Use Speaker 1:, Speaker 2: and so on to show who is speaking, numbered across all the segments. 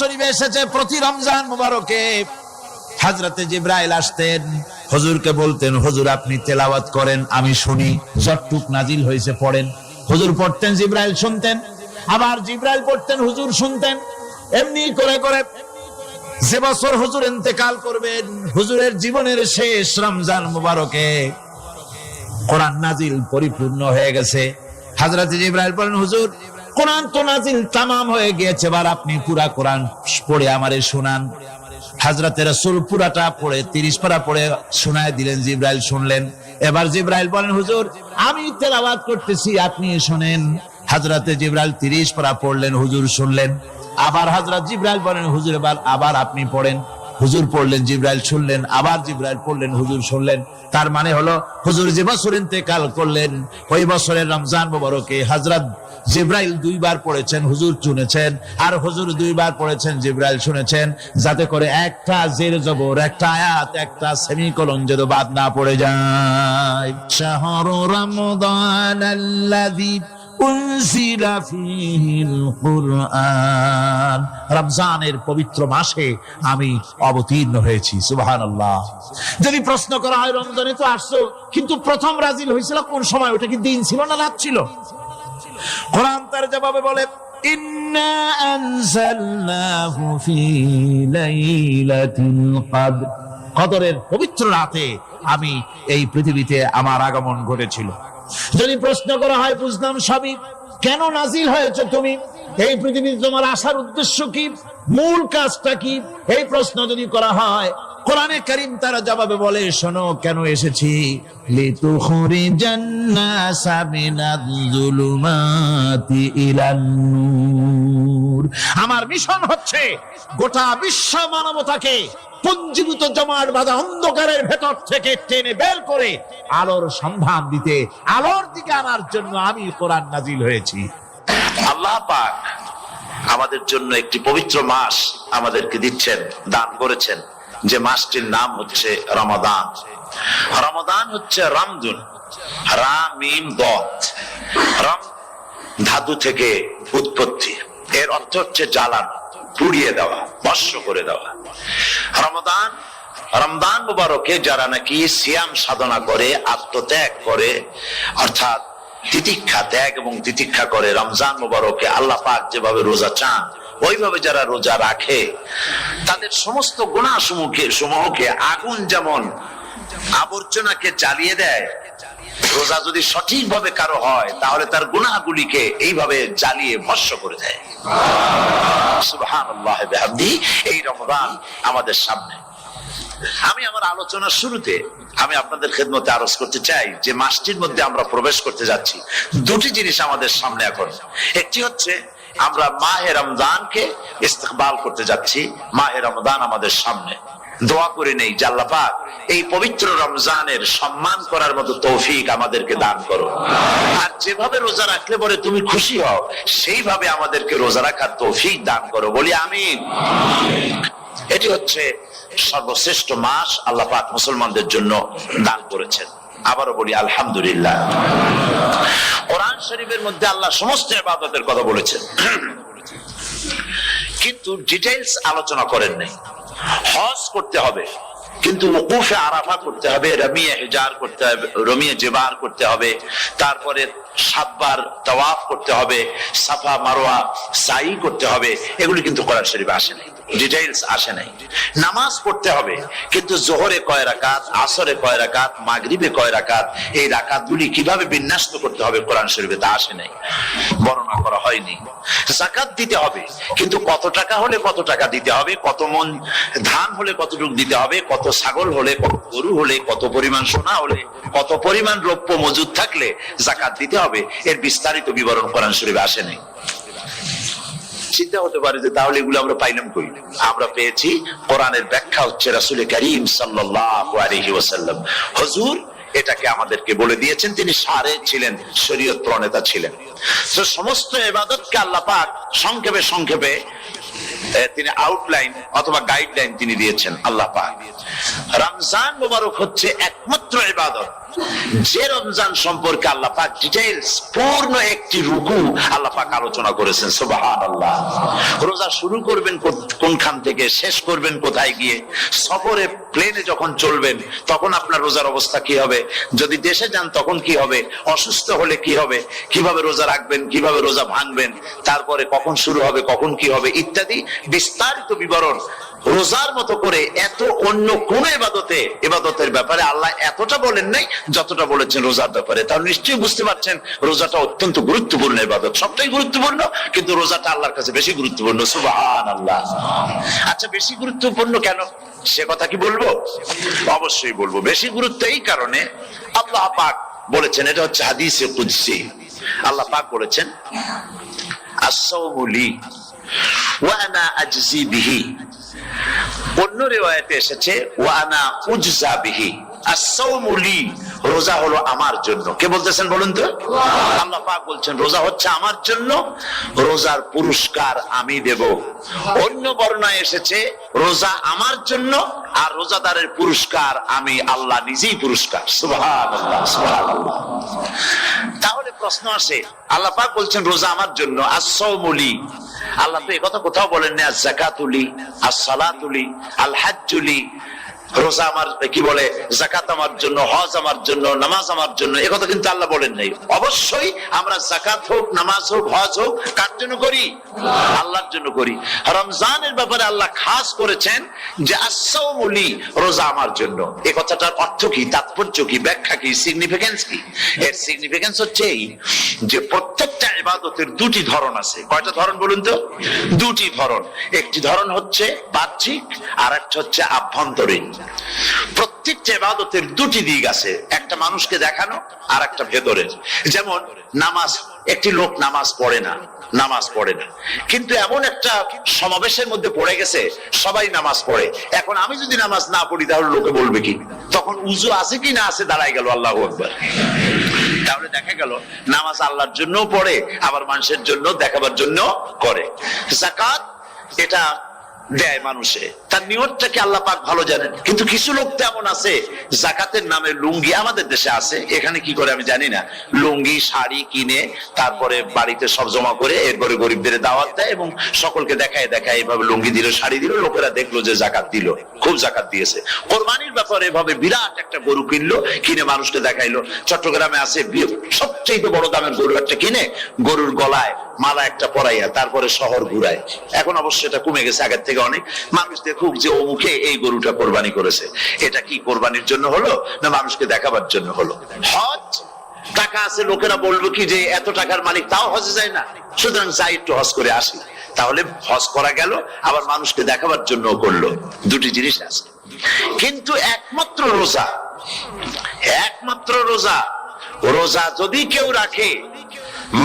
Speaker 1: শরীফে এসেছে প্রতি রমজান মুবারকে হযরতে জিবরাইল আসতেন, হুজুরকে বলতেন, হুজুর আপনি তেলাওয়াত করেন, আমি শুনি, যতটুক নাজিল হয়েছে পড়েন। হুজুর পড়তেন, জিবরাইল শুনতেন, আবার জিবরাইল পড়তেন, হুজুর শুনতেন। এমনি করে করে যে বছর হুজুর ইন্তেকাল করবেন, হুজুরের জীবনের শেষ রমজান মুবারকে কোরআন নাজিল পরিপূর্ণ হয়ে গেছে। হযরত জিবরাইল বলেন, হুজুর কোরআন তো নাজিল তামাম হয়ে গিয়েছে, এবার আপনি পুরা কোরআন পড়ে আমারে শোনান। হযরত রাসূল পুরাটা পড়ে 30 পারা পড়ে শোনায় দিলেন, জিবরাইল শুনলেন। এবার জিবরাইল বলেন, হুজুর আমি তেলাওয়াত করতেছি, আপনি শুনেন। হযরত জিবরাইল 30 পারা পড়লেন, হুজুর শুনলেন। আবার হযরত জিবরাইল বলেন, হুজুর এবার আবার আপনি পড়েন। হুজুর পড়লেন, জিবরাইল শুনলেন, আবার জিবরাইল পড়লেন, হুজুর শুনলেন। তার মানে হলো হুজুর যে বছর ইন্তেকাল করলেন, ওই বছরের রমজান মুবারকে হযরত জিবরাইল 2 বার পড়েছেন, হুজুর শুনেছেন, আর হুজুর 2 বার পড়েছেন, জিবরাইল শুনেছেন, যাতে করে একটা জের জবর, একটা আয়াত, একটা সেমিকোলন যেন বাদ না পড়ে যায়। শাহরু রমাদানাল্লাযী উনজিলা ফীহিল কুরআন, রমজানের পবিত্র মাসে আমি অবতীর্ণ হয়েছি। সুবহানাল্লাহ। যদি প্রশ্ন করা হয়, রমজানে তো আসছো, কিন্তু প্রথম নাজিল হয়েছিল কোন সময়? ওটা কি দিন ছিল না রাত ছিল? কোরআন তার জবাবে বলে, ইন্না আনজালনাহু ফি লাইলাতিল কদর, কদরের পবিত্র রাতে আমি এই পৃথিবীতে আমার আগমন ঘটেছিল। যদি প্রশ্ন করা হয়, বুঝলাম সবই, কেন নাজিল হয়েছে তুমি? এই পৃথিবীতে তোমার আসার উদ্দেশ্য কি, মূল কাজটা কি? এই প্রশ্ন যদি করা হয়, কোরআনে কারীম তার জবাবে বলে, শোনো কেন এসেছি। লিতুখরিজান নাসা মিনাজ-জুলুমাতি ইলান-নূর, আমার মিশন হচ্ছে গোটা বিশ্ব মানবতাকে পুঞ্জীভূত জমাট বাঁধা অন্ধকারের ভেতর থেকে টেনে বের করে আলোর সন্ধান দিতে, আলোর দিকে আনার জন্য আমি কোরআন নাজিল হয়েছি।
Speaker 2: আল্লাহ পাক আমাদের জন্য একটি পবিত্র মাস আমাদেরকে দিচ্ছেন, দান করেছেন, যে মাসটির নাম হচ্ছে রমাদান। রমাদান হচ্ছে রামদুন, রা মিম দত, রাম ধাতু থেকে উৎপত্তি, এর অর্থ হচ্ছে জ্বালানো, পুড়িয়ে দেওয়া, ভস্ম করে দেওয়া। রমাদান, রমজান মুবারকে যারা নাকি সিয়াম সাধনা করে, আত্মত্যাগ করে, অর্থাৎ তিতিক্ষা, ত্যাগ এবং তিতিক্ষা করে, রমজান মুবারকে আল্লাহ পাক যেভাবে রোজা চান ওইভাবে যারা রোজা রাখে, তাদের সমস্ত গুনাহ সমূহকে আগুন যেমন আবর্জনাকে জ্বালিয়ে দেয়, রোজা যদি সঠিকভাবে কারো হয় তাহলে তার গুনাহগুলিকে এইভাবে জ্বালিয়ে ভস্ম করে দেয়। সুবহানাল্লাহ বিহামদিহি। এই রমজান আমাদের সামনে। আমি আমার আলোচনার শুরুতে আমি আপনাদের খেদমতে আরজ করতে চাই যে মাসটির মধ্যে আমরা প্রবেশ করতে যাচ্ছি, দুটি জিনিস আমাদের সামনে এখন। একটি হচ্ছে আমরা মাহে রমজানকে ইস্তেকবাল করতে যাচ্ছি, মাহে রমজান আমাদের সামনে। দোয়া করে নেই যে আল্লাহ পাক এই পবিত্র রমজানের সম্মান করার মতো তৌফিক আমাদেরকে দান করো, আর যেভাবে রোজা রাখলে পরে তুমি খুশি হও সেইভাবে আমাদেরকে রোজা রাখার তৌফিক দান করো, বলি আমিন। এটি হচ্ছে সর্বশ্রেষ্ঠ মাস আল্লাহ পাক মুসলমানদের জন্য দান করেছেন। আবারও বলি আলহামদুলিল্লাহ। কোরআন শরীফের মধ্যে আল্লাহ সমস্ত ইবাদতের কথা বলেছেন, কিন্তু ডিটেইলস আলোচনা করেন নাই। হজ করতে হবে, কিন্তু ওকুফে আরাফা করতে হবে, রমিয়ে হিজার করতে হবে, রমিয়ে জেবার করতে হবে, তারপরে 7 বার তাওয়াফ করতে হবে, সাফা মারওয়া সাই করতে হবে। এগুলি কিন্তু কোরআন শরীফে আসে নাই, ডিটেইলস আসে নাই। নামাজ পড়তে হবে, কিন্তু জোহরে কয় রাকাত, আসরে কয় রাকাত, মাগরিবে কয় রাকাত, এই রাকাতগুলি কিভাবে বিন্যস্ত করতে হবে কোরআন শরীফে তা আসে নাই, বর্ণনা করা হয়নি। যাকাত দিতে হবে, কিন্তু কত টাকা হলে কত টাকা দিতে হবে, কত মন ধান হলে কতটুকু দিতে হবে, কত ছাগল হলে, কত গরু হলে, কত পরিমাণ সোনা হলে, কত পরিমাণ রৌপ্য মজুদ থাকলে যাকাত দিতে হবে, এর বিস্তারিত বিবরণ কোরআন শরীফে আসে নাই। চিন্তা হতে পারে যে তাহলে এগুলো আমরা পাইলাম কই? আমরা পেয়েছি কোরআনের ব্যাখ্যা হচ্ছে রাসূল করিম সাল্লাল্লাহু আলাইহি ওয়াসাল্লাম, হুজুর এটাকে আমাদেরকে বলে দিয়েছেন। তিনি সারে ছিলেন, শরীয়ত প্রণেতা ছিলেন। তো সমস্ত ইবাদতকে আল্লাহ পাক সংক্ষেপে সংক্ষেপে তিনি আউটলাইন অথবা গাইডলাইন তিনি দিয়েছেন আল্লাহ পাক। রমজান মুবারক হচ্ছে একমাত্র ইবাদত যে রমজান সম্পর্কে আল্লাহ পাক ডিটেইলস পূর্ণ একটি রুকু আল্লাহ পাক আলোচনা করেছেন। সুবহানাল্লাহ। রোজা শুরু করবেন কোনখান থেকে, শেষ করবেন কোথায় গিয়ে, সফরে প্লেনে যখন চলবেন তখন আপনার রোজার অবস্থা কি হবে, যদি দেশে যান তখন কি হবে, অসুস্থ হলে কি হবে, কিভাবে রোজা রাখবেন, কিভাবে রোজা ভাঙবেন, তারপরে কখন শুরু হবে, কখন কি হবে ইত্যাদি বিস্তারিত বিবরণ। রোজার মতো করে এত অন্য কোন ইবাদতের ব্যাপারে আল্লাহ এতটা বলেন নাই যতটা বলেছেন রোজার ব্যাপারে। তাহলে নিশ্চয়ই বুঝতে পারছেন রোজাটা অত্যন্ত গুরুত্বপূর্ণ ইবাদত, সবটাই গুরুত্বপূর্ণ কিন্তু রোজাটা আল্লাহর কাছে বেশি গুরুত্বপূর্ণ। সুবহানাল্লাহ। আচ্ছা, বেশি গুরুত্বপূর্ণ কেন সে কথা কি বলবো? অবশ্যই বলবো। বেশি গুরুত্ব এই কারণে আল্লাহ পাক বলেছেন, এটা হচ্ছে হাদিসে কুদসি, আল্লাহ পাক বলেছেন আস-সাওমু লি ওয়া আনা আজজি বিহি। অন্য রিওয়ায়াতে এসেছে ওয়া আনা উজজা বিহি। আস-সাওমু লি, রোজা হলো আমার জন্য। কে বলতেছেন বলুন তো? আল্লাহ পাক বলছেন রোজা হচ্ছে আমার জন্য, রোজার পুরস্কার আমি দেব। অন্য বর্ণনায় এসেছে রোজা আমার জন্য আর রোজাদারের পুরস্কার আমি আল্লাহ নিজেই পুরস্কার। সুবহানাল্লাহ, সুবহানাল্লাহ। তাহলে প্রশ্ন আসে, আল্লাহ পাক বলছেন রোজা আমার জন্য, আস-সাওমু লি। আল্লাহ তো একথা কোথাও বলেন না আজ-যাকাতুলি, আস-সালাতুলি, আল-হাজ্জুলি। রোজা আমার কি বলে, যাকাত আমার জন্য, হজ আমার জন্য, নামাজ আমার জন্য, একথা কিন্তু আল্লাহ বলেন নাই। অবশ্যই আমরা যাকাত হোক, নামাজ হোক, হজ হোক কার জন্য করি? আল্লাহর জন্য করি। রমজানের ব্যাপারে আল্লাহ খাস করেছেন যে আস-সাওমু লি, রোজা আমার জন্য। এই কথাটার অর্থ কি, তাৎপর্য কি, ব্যাখ্যা কি, সিগনিফিকেন্স কি? এর সিগনিফিকেন্স হচ্ছে এই যে প্রত্যেকটা ইবাদতের দুটি ধরন আছে। কয়টা ধরন বলুন তো? দুটি ধরন। একটি ধরন হচ্ছে বাহ্যিক আর একটা হচ্ছে আভ্যন্তরীণ। প্রত্যেকটা ইবাদতের দুটি দিক আছে, একটা মানুষকে দেখানো আর একটা ভেতরের। যেমন নামাজ, একটি লোক নামাজ পড়ে না কিন্তু এমন একটা সমাবেশের মধ্যে পড়ে গেছে সবাই নামাজ পড়ে। এখন আমি যদি নামাজ না পড়ি তাহলে লোকে বলবে কি? তখন উযু আছে কি না আছে দাঁড়ায় গেল আল্লাহু আকবার। তাহলে দেখা গেল নামাজ আল্লাহর জন্য পড়ে আবার মানুষের জন্য দেখাবার জন্য করে। যাকাত এটা দেয় মানুষে, তার নিয়তটাকে আল্লাহ পাক ভালো জানেন। কিন্তু কিছু লোক তেমন আছে যাকাতের নামে লুঙ্গি, আমাদের দেশে আছে, এখানে কি করে আমি জানি না, লুঙ্গি শাড়ি কিনে তারপরে বাড়িতে সব জমা করে এরপরে গরিবদের দাওয়াত দেয় এবং সকলকে দেখায় এভাবে লুঙ্গি দিল, শাড়ি দিল, লোকেরা দেখলো যে যাকাত দিল, খুব যাকাত দিয়েছে। কোরবানির ব্যাপারে এভাবে বিরাট একটা গরু কিনলো, কিনে মানুষকে দেখাইলো। চট্টগ্রামে আছে সবচেয়ে বড় দামের গরু একটা কিনে গরুর গলায় মালা একটা পরাইয়া তারপরে শহর ঘুরায়। এখন অবশ্য এটা কমে গেছে আগের থেকে অনেক। মানুষ দেখুক যে ও মুখে এই গরুটা কোরবানি করেছে। এটা কি কোরবানির জন্য হলো না মানুষকে দেখাবার জন্য হলো? হজ, টাকা আছে, লোকেরা বলবো কি যে এত টাকার মালিক তাও হজে যায় না, সুতরাং যাই একটু হজ করে আসি। তাহলে হজ করা গেল, আবার মানুষকে দেখাবার জন্য করলো। দুটি জিনিস আছে। কিন্তু একমাত্র রোজা যদি কেউ রাখে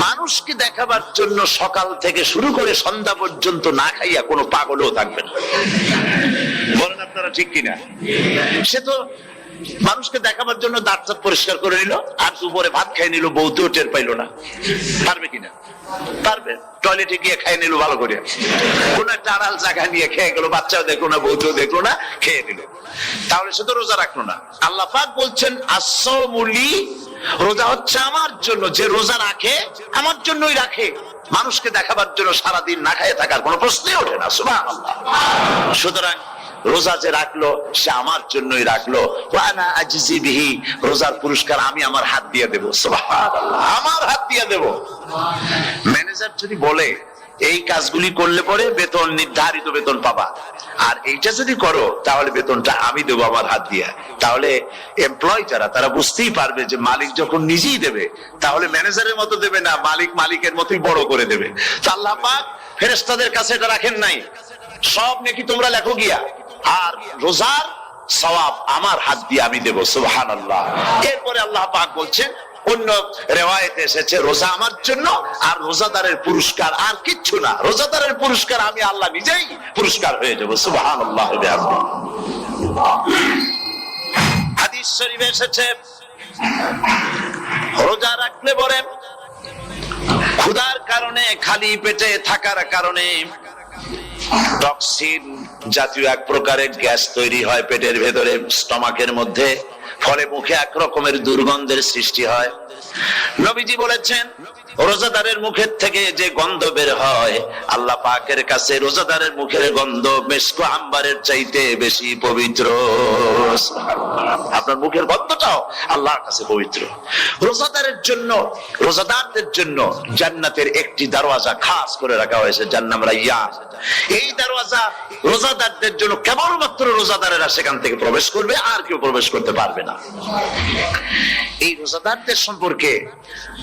Speaker 2: মানুষকে দেখাবার জন্য সকাল থেকে শুরু করে সন্ধ্যা পর্যন্ত না খাইয়া কোনো পাগলও থাকবে না। বলেন আপনারা ঠিক কিনা? সে তো মানুষকে দেখাবার জন্য দাঁত পরিষ্কার করে নিল আর দুপুরে ভাত খাই নিল, বউতেও টের পাইলো না। পারবে কিনা? পারবে। টয়লেটে গিয়ে খাই নিল ভালো করে, কোন একটা আড়াল জায়গা নিয়ে খেয়ে গেল, বাচ্চাও দেখলো না, বউতেও দেখলো না, খেয়ে নিল। তাহলে সে তো রোজা রাখলো না। আল্লাহ পাক বলছেন আস-সাওমু লি, রোজা হচ্ছে আমার জন্য। যে রোজা রাখে আমার জন্যই রাখে, মানুষকে দেখাবার জন্য সারাদিন না খেয়ে থাকার কোনো প্রশ্নই ওঠে না। সুবহানাল্লাহ। সুতরাং রোজা যে রাখলো সে আমার জন্যই রাখলো। ওয়া আনা আজজি বিহি, রোজার পুরস্কার আমি আমার হাত দিয়ে দেব। সুবহানাল্লাহ, আমার হাত দিয়ে দেব। ম্যানেজার যদি বলে এই কাজগুলি করলে পরে বেতন, নির্ধারিত বেতন পাবা, আর এইটা যদি করো তাহলে বেতনটা আমি দেবো আমার হাত দিয়ে, তাহলে এমপ্লয় যারা তারা বুঝতেই পারবে যে মালিক যখন নিজেই দেবে তাহলে ম্যানেজারের মতো দেবে না, মালিক মালিকের মতোই বড় করে দেবে। তো আল্লাহ পাক ফেরেশতাদের কাছে এটা রাখেন নাই, সব নেকি তোমরা লেখো গিয়া, আর রোজার সওয়াব আমার হাত দিয়ে আমি দেব। সুবহানাল্লাহ। এরপরে আল্লাহ পাক বলছেন, অন্য রিওয়ায়াতে এসেছে রোজা আমার জন্য আর রোজাদারের পুরস্কার আর কিচ্ছু না, রোজাদারের পুরস্কার আমি আল্লাহ নিজেই পুরস্কার হয়ে যাব। সুবহানাল্লাহ। হাদিস শরীফে এসেছে রোজা রাখলে পরে ক্ষুধার কারণে, খালি পেটে থাকার কারণে টক্সিন জাতীয় এক প্রকারের গ্যাস তৈরি হয় পেটের ভেতরে, স্টমাকের মধ্যে, ফলে মুখে এক রকমের দুর্গন্ধের সৃষ্টি হয়। নবীজি বলেছেন রোজাদারের মুখের থেকে যে গন্ধ বের হয়, আল্লাহ পাকের কাছে রোজাদারের মুখের গন্ধ মিস্ক আম্বারের চাইতে বেশি পবিত্র। আপনার মুখের গন্ধটাও আল্লাহর কাছে পবিত্র। রোজাদারের জন্য, রোজাদারদের জন্য জান্নাতের একটি দরওয়াজা খাস করে রাখা হয়েছে, যার নাম রাইয়ান। এই দরওয়াজা রোজাদারদের জন্য, কেবলমাত্র রোজাদারেরা সেখান থেকে প্রবেশ করবে, আর কেউ প্রবেশ করতে পারবে না। এই রোজাদারদের সম্পর্কে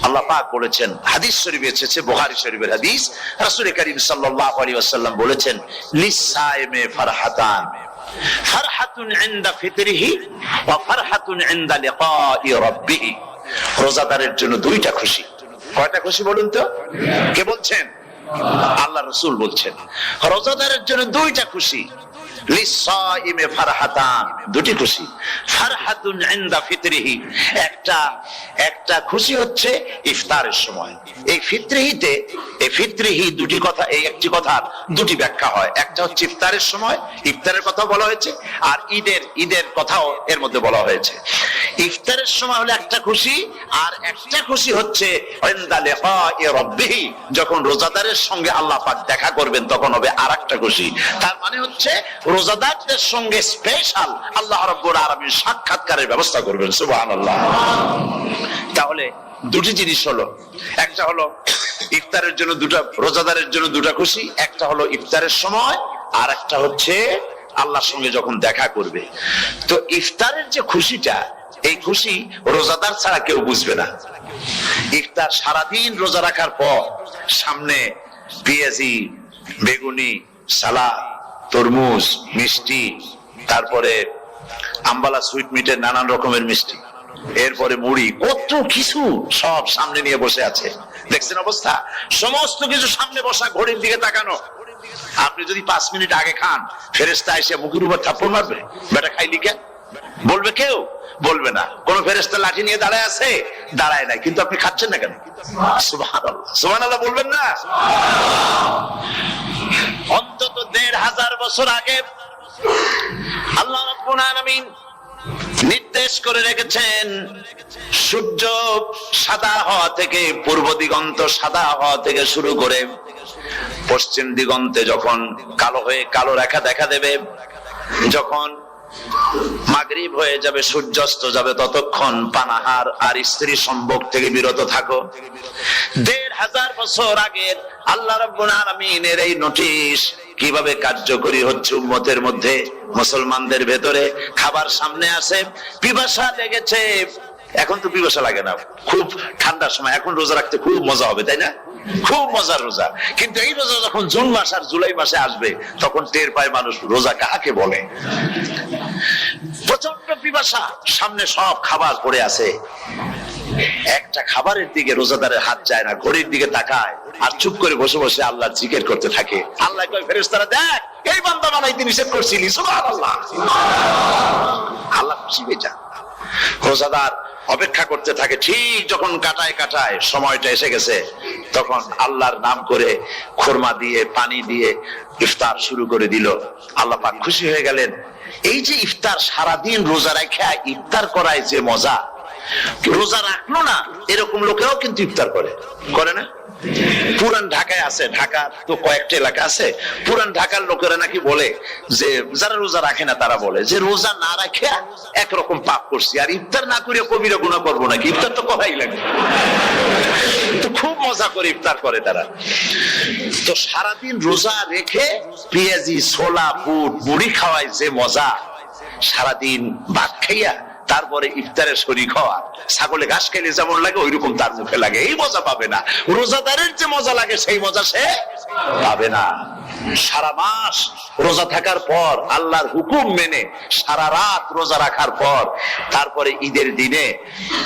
Speaker 2: আল্লাহ পাক বলেছেন, হাদিস শরীফে এসেছে, বুখারী শরীফের হাদিস, রাসূল করিম সাল্লাল্লাহু আলাইহি ওয়াসাল্লাম বলেছেন, লিসাইমে ফারহাতান, ফারহাতুন ইনদা ফিতরিহি ওয়া ফারহাতুন ইনদা লিকাই রাব্বিহি। রোজাদারের জন্য দুইটা খুশি। কয়টা খুশি বলুন তো? কে বলছেন? আল্লাহ রাসূল বলছেন রোজাদারের জন্য দুইটা খুশি। লিসাইমে ফারহাতান, দুটি খুশি। ফারহাতুন ইনদা ফিতরিহি, একটা খুশি হচ্ছে ইফতারের সময়। এই ফিতরিহিতে, এই ফিতরিহি দুটি কথা, এই একটি কথার দুটি ব্যাখ্যা হয়। একটা হচ্ছে ইফতারের সময়, ইফতারের কথা বলা হয়েছে, আর ঈদের কথাও এর মধ্যে বলা হয়েছে। ইফতারের সময় হলো একটা খুশি, আর একটা খুশি হচ্ছে ইনদা লিকাই রাব্বিহি, যখন রোজাদারের সঙ্গে আল্লাহ পাক দেখা করবেন তখন হবে আরেকটা খুশি। তার মানে হচ্ছে রোজাদারদের সঙ্গে স্পেশাল আল্লাহ রাব্বুল আলামিন সাক্ষাৎকারের ব্যবস্থা করবেন। সুবহানাল্লাহ। তাহলে দুটি জিনিস হলো, একটা হলো ইফতারের জন্য দুটা, রোজাদারের জন্য দুটা খুশি, একটা হলো ইফতারের সময়, আর একটা হচ্ছে আল্লাহর সঙ্গে যখন দেখা করবে। তো ইফতারের যে খুশিটা, এই খুশি রোজাদার ছাড়া কেউ বুঝবে না। ইফতার সারাদিন রোজা রাখার পর সামনে পেঁয়াজি, বেগুনি, সালাদ, তরমুজ, মিষ্টি, তারপরে আম্বালা সুইট মিটের নানান রকমের মিষ্টি, এরপরে মুড়ি, কত কিছু সব সামনে নিয়ে বসে আছে। দেখছেন অবস্থা? সমস্ত কিছু সামনে বসা, ঘড়ির দিকে তাকানো। আপনি যদি 5 মিনিট আগে খান, ফেরেশতা এসে মুখের উপর থাপ্পড় মারবে, বেটা খাইলি কেন? বলবে কেউ? বলবে না। কোন ফেরেশতা লাঠি নিয়ে দাঁড়ায় আছে? দাঁড়ায় নাই, কিন্তু আপনি খাচ্ছেন না কেন? সুবহানাল্লাহ, সুবহানাল্লাহ বলবেন না? অন্তত 1500 বছর আগে আল্লাহ রাব্বুল আলামিন নির্দেশ করে রেখেছেন, সূর্য সাদা হওয়া থেকে, পূর্ব দিগন্ত সাদা হওয়া থেকে শুরু করে পশ্চিম দিগন্তে যখন কালো হয়ে কালো রেখা দেখা দেবে, যখন মাগরিব হয়ে যাবে, সূর্যাস্ত যাবে, ততক্ষণ পানাহার আর স্ত্রী সম্ভোগ থেকে বিরত থাকো। 1500 বছর আগের আল্লাহ রাব্বুল আলামিনের এই নোটিশ কিভাবে কার্যকরী হচ্ছে উম্মতের মধ্যে, মুসলমানদের ভেতরে। খাবার সামনে আসে, পিপাসা লেগেছে, এখন তো পিপাসা লাগে না, খুব ঠান্ডার সময়, এখন রোজা রাখতে খুব মজা হবে, তাই না? খুব মজার রোজা। কিন্তু এই রোজা যখন জুন মাস আর জুলাই মাসে আসবে, তখন টের পায় মানুষ রোজা কাকে বলে। প্রচন্ড পিপাসা, সামনে সব খাবার পড়ে আছে, একটা খাবারের দিকে রোজাদারের হাত যায় না, ঘড়ির দিকে তাকায় আর চুপ করে বসে বসে আল্লাহর জিকির করতে থাকে। আল্লাহ কয়, ফেরেশতারা দেখ, এই বান্দা বানাইতে নিষেধ করছিলি। সুবহানাল্লাহ। আল্লাহ খুশি হয়ে যান। রোজাদার অপেক্ষা করতে থাকে, ঠিক যখন কাটায় সময়টা এসে গেছে, তখন আল্লাহর নাম করে খুরমা দিয়ে, পানি দিয়ে ইফতার শুরু করে দিল। আল্লাহ পাক খুশি হয়ে গেলেন। এই যে ইফতার, সারাদিন রোজা রাখা ইফতার করায় যে মজা, রোজা রাখলো না এরকম লোকেরাও কিন্তু ইফতার করে না? পুরান ঢাকায় আছে, ঢাকা তো কয়েকটা এলাকা আছে, পুরান ঢাকার লোকেরা নাকি বলে যে, যারা রোজা রাখে না তারা বলে যে, রোজা না রাখে একরকম পাপ করছি, আর ইফতার না করে কবিরা গুনাহ করবো নাকি, ইফতার তো করাই লাগবে। তো খুব মজা করে ইফতার করে তারা। তো সারাদিন রোজা রেখে পেঁয়াজি, ছোলা, বুট, মুড়ি খাওয়ায় যে মজা, সারাদিন ভাত খাইয়া তারপরে ইফতারের শরীক হওয়া, ছাগলে ঘাস খেলে যেমন লাগে ওইরকম তার মুখে লাগে, এই মজা পাবে না। রোজাদারের যে মজা লাগে সেই মজা সে পাবে না। সারা মাস রোজা থাকার পর, আল্লাহর হুকুম মেনে সারা রাত রোজা রাখার পর, তারপরে ঈদের দিনে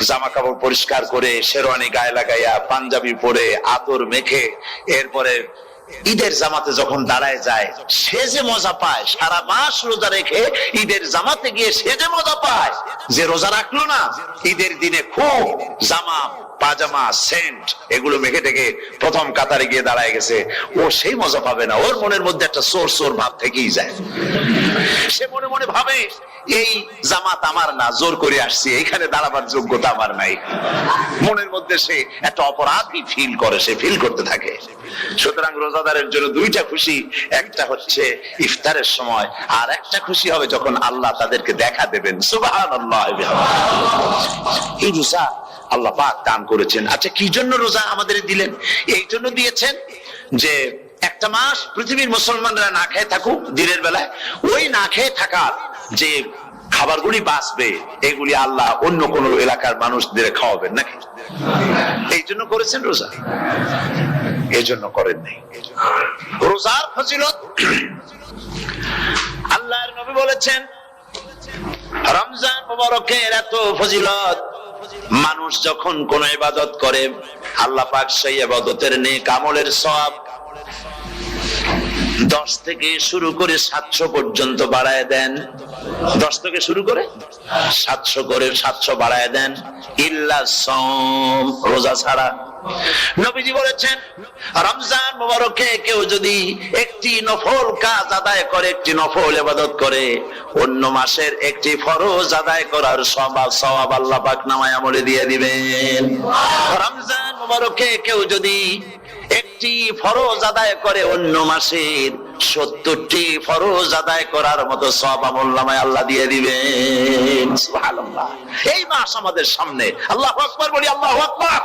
Speaker 2: জামা কাপড় পরিষ্কার করে, শেরওয়ানি গায়ে লাগাইয়া, পাঞ্জাবি পরে, আতর মেখে, এরপরে ঈদের জামাতে যখন দাঁড়ায় যায়, সে যে মজা পায়, সারা মাস রোজা রেখে ঈদের জামাতে গিয়ে সে যে মজা পায়, যে রোজা রাখলো না ঈদের দিনে খুব জামা পাজামা, সেন্ট এগুলো মেখে টেকে প্রথম কাতারে গিয়ে দাঁড়ায় গেছে, ও সেই মজা পাবে না। ওর মনের মধ্যে একটা সোর সোর ভাব থেকেই যায়। সে মনে মনে ভাবে এই জামাত আমার না, জোর করে আসছি, এখানে দাঁড়াবার যোগ্যতা আমার নাই। মনের মধ্যে সে একটা অপরাধী ফিল করে, সে ফিল করতে থাকে। সুতরাং রোজাদারের জন্য দুইটা খুশি, একটা হচ্ছে ইফতারের সময়, আর একটা খুশি হবে যখন আল্লাহ তাদেরকে দেখা দেবেন। সুবহানাল্লাহ। এই রোজা আল্লাহ পাক দান করেছেন। আচ্ছা, কি জন্য রোজা আমাদের দিলেন? এই জন্য দিয়েছেন যে একটা মাস পৃথিবীর মুসলমানরা না খেয়ে থাকুক দিনের বেলায়, ওই না খেয়ে থাকার যে খাবারগুলি বাঁচবে এগুলি আল্লাহ অন্য কোন এলাকার মানুষদের খাওয়াবেন নাকি? এই জন্য করেছেন রোজা, এই জন্য করেন নাই। রোজার ফজিলত আল্লাহর নবী বলেছেন, রমজান মুবারকের এত ফজিলত, মানুষ যখন কোন ইবাদত করে আল্লাহ পাক সেই ইবাদতের নেক আমলের সওয়াব 10 থেকে শুরু করে 700 পর্যন্ত বাড়ায় দেন। 10 থেকে শুরু করে 700 করে 700 বাড়ায় দেন, ইল্লা সাওম, রোজা ছাড়া। নবীজি বলেছেন, রমজান মুবারকে কেউ যদি একটি নফল কাজ আদায় করে, একটি নফল ইবাদত করে, অন্য মাসের একটি ফরজ আদায় করার সওয়াব আল্লাহ পাক নামায়ে আমলে দিয়ে দিবেন। রমজান মুবারকে কেউ যদি একটি ফরজ আদায় করে, অন্য মাসের 70টি ফরজ আদায় করার মতো সওয়াব আমলনামায় আল্লাহ দিয়ে দিবেন। সুবহানাল্লাহ। এই মাস আমাদের সামনে, আল্লাহু আকবার বলি, আল্লাহু আকবার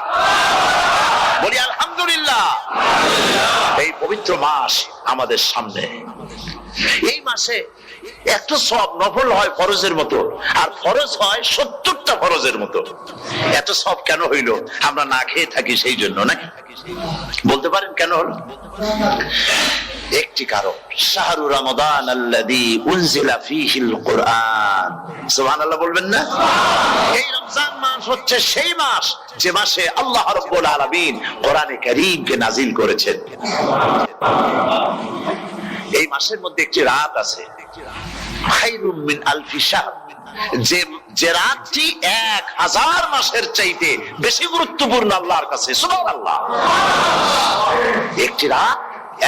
Speaker 2: বলি, আলহামদুলিল্লাহ। এই পবিত্র মাস আমাদের সামনে। এই মাসে একটা সওয়াব নফল হয় ফরজের মতো, আর ফরজ হয় 70টা ফরজের মতো। এত সওয়াব কেন হইল? আমরা না খেয়ে থাকি সেই জন্য নাকি? বলতে পারেন কেন হলো? একটি কারণ, শাহরু রমাদান আল্লাযী উনজিলা ফীহিল কুরআন। সুবহানাল্লাহ বলবেন না? এই রমজান মাস হচ্ছে সেই মাস যে মাসে আল্লাহ রাব্বুল আলামিন কোরআনে কারীমকে নাজিল করেছেন। এই মাসের মধ্যে একটি রাত আছে, খায়রুম মিন আলফি শাহর, যে রাতটি 1000 মাসের চাইতে বেশি গুরুত্বপূর্ণ আল্লাহর কাছে। সুবহানাল্লাহ। একটি রাত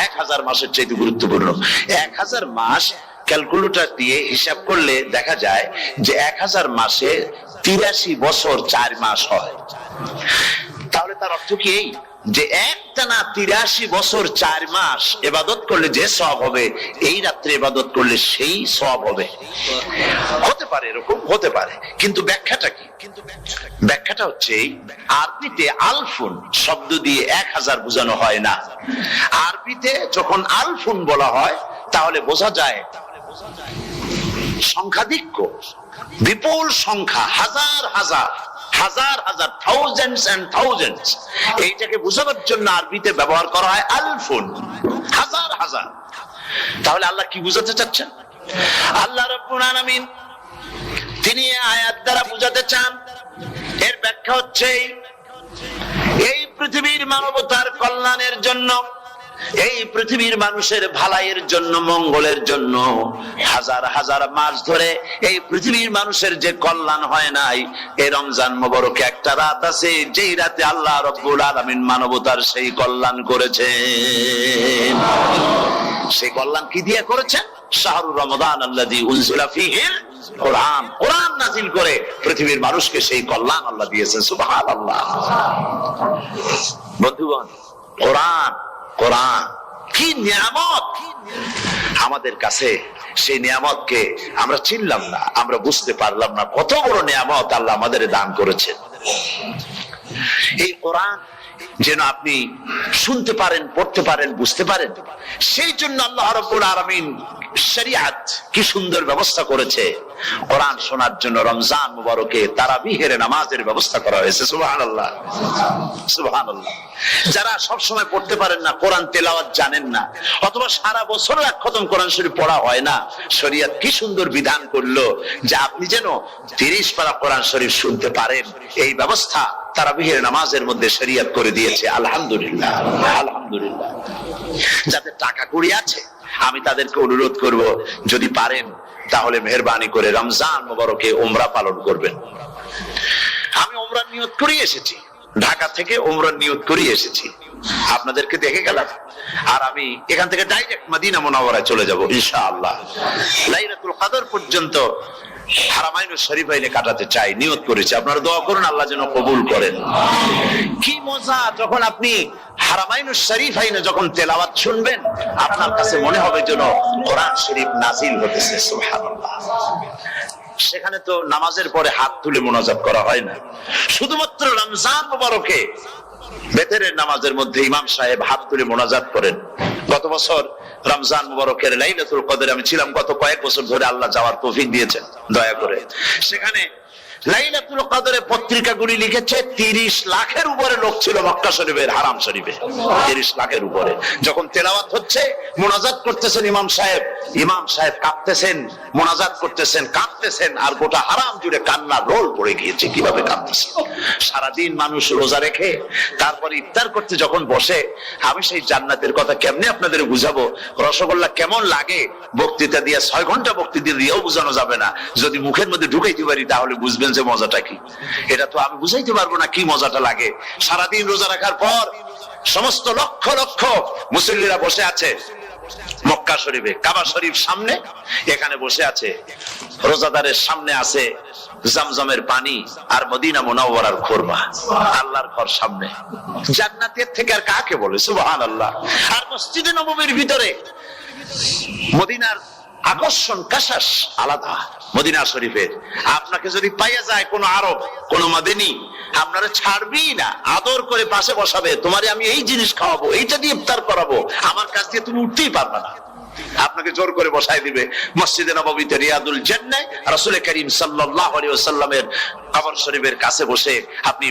Speaker 2: 1000 মাসের চাইতে গুরুত্বপূর্ণ। 1000 মাস ক্যালকুলেটর দিয়ে হিসাব করলে দেখা যায় যে 1000 মাসে 83 বছর 4 মাস হয়। তাহলে তার অর্থ কি এই যে একটানা 83 বছর 4 মাস ইবাদত করলে যে সওয়াব হবে, এই রাত্রে ইবাদত করলে সেই সওয়াব হবে? হতে পারে, এরকম হতে পারে, কিন্তু ব্যাখ্যাটা কি? ব্যাখ্যাটা হচ্ছে, আরবিতে আলফুন শব্দ দিয়ে 1000 বোঝানো হয় না। আরবিতে যখন আলফুন বলা হয় তাহলে বোঝা যায় সংখ্যাধিক্য, বিপুল সংখ্যা, হাজার হাজার হাজার হাজার, থাউজেন্ডস এন্ড থাউজেন্ডস। এইটাকে বোঝানোর জন্য আরবিতে ব্যবহার করা হয় আলফুন, হাজার হাজার। তাহলে আল্লাহ কি বুঝাতে চাচ্ছেন? আল্লাহ রাব্বুল আলামিন তিনি আয়াত দ্বারা বুঝাতে চান, এর ব্যাখ্যা হচ্ছে এই পৃথিবীর মানবতার কল্যাণের জন্য, এই পৃথিবীর মানুষের ভালাইয়ের জন্য, মঙ্গলের জন্য হাজার হাজার মাস ধরে এই পৃথিবীর মানুষের যে কল্যাণ হয় নাই, এই রমজান মুবারকে একটা রাত আছে যেই রাতে আল্লাহ রাব্বুল আলামিন মানবতার সেই কল্যাণ করেছেন। সেই কল্যাণ কি দিয়ে করেছেন? শাহরু রমাদান আল্লাযী উনজিলা ফীহিল কুরআন, কোরআন নাযিল করে পৃথিবীর মানুষকে সেই কল্যাণ আল্লাহ দিয়েছেন। সুবহানাল্লাহ। বন্ধুগণ, কোরআন, কোরআন কি নিয়ামত আমাদের কাছে! সেই নিয়ামতকে আমরা চিনলাম না, আমরা বুঝতে পারলাম না কত বড় নিয়ামত আল্লাহ আমাদের দান করেছেন। এই কোরআন যেন আপনি শুনতে পারেন, পড়তে পারেন, বুঝতে পারেন, সেই জন্য আল্লাহ রাব্বুল আলামিন শরিয়াত কি সুন্দর ব্যবস্থা করেছে। কোরআন শোনার জন্য রমজান মুবারকে তারাবিহের নামাজের ব্যবস্থা করা হয়েছে। সুবহানাল্লাহ, সুবহানাল্লাহ। যারা সব সময় পড়তে পারেন না, কোরআন তেলাওয়াত জানেন না, অথবা সারা বছর এক খতম কোরআন শরীফ পড়া হয় না, শরিয়াত কি সুন্দর বিধান করলো যে আপনি যেন 30 পারা কোরআন শরীফ শুনতে পারেন। এই ব্যবস্থা তারাবিহের নামাজের মধ্যে শরিয়াত করে দিয়েছে। আলহামদুলিল্লাহ, আলহামদুলিল্লাহ। যাদের টাকা কড়ি আছে, আমি তাদেরকে অনুরোধ করব, যদি পারেন তাহলে মেহেরবানি করে রমজান মুবারকে উমরা পালন করবেন। আমি উমরার নিয়ত করে এসেছি, ঢাকা থেকে উমরার নিয়ত করে এসেছি, আপনাদেরকে দেখে গেলাম, আর আমি এখান থেকে ডাইরেক্ট মদিনা মুনাওয়ারায় চলে যাব ইনশাআল্লাহ। লাইলাতুল কদর পর্যন্ত হারামাইনুশ শরীফাইনে কাটাতে চাই, নিয়ত করেছি। আপনারা দোয়া করুন আল্লাহ যেন কবুল করেন। কি মজা যখন আপনি হারামাইনুশ শরীফাইনে যখন তেলাওয়াত শুনবেন, আপনার কাছে মনে হবে যেন কোরআন শরীফ নাজিল হতেছে। সুবহানাল্লাহ। সেখানে তো নামাজের পরে হাত তুলে মোনাজাত করা হয় না, শুধুমাত্র রমজান মুবারকে বেতেরের নামাজের মধ্যে ইমাম সাহেব হাত তুলে মোনাজাত করেন। গত বছর রমজান মুবারকের লাইলাতুল কদরে আমি ছিলাম, গত কয়েক বছর ধরে আল্লাহ যাওয়ার তৌফিক দিয়েছেন দয়া করে। সেখানে লাইলাতুল কদরে পত্রিকাগুলি লিখেছে 30 লাখের উপরে লোক ছিল মক্কা শরীফের হারাম শরীফে, 30 লাখের উপরে। যখন তেলাওয়াত হচ্ছে, মোনাজাত করতেছেন ইমাম সাহেব কাঁদতেছেন, মোনাজাত করতেছেন, কাঁদতেছেন, আর গোটা হারাম জুড়ে কান্না রোল পড়ে গিয়েছে। কিভাবে কাঁদতেছে! সারাদিন মানুষ রোজা রেখে তারপরে ইফতার করতে যখন বসে, আমি সেই জান্নাতের কথা কেমনে আপনাদের বুঝাবো? রসগোল্লা কেমন লাগে বক্তৃতা দিয়ে 6 ঘন্টা বক্তৃতা দিয়েও বোঝানো যাবে না। যদি মুখের মধ্যে ঢুকাইতে পারি তাহলে বুঝবেন যে মজাটা কি। এটা তো আমি বুঝাইতে পারবো না কি মজাটা লাগে। সারাদিন রোজা রাখার পর সমস্ত লক্ষ লক্ষ মুসল্লিরা বসে আছে মক্কা শরীফে, কাবা শরীফ সামনে, এখানে বসে আছে। রোজাদারের সামনে আছে জমজমের পানি আর মদিনা মুনাওয়ারার খুরমা, আল্লাহর ঘর সামনে। জান্নাতের থেকে আর কাকে বলে? সুবহানাল্লাহ। আর মসজিদে নববীর ভিতরে মদিনার আকর্ষণ কাশাস আলাদা। মদিনা শরীফের আপনাকে যদি পাইয়া যায় কোন আরব, কোন মাদানী, আপনারা ছাড়বেই না, আদর করে পাশে বসাবে। তোমারে আমি এই জিনিস খাওয়াবো, এইটা দিয়ে ইফতার করাবো, আমার কাছ দিয়ে তুমি উঠতেই পারবে না। আপনাকে জোর করে বসায় দিবে মসজিদে নববীতে, রিয়াদুল জান্নাহ, রাসূল করিম সাল্লাল্লাহু আলাইহি ওয়াসাল্লামের কবর শরীফের কাছে বসে আপনি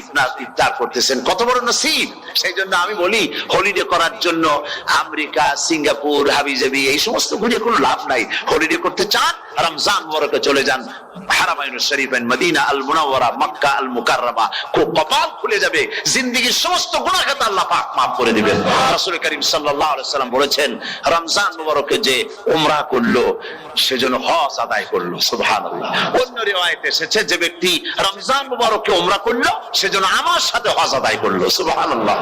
Speaker 2: ইফতার করতেছেন। কত বড় নসিব! সেই জন্য আমি বলি, হলিডে করার জন্য আমেরিকা, সিঙ্গাপুর, হাবিজাবি এই সমস্ত ঘুরে কোনো লাভ নাই। হলিডে করতে চান, রমজান মুবারকে চলে যান হারামাইনুশ শরীফাইন, মদিনা আল মুনাওয়ারা, মক্কা আল মুকাররমা। কপাল খুলে যাবে, জিন্দেগীর সমস্ত গুনাহ খাতা আল্লাহ পাক maaf করে দিবেন। রাসূল করিম সাল্লাল্লাহু আলাইহি ওয়াসাল্লাম বলেছেন, রমজান মুবারকে যে উমরা করলো সেজন্য হজ আদায় করলো। সুবহানাল্লাহ। অন্য রিওয়ায়াতে এসেছে, যে ব্যক্তি রমজান মুবারকে উমরা করলো সেজন্য আমার সাথে হজ আদায় করলো। সুবহানাল্লাহ।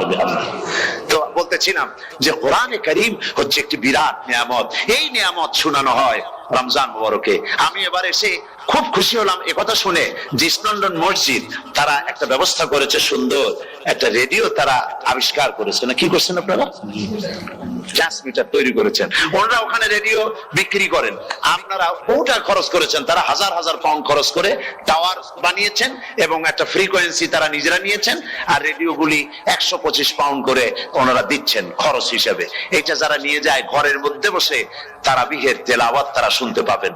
Speaker 2: তো বলতেছিলাম যে কোরআনে কারীম হচ্ছে একটি বিরাট নিয়ামত। এই নিয়ামত শোনানো হয় রমজান মুবারকে। আমি এবার এসে খুব খুশি হলাম একথা শুনে যে ইস্ট লন্ডন মসজিদ তারা একটা ব্যবস্থা করেছে, সুন্দর একটা রেডিও তারা আবিষ্কার করেছে। না কি করছেন আপনারা? ট্রান্সমিটার তৈরি করেছেন। ওনারা ওখানে রেডিও বিক্রি করেন, আপনারা বহুটা খরচ করেছেন। তারা হাজার হাজার পাউন্ড খরচ করে টাওয়ার বানিয়েছেন এবং একটা ফ্রিকোয়েন্সি তারা নিজেরা নিয়েছেন, আর রেডিওগুলি 125 পাউন্ড করে ওনারা দিচ্ছেন খরচ হিসেবে। এটা যারা নিয়ে যায় ঘরের মধ্যে বসে তারাবিহের তেলাওয়াত তারা শুনতে পাবেন।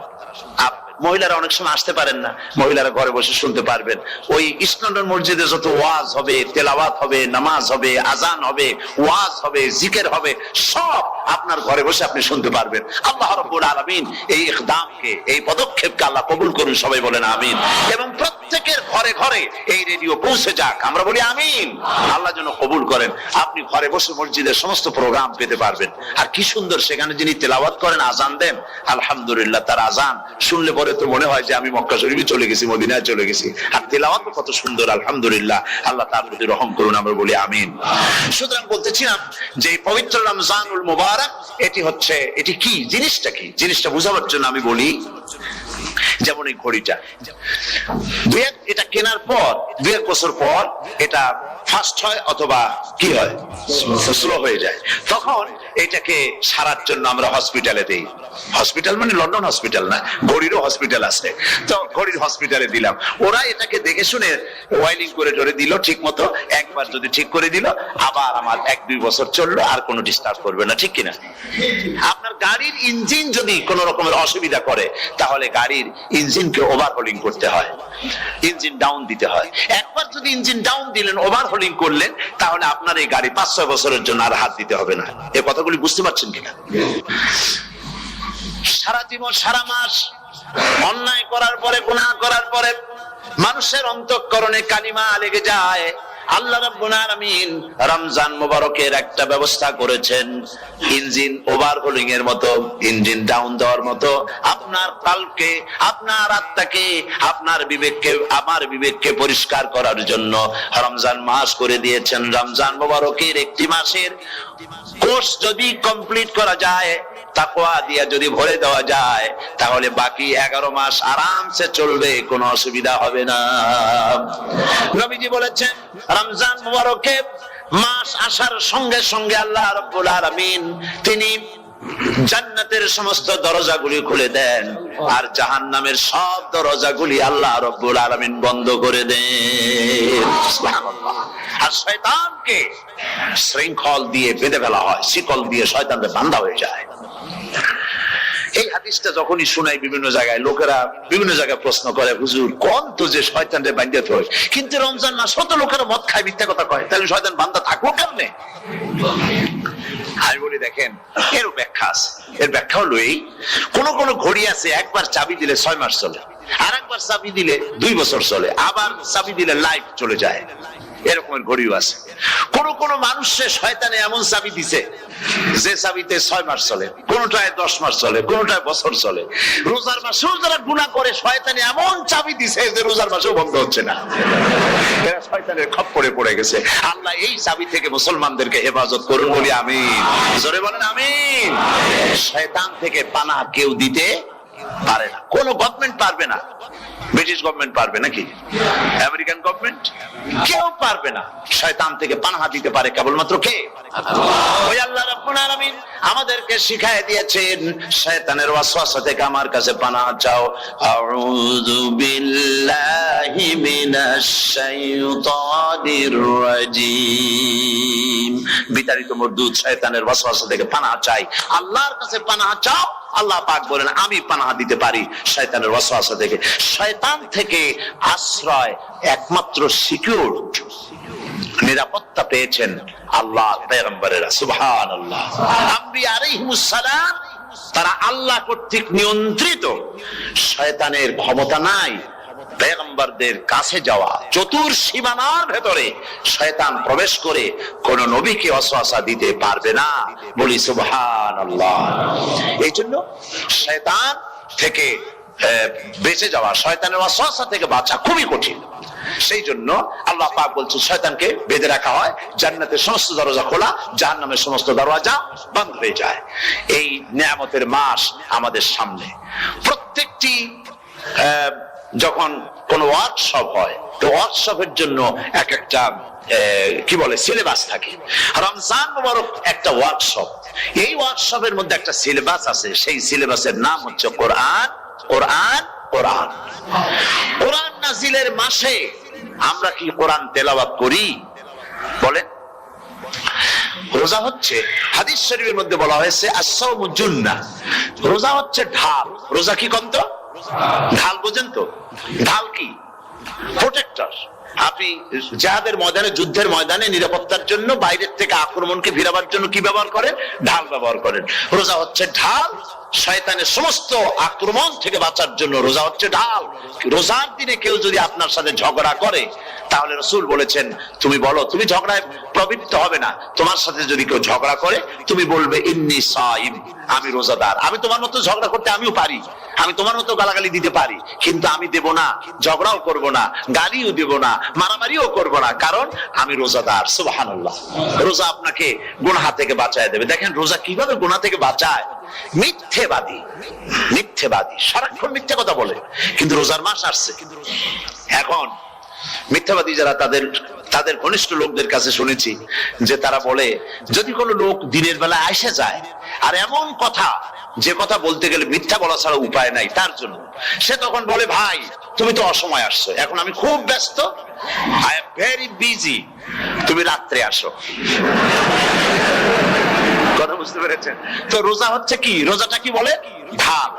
Speaker 2: মহিলারা অনেক সময় আসতে পারেন না, মহিলারা ঘরে বসে শুনতে পারবেন। ওই ইস্ট লন্ডন মসজিদে যত ওয়াজ হবে, তেলাওয়াত হবে, নামাজ হবে, আজান হবে, ওয়াজ হবে, জিকির হবে, সব আপনার ঘরে বসে আপনি শুনতে পারবেন। আল্লাহ রাব্বুল আলামিন এই ইকদামকে, এই পদক্ষেপকে আল্লাহ কবুল করুন, সবাই বলেন আমিন। এবং প্রত্যেকের ঘরে ঘরে এই রেডিও পৌঁছে যাক, আমরা বলি আমিন। আল্লাহ যেন কবুল করেন। আপনি ঘরে বসে মসজিদের সমস্ত প্রোগ্রাম পেতে পারবেন। আর কি সুন্দর, সেখানে যিনি তেলাওয়াত করেন, আজান দেন, আলহামদুলিল্লাহ, তার আজান শুনলে পরে তো মনে হয় যে আমি মক্কা শরীফে চলে গেছি, মদিনায় চলে গেছি। আর তেলাওয়াত কত সুন্দর, আলহামদুলিল্লাহ। আল্লাহ তার প্রতি রহম করুন, আমরা বলি আমিন। সুতরাং বলতেছিলাম যে পবিত্র রমজানুল মুবারক এটি কি, জিনিসটা কি, জিনিসটা বোঝাবার জন্য আমি বলি, যেমন এই ঘড়িটা, এটা কেনার পর 2 বছর পর এটা ফাস্ট হয় অথবা কি হয়, স্লো হয়ে যায়। তখন এটাকে সারার জন্য আমরা হসপিটালে দেই। হসপিটাল মানে লন্ডন হসপিটাল না, ঘড়িরও হসপিটাল আছে। তো ঘড়ির হসপিটালে দিলাম, ওরা এটাকে দেখে শুনে ওয়াইলিং করে টরে দিল ঠিক মতো। একবার যদি ঠিক করে দিল, আবার আমার 1-2 বছর চললো, আর কোনো ডিস্টার্ব করবে না, ঠিক কিনা? আপনার গাড়ির ইঞ্জিন যদি কোন রকমের অসুবিধা করে, তাহলে গাড়ির ইঞ্জিনকে ওভারহোলিং করতে হয়, ইঞ্জিন ডাউন দিতে হয়। একবার যদি ইঞ্জিন ডাউন দিলেন, ওভারহোলিং করলেন, তাহলে আপনার এই গাড়ি 5-6 বছরের জন্য আর হাত দিতে হবে না। এই কথাগুলি বুঝতে পারছেন কিনা? সারা জীবন, সারা মাস অন্যায় করার পরে, গুনাহ করার পরে মানুষের অন্তঃকরণে কালিমা লেগে যায়, আল্লাহ রাব্বুল আলামিন রমজান মুবারকের একটা ব্যবস্থা করেছেন, ইঞ্জিন ওভারহোলিং এর মতো, ইঞ্জিন ডাউন দেওয়ার মতো আপনার কালকে, আপনার আত্মাকে, আপনার বিবেককে, আমার বিবেককে পরিষ্কার করার জন্য রমজান মাস করে দিয়েছেন। রমজান মুবারকের একটি মাসের কোর্স যদি কমপ্লিট করা যায়, তাকওয়া দিয়ে যদি ভরে দেওয়া যায়, তাহলে বাকি 11 মাস আরামসে চলবে, কোনো অসুবিধা হবে না। নবীজি বলেছেন রমজান মুবারকে মাস আসার সঙ্গে সঙ্গে আল্লাহ রাব্বুল আলামিন তিনি জান্নাতের সমস্ত দরজাগুলি খুলে দেন, আর জাহান্নামের সব দরজাগুলি আল্লাহ রাব্বুল আলামিন বন্ধ করে দেন। সুবহানাল্লাহ। আর শয়তানকে শৃঙ্খল দিয়ে বেঁধে ফেলা হয়, শিকল দিয়ে শয়তানকে বাঁধা হয়ে যায়। এই হাদিসটা যখনই শোনাই বিভিন্ন জায়গায় লোকেরা বিভিন্ন জায়গায় প্রশ্ন করে, হুজুর কোন তো যে শয়তানরে বাঁধতে হয়, কিন্তু রমজান মাস কত লোকেরা মদ খায়, মিথ্যা কথা কয়, তাহলে শয়তান বাঁধা থাকবো কেমনে? আমি বলি দেখেন, এর ব্যাখ্যা আছে। এর ব্যাখ্যা হলো এই, কোন কোন ঘড়ি আছে একবার চাবি দিলে 6 মাস চলে, আর একবার চাবি দিলে 2 বছর চলে, আবার চাবি দিলে লাইফ চলে যায়, এরকমের ঘড়িও আছে। কোন কোন মানুষের শয়তানে এমন চাবি দিছে যে চাবিতে 6 মাস চলে, কোনটায় 10 মাস চলে, কোনটায় বছর চলে। রোজার মাসেও যারা গুনাহ করে শয়তানে এমন চাবি দিছে যে রোজার মাসেও বন্ধ হচ্ছে না, এরা শয়তানের খপ্পরে পড়ে গেছে। আল্লাহ এই চাবি থেকে মুসলমানদেরকে হেফাজত করুন, বলি আমিন। জোরে বলেন আমিন। শয়তান থেকে পানাহ কেউ দিতে পারে না, কোন গভর্নমেন্ট পারবে না। ব্রিটিশ গভর্নমেন্ট পারবে নাকি? American government? কেউ পারবে না। শয়তান থেকে পানাহা দিতে পারে কেবলমাত্র কে? ওই আল্লাহ রাব্বুল আলামিন আমাদেরকে শিখায় দিয়েছেন, শয়তানের ওয়াসওয়াসা থেকে আমার কাছে পানাহা চাও। আউযু বিল্লাহি মিনাশ শাইতানির রাজিম। বিতাড়িত মরদুদ শয়তানের ওয়াসওয়াসা থেকে পানাহা চাই, আল্লাহর কাছে পানাহা চাও। আল্লাহ পাক বলেন আমি পানাহা দিতে পারি শয়তানের ওয়াসওয়াসা থেকে। শয়তান থেকে আশ্রয় একমাত্র সিকিউর, নিরাপত্তা পেয়েছেন আল্লাহ পয়গম্বরেরা। সুবহানাল্লাহ। আম্বিয়া আলাইহিমুস সালাম তারা আল্লাহ কর্তৃক নিয়ন্ত্রিত, শয়তানের ক্ষমতা নাই পয়গম্বরদের কাছে যাওয়া। চতুর্সীমানার ভেতরে শয়তান প্রবেশ করে কোন নবীকে ওয়াসওয়াসা দিতে পারবে না, বলি সুবহানাল্লাহ। এই জন্য শয়তান থেকে বেঁচে যাওয়া, শয়তানের ওয়াসওয়াসা থেকে বাঁচা খুবই কঠিন। সেই জন্য আল্লাহ পাক বলছেন শয়তানকে বেঁধে রাখা হয়, জান্নাতের সমস্ত দরজা খোলা, জাহান্নামের সমস্ত দরজা বন্ধ হয়ে যায়। এই নিয়ামতের মাস আমাদের সামনে। প্রত্যেকটি যখন কোন ওয়ার্কশপ হয়, তো ওয়ার্কশপের জন্য এক একটা কি বলে সিলেবাস থাকে। রমজান মুবারক একটা ওয়ার্কশপ। এই ওয়ার্কশপের মধ্যে একটা সিলেবাস আছে, সেই সিলেবাসের নাম হচ্ছে কোরআন। কোরআন কোরআন কোরআন নাজিলের মাসে আমরা কি কোরআন তেলাওয়াত করি? বলেন। রোজা হচ্ছে, হাদিস শরীফের মধ্যে বলা হয়েছে আস-সাওমু জুন্নাহ, রোজা হচ্ছে ঢাল। রোজা কি কন্ত? ঢাল। বোঝেন তো ঢাল কি? প্রোটেক্টর। আপনি জিহাদের ময়দানে, যুদ্ধের ময়দানে নিরাপত্তার জন্য, বাইরের থেকে আক্রমণকে ভিড়াবার জন্য কি ব্যবহার করেন? ঢাল ব্যবহার করেন। রোজা হচ্ছে ঢাল, শয়তানের সমস্ত আক্রমণ থেকে বাঁচার জন্য রোজা হচ্ছে ঢাল। রোজার দিনে কেউ যদি আপনার সাথে ঝগড়া করে, তাহলে রাসূল বলেছেন তুমি বলো, তুমি ঝগড়ায় প্রবৃত্ত হবে না। তোমার সাথে যদি কেউ ঝগড়া করে, তুমি বলবে ইন্নী সাইম, আমি রোজাদার। আমি তোমার মতো ঝগড়া করতে আমিও পারি, আমি তোমার মতো গালাগালি দিতে পারি, কিন্তু আমি দেব না, ঝগড়াও করব না, গালিও দেব না, মারামারিও করব না, কারণ আমি রোজাদার। সুবহানাল্লাহ। রোজা আপনাকে গুনাহ থেকে বাঁচায় দেবে। দেখেন রোজা কিভাবে গুনাহ থেকে বাঁচায়। মিথ্যেবাদী, মিথ্যেবাদী সারাক্ষণ মিথ্যে কথা বলে, কিন্তু রোজার মাস আসছে। এখন মিথ্যাবাদী যারা, তাদের ঘনিষ্ঠ লোকদের কাছে শুনেছি যে তারা বলে, যদি কোনো লোক দিনের বেলা এসে যায় আর এমন কথা, যে কথা বলতে গেলে মিথ্যা বলা ছাড়া উপায় নাই তার জন্য, সে তখন বলে ভাই তুমি তো অসময় আসছো, এখন আমি খুব ব্যস্ত, আই এম ভেরি বিজি, তুমি রাত্রে আসো। কথা বুঝতে পেরেছেন তো? রোজা হচ্ছে কি? রোজাটা কি বলে? ঢাল।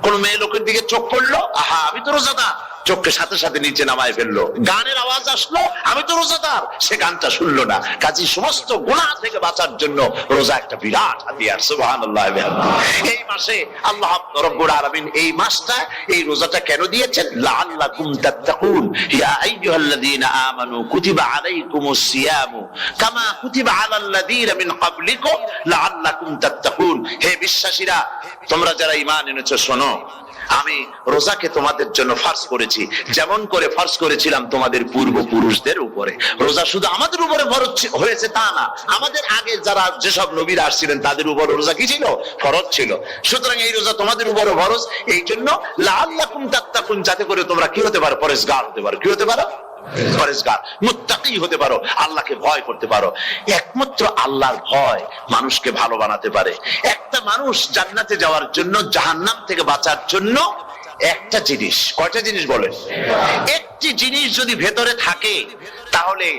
Speaker 2: কোন মেয়ে লোকের দিকে চোখ পড়লো, আহা আমি তো রোজাদার, চোখকে সাথে সাথে নিচে নামায় ফেললো, গানের আওয়াজ আসলো, আমি তো রোজাদার, সে গানটা শুনলো না। কাজী সমস্ত গুনাহ থেকে বাঁচার জন্য রোজা একটা বিরাট হাতিয়ার। সুবহানাল্লাহ। এই মাসে আল্লাহ রাব্বুল আলামিন এই মাসটা, এই রোজাটা কেন দিয়েছেন? লাআল্লাকুম তাত্তাকুন, ইয়া আইয়ুহাল্লাযীনা আমানু কুতিবা আলাইকুমুস সিয়ামু কামা কুতিবা আলাল্লাযীনা মিন ক্বাবলিকুম লাআল্লাকুম তাত্তাকুন। হে বিশ্বাসীরা, তোমরা যারা ঈমান এনেছো, শোনো, আমি রোজাকে তোমাদের জন্য ফরজ করেছি, যেমন করে ফরজ করেছিলাম তোমাদের পূর্বপুরুষদের উপরে। রোজা শুধু আমাদের উপরে ফরজ হয়েছে তা না, আমাদের আগে যারা যেসব নবীরা আসছিলেন তাদের উপর রোজা কি ছিল? ফরজ ছিল। সুতরাং এই রোজা তোমাদের উপরে ফরজ, এই জন্য লাআল্লাকুম তাত্তাকুন, যাতে করে তোমরা কি হতে পারো? পরেজগার হতে পারো। কি হতে পারো? পরেজগার, মুত্তাকি হতে পারো, আল্লাহকে ভয় করতে পারো। একমাত্র আল্লাহর ভয় মানুষকে ভালো বানাতে পারে। একটা মানুষ জান্নাতে যাওয়ার জন্য, জাহান্নাম থেকে বাঁচার জন্য একটা জিনিস, কয়টা জিনিস বলেন? একটি জিনিস যদি ভেতরে থাকে তাহলে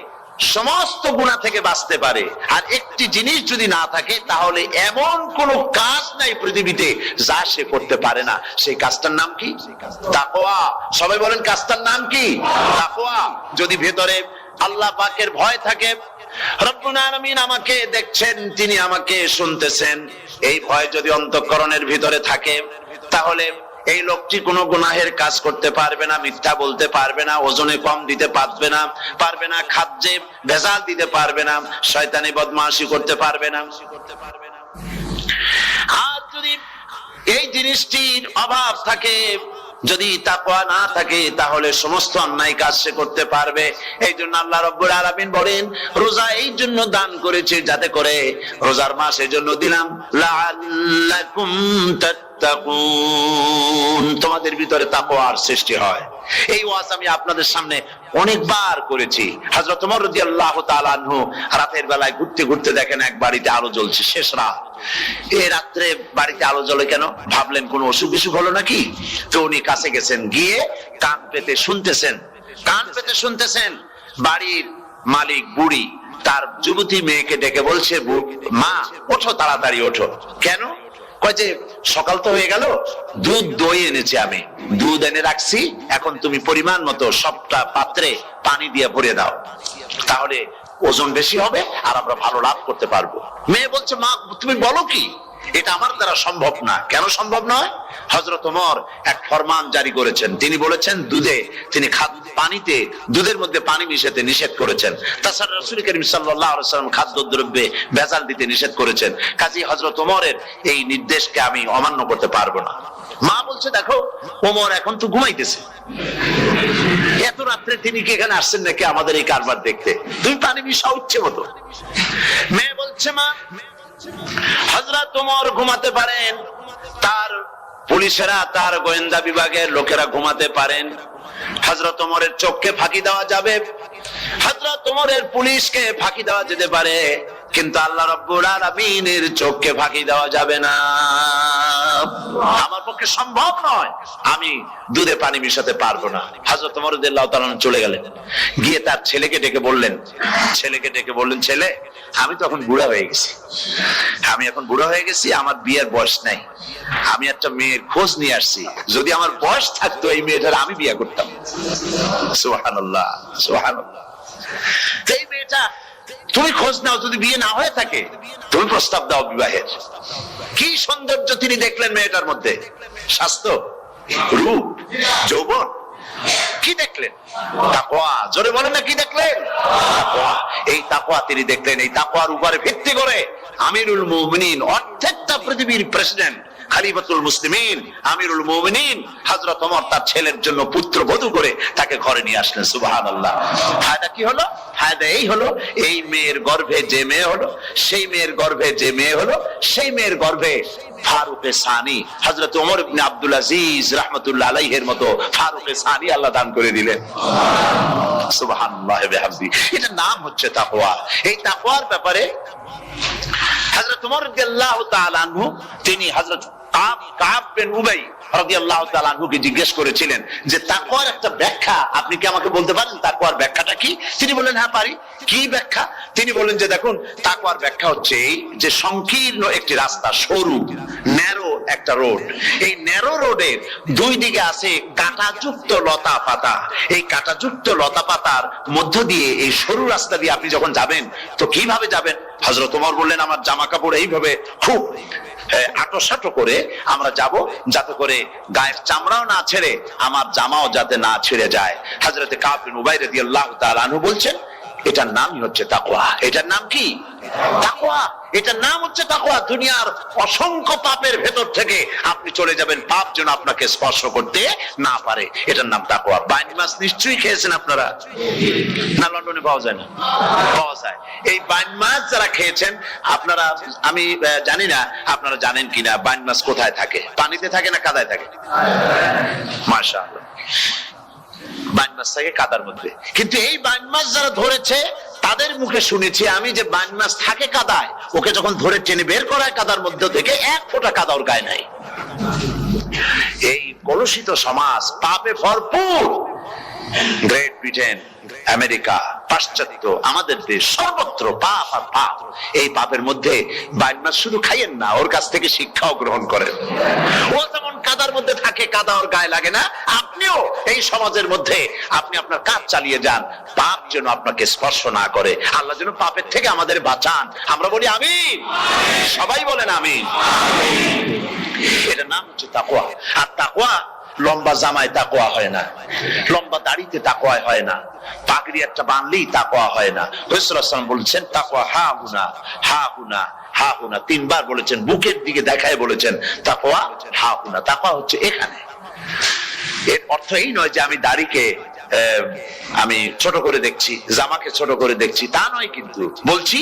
Speaker 2: সমস্ত গুনাহ থেকে বাঁচতে পারে। আর একটি জিনিস যদি না থাকে তাহলে এমন কোন কাজ নাই পৃথিবীতে যা সে করতে পারে না। সেই কাজটার নাম কি? তাকওয়া। সবাই বলেন, কাজটার নাম কি? তাকওয়া। যদি ভেতরে আল্লাহ পাকের ভয় থাকে, রব্বুল আলামিন আমাকে দেখছেন, তিনি আমাকে শুনতেছেন, এই ভয় যদি অন্তঃকরণের ভিতরে থাকে, তাহলে এই লোকটি কোনো গুনাহের কাজ করতে পারবে না, মিথ্যা বলতে পারবে না, ওজনে কম দিতে পারবে না, খাদ্যে ভেজাল দিতে পারবে না, শয়তানি বদমাশি করতে পারবে না। আর যদি এই জিনিসটির অভাব থাকে, যদি তাকওয়া না থাকে, তাহলে সমস্ত অন্যায় কাজ সে করতে পারবে। এই জন্য আল্লাহ রাব্বুল আলামিন বলেন, রোজা এই জন্য দান করেছে যাতে করে, রোজার মাস এই জন্য দিলাম, লাআল্লাকুম তাত্তাকুন, তোমাদের ভিতরে তাকওয়ার সৃষ্টি হয়। এই ওয়াজ আমি আপনাদের সামনে অনেকবার করেছি। হযরত ওমর রাদিয়াল্লাহু তাআলা আনহু রাতের বেলায় ঘুরতে ঘুরতে দেখেন এক বাড়িতে আলো জ্বলছে, শেষ রাত। এই রাত্রে বাড়িতে আলো জ্বলে কেন? ভাবলেন কোন অসুখ বিসুখ হলো নাকি। তো উনি কাছে গেছেন, গিয়ে কান পেতে শুনতেছেন। বাড়ির মালিক বুড়ি তার যুবতী মেয়েকে ডেকে বলছে, মা ওঠো, তাড়াতাড়ি ওঠো। কেন? কয় যে সকাল তো হয়ে গেল, দুধ দই এনেছি, আমি দুধ এনে রাখছি, এখন তুমি পরিমাণ মতো সবটা পাত্রে পানি দিয়ে ভরে দাও, তাহলে ওজন বেশি হবে আর আমরা ভালো লাভ করতে পারবো। মেয়ে বলছে, মা তুমি বলো কি, এটা আমার দ্বারা সম্ভব না। কেন সম্ভব নয়? হযরত ওমর এক ফরমান জারি করেছেন, তিনি বলেছেন পানিতে, দুধের মধ্যে পানি মিশাতে নিষেধ করেছেন। তাছাড়া রাসূল করিম সাল্লাল্লাহু আলাইহি ওয়াসাল্লাম খাদ্যদ্রব্যে ভেজাল দিতে নিষেধ করেছেন। কাজী হযরত ওমরের এই নির্দেশকে আমি অমান্য করতে পারবো না। মা বলছে, দেখো ওমর এখন তো ঘুমাইতেছে, এত রাত্রে তিনি কি এখানে আসছেন নাকি আমাদের এই কারবার দেখতে? তুমি পানি মিশাও ইচ্ছে মতো। মেয়ে বলছে, মা হযরত ওমর ঘুমাতে পারেন, তার পুলিশেরা, তার গোয়েন্দা বিভাগের লোকেরা ঘুমাতে পারেন, হযরত ওমরের চোখকে ফাঁকি দেওয়া যাবে, হযরত ওমরের পুলিশকে ফাঁকি দেওয়া যেতে পারে, কিন্তু আল্লাহ রাব্বুল আলামিনের চোখকে ফাঁকি দেওয়া যাবে না। আমার পক্ষে সম্ভব নয়, আমি দুধে পানি মিশাতে পারবো না। হযরত ওমর রাদিয়াল্লাহু তাআলা চলে গেলেন, গিয়ে তার ছেলেকে ডেকে বললেন, ছেলে আমি তো এখন বুড়া হয়ে গেছি, আমার বিয়ের বয়স নাই, আমি একটা মেয়ের খোঁজ নিয়ে আসছি, যদি আমার বয়স থাকতো এই মেয়েটার আমি বিয়ে করতাম। সুবহানাল্লাহ, সুবহানাল্লাহ। এই মেয়েটা তুমি খোঁজ নাও, যদি বিয়ে না হয়ে থাকে তুমি প্রস্তাব দাও বিবাহের। কি সৌন্দর্য তিনি দেখলেন মেয়েটার মধ্যে, স্বাস্থ্য, রূপ, যৌবন, কি দেখলেন? তাকওয়া। জোরে বলেন না, কি দেখলেন? তাকওয়া। এই তাকওয়া তিনি দেখলেন। এই তাকওয়ার উপরে ভিত্তি করে আমিরুল মুমিনিন, অর্ধেকটা পৃথিবীর প্রেসিডেন্ট, খলিফাতুল মুসলিমিন, আমিরুল মুমিনিন হযরত ওমর তার ছেলের জন্য পুত্রবধূ করে তাকে ঘরে নিয়ে আসলেন। সুবহানাল্লাহ। ফায়দা কি হলো? ফায়দা এই হলো, এই মেয়ের গর্ভে যে মেয়ে হলো, সেই মেয়ের গর্ভে ফারুকে সানি, হযরত ওমর ইবনে আব্দুল আজিজ রাহমাতুল্লাহ আলাইহির মতো ফারুকে সানি আল্লাহ দান করে দিলেন। সুবহানাল্লাহ ওয়া বিহামদি। এটা নাম হচ্ছে তাকওয়া। এই তাকওয়ার ব্যাপারে হযরত ওমর রাদিয়াল্লাহু তাআলা আনহু, তিনি হযরত কাব বিন উবাই রাদিয়াল্লাহু তাআলা আনহুকে জিজ্ঞেস করেছিলেন যে তাকওয়ার একটা ব্যাখ্যা আপনি কি আমাকে বলতে পারেন, তাকওয়ার ব্যাখ্যাটা কি? তিনি বললেন, হ্যাঁ পারি। কি ব্যাখ্যা? তিনি বললেন যে দেখুন, তাকওয়ার ব্যাখ্যা হচ্ছে এই যে সংকীর্ণ একটি রাস্তা, সরু, ন্যারো একটা রোড। এই ন্যারো রোডের দুই দিকে আছে কাঁটাযুক্ত লতা পাতা। এই কাঁটাযুক্ত লতা পাতার মধ্য দিয়ে এই সরু রাস্তা দিয়ে আপনি যখন যাবেন তো কিভাবে যাবেন? হযরত ওমর বললেন, আমার জামা কাপড় এইভাবে খুব আটোসাটো করে আমরা যাব, যাতে করে গায়ের চামড়াও না ছেড়ে আমার জামাও যাতে না ছিঁড়ে যায়। হযরত কাব বিন উবাই রাদিয়াল্লাহু তাআলা আনহু বলছেন, এটার নামই হচ্ছে তাকওয়া। এটার নাম কি? তাকওয়া। এটার নাম হচ্ছে তাকওয়া। দুনিয়ার অসংখ্য পাপের ভেতর থেকে আপনি চলে যাবেন, পাপ যেন আপনাকে স্পর্শ করতে না পারে। এটার নাম তাকওয়া। বাইন মাছ নিশ্চয়ই খেয়েছেন আপনারা, না লন্ডনে পাওয়া যায় না? পাওয়া যায়। এই বাইন মাছ যারা খেয়েছেন আপনারা, আমি জানি না আপনারা জানেন কিনা, বাইন মাছ কোথায় থাকে? পানিতে থাকে না কাদায় থাকে? মাশাআল্লাহ, বাইন মাছ থাকে কাদার মধ্যে। কিন্তু এই বাইন মাছ যারা ধরেছে তাদের মুখে শুনেছি আমি যে বাইন মাছ থাকে কাদায়, ওকে যখন ধরে টেনে বের করা হয় কাদার মধ্যে থেকে, এক ফোঁটা কাদা ওর গায়ে নাই। এই কলুষিত সমাজ, পাপে ভরপুর। গ্রেট ব্রিটেন, আমেরিকা, পাশ্চাত্য, আমাদের দেশ, সর্বত্র পাপ আর পাপ। এই পাপের মধ্যে বাইন মাছ শুধু খাইয়েন না, ওর কাছ থেকে শিক্ষাও গ্রহণ করেন। ও যেমন কাদার মধ্যে থাকে, কাদা ওর গায়ে লাগে না, আপনিও এই সমাজের মধ্যে আপনি আপনার কাজ চালিয়ে যান, পাপ যেন আপনাকে স্পর্শ না করে। আল্লাহ যেন পাপের থেকে আমাদের বাঁচান। আমরা বলি আমিন, সবাই বলেন আমিন। এটার নাম হচ্ছে তাকওয়া। আর তাকওয়া লম্বা জামায় তাকওয়া হয় না, লম্বা দাড়িতে তাকওয়া হয় না, পাগড়ি একটা বানলেই তাকওয়া হয় না। রাসূলুল্লাহ সাল্লাল্লাহু আলাইহি ওয়াসাল্লাম বলেছেন তাকওয়া হা হুনা, হা হুনা, হা হুনা, তিনবার বলেছেন, বুকের দিকে দেখায় বলেছেন তাকওয়া হা হুনা। তাকওয়া হচ্ছে এখানে। এর অর্থ এই নয় যে আমি দাড়িকে আমি ছোট করে দেখছি, জামাকে ছোট করে দেখছি, তা নয়। কিন্তু বলছি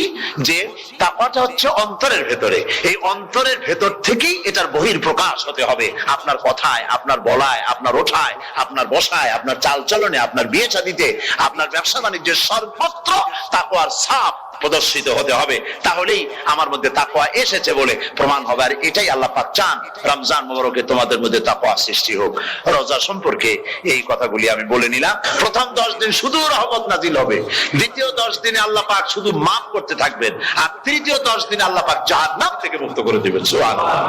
Speaker 2: যে তাকওয়াটা হচ্ছে অন্তরের ভেতরে। এই অন্তরের ভেতর থেকেই এটার বহির প্রকাশ হতে হবে। আপনার কথায়, আপনার বলায়, আপনার ওঠায়, আপনার বসায়, আপনার চালচলনে, আপনার বিয়ে শাদীতে, আপনার ব্যবসা বাণিজ্যের সর্বত্র তাকওয়ার ছাপ প্রদর্শিত হতে হবে। তাহলেই আমার মধ্যে তাকওয়া এসেছে বলে প্রমাণ হবে। আর এটাই আল্লাহ পাক চান, রমজান মুবারকে তোমাদের মধ্যে তাকওয়া সৃষ্টি হোক। রোজা সম্পর্কে এই কথাগুলি আমি বলে নিলাম। প্রথম 10 দিন শুধু রহমত নাজিল হবে, দ্বিতীয় 10 দিনে আল্লাহ পাক শুধু মাফ করতে থাকবেন, আর তৃতীয় 10 দিনে আল্লাহ পাক জাহান্নাম থেকে মুক্ত করে দিবেন। সুবহানাল্লাহ।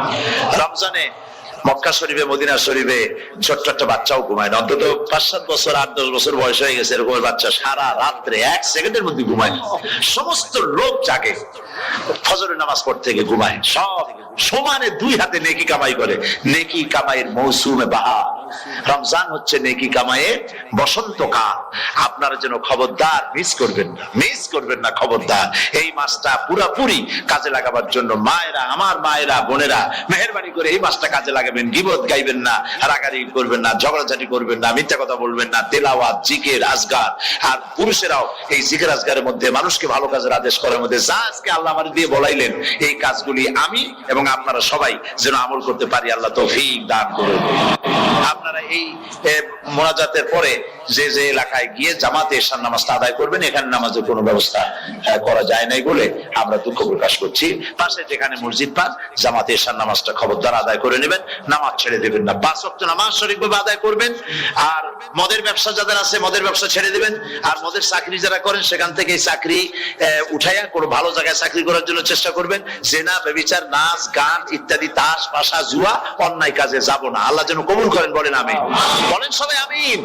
Speaker 2: রমজানে মক্কা শরীফে, মদিনা শরীফে ছোট্ট একটা বাচ্চাও ঘুমায় না। অন্তত 5-7 বছর, 8-10 বছর বয়স হয়ে গেছে এরকম বাচ্চা সারা রাত্রে 1 সেকেন্ডের মধ্যে ঘুমায় না। সমস্ত লোক জাগে, ফজরের নামাজ পড়তে গিয়ে ঘুমায়, সব সমানে 2 হাতে নেকি কামাই করে। নেকি কামাইয়ের মৌসুমে বাহার। রমজান হচ্ছে নেকি কামাইয়ের বসন্তকাল। আপনারা যেন খবরদার মিস করবেন না, মিস করবেন না, খবরদার। এই মাসটা পুরাপুরি কাজে লাগাবার জন্য মায়েরা, আমার মায়েরা, বোনেরা, মেহেরবানি করে এই মাসটা কাজে লাগাবেন। গীবত গাইবেন না, রাগারাগি করবেন না, ঝগড়াঝাটি করবেন না, মিথ্যা কথা বলবেন না, তেলাওয়াত, জিকির, আজগার। আর পুরুষেরাও এই জিকির আজগারের মধ্যে, মানুষকে ভালো কাজের আদেশ করার মধ্যে যা আজকে আল্লাহ আমার দিয়ে বলাইলেন, এই কাজগুলি আমি এবং আপনারা সবাই যেন আমল করতে পারি। আল্লাহ তৌফিক দান করুন। আপনারা এই মোনাজাতের পরে যে যে এলাকায় গিয়ে জামাতে এশার নামাজটা আদায় করবেন, এখানে নামাজের কোনো ব্যবস্থা করা যায় নাই বলে আমরা দুঃখ প্রকাশ করছি। পাশে যেখানে মসজিদ পান, জামাতে এশার নামাজটা খবরদার আদায় করে নেবেন, নামাজ ছেড়ে দেবেন না। 5 ওয়াক্ত নামাজ সঠিকভাবে আদায় করবেন। আর মদের ব্যবসা যাদের আছে, মদের ব্যবসা ছেড়ে দিবেন। আর মদের চাকরি যারা করেন, সেখান থেকে এই চাকরি উঠাইয়া কোনো ভালো জায়গায় চাকরি করার জন্য চেষ্টা করবেন। জেনা, ব্যভিচার, নাচ, গান ইত্যাদি, তাস, পাশা, জুয়া, অন্যায় কাজে যাব না। আল্লাহ যেন কবুল করেন, বলেন আমিন। বলেন সবাই আমিন।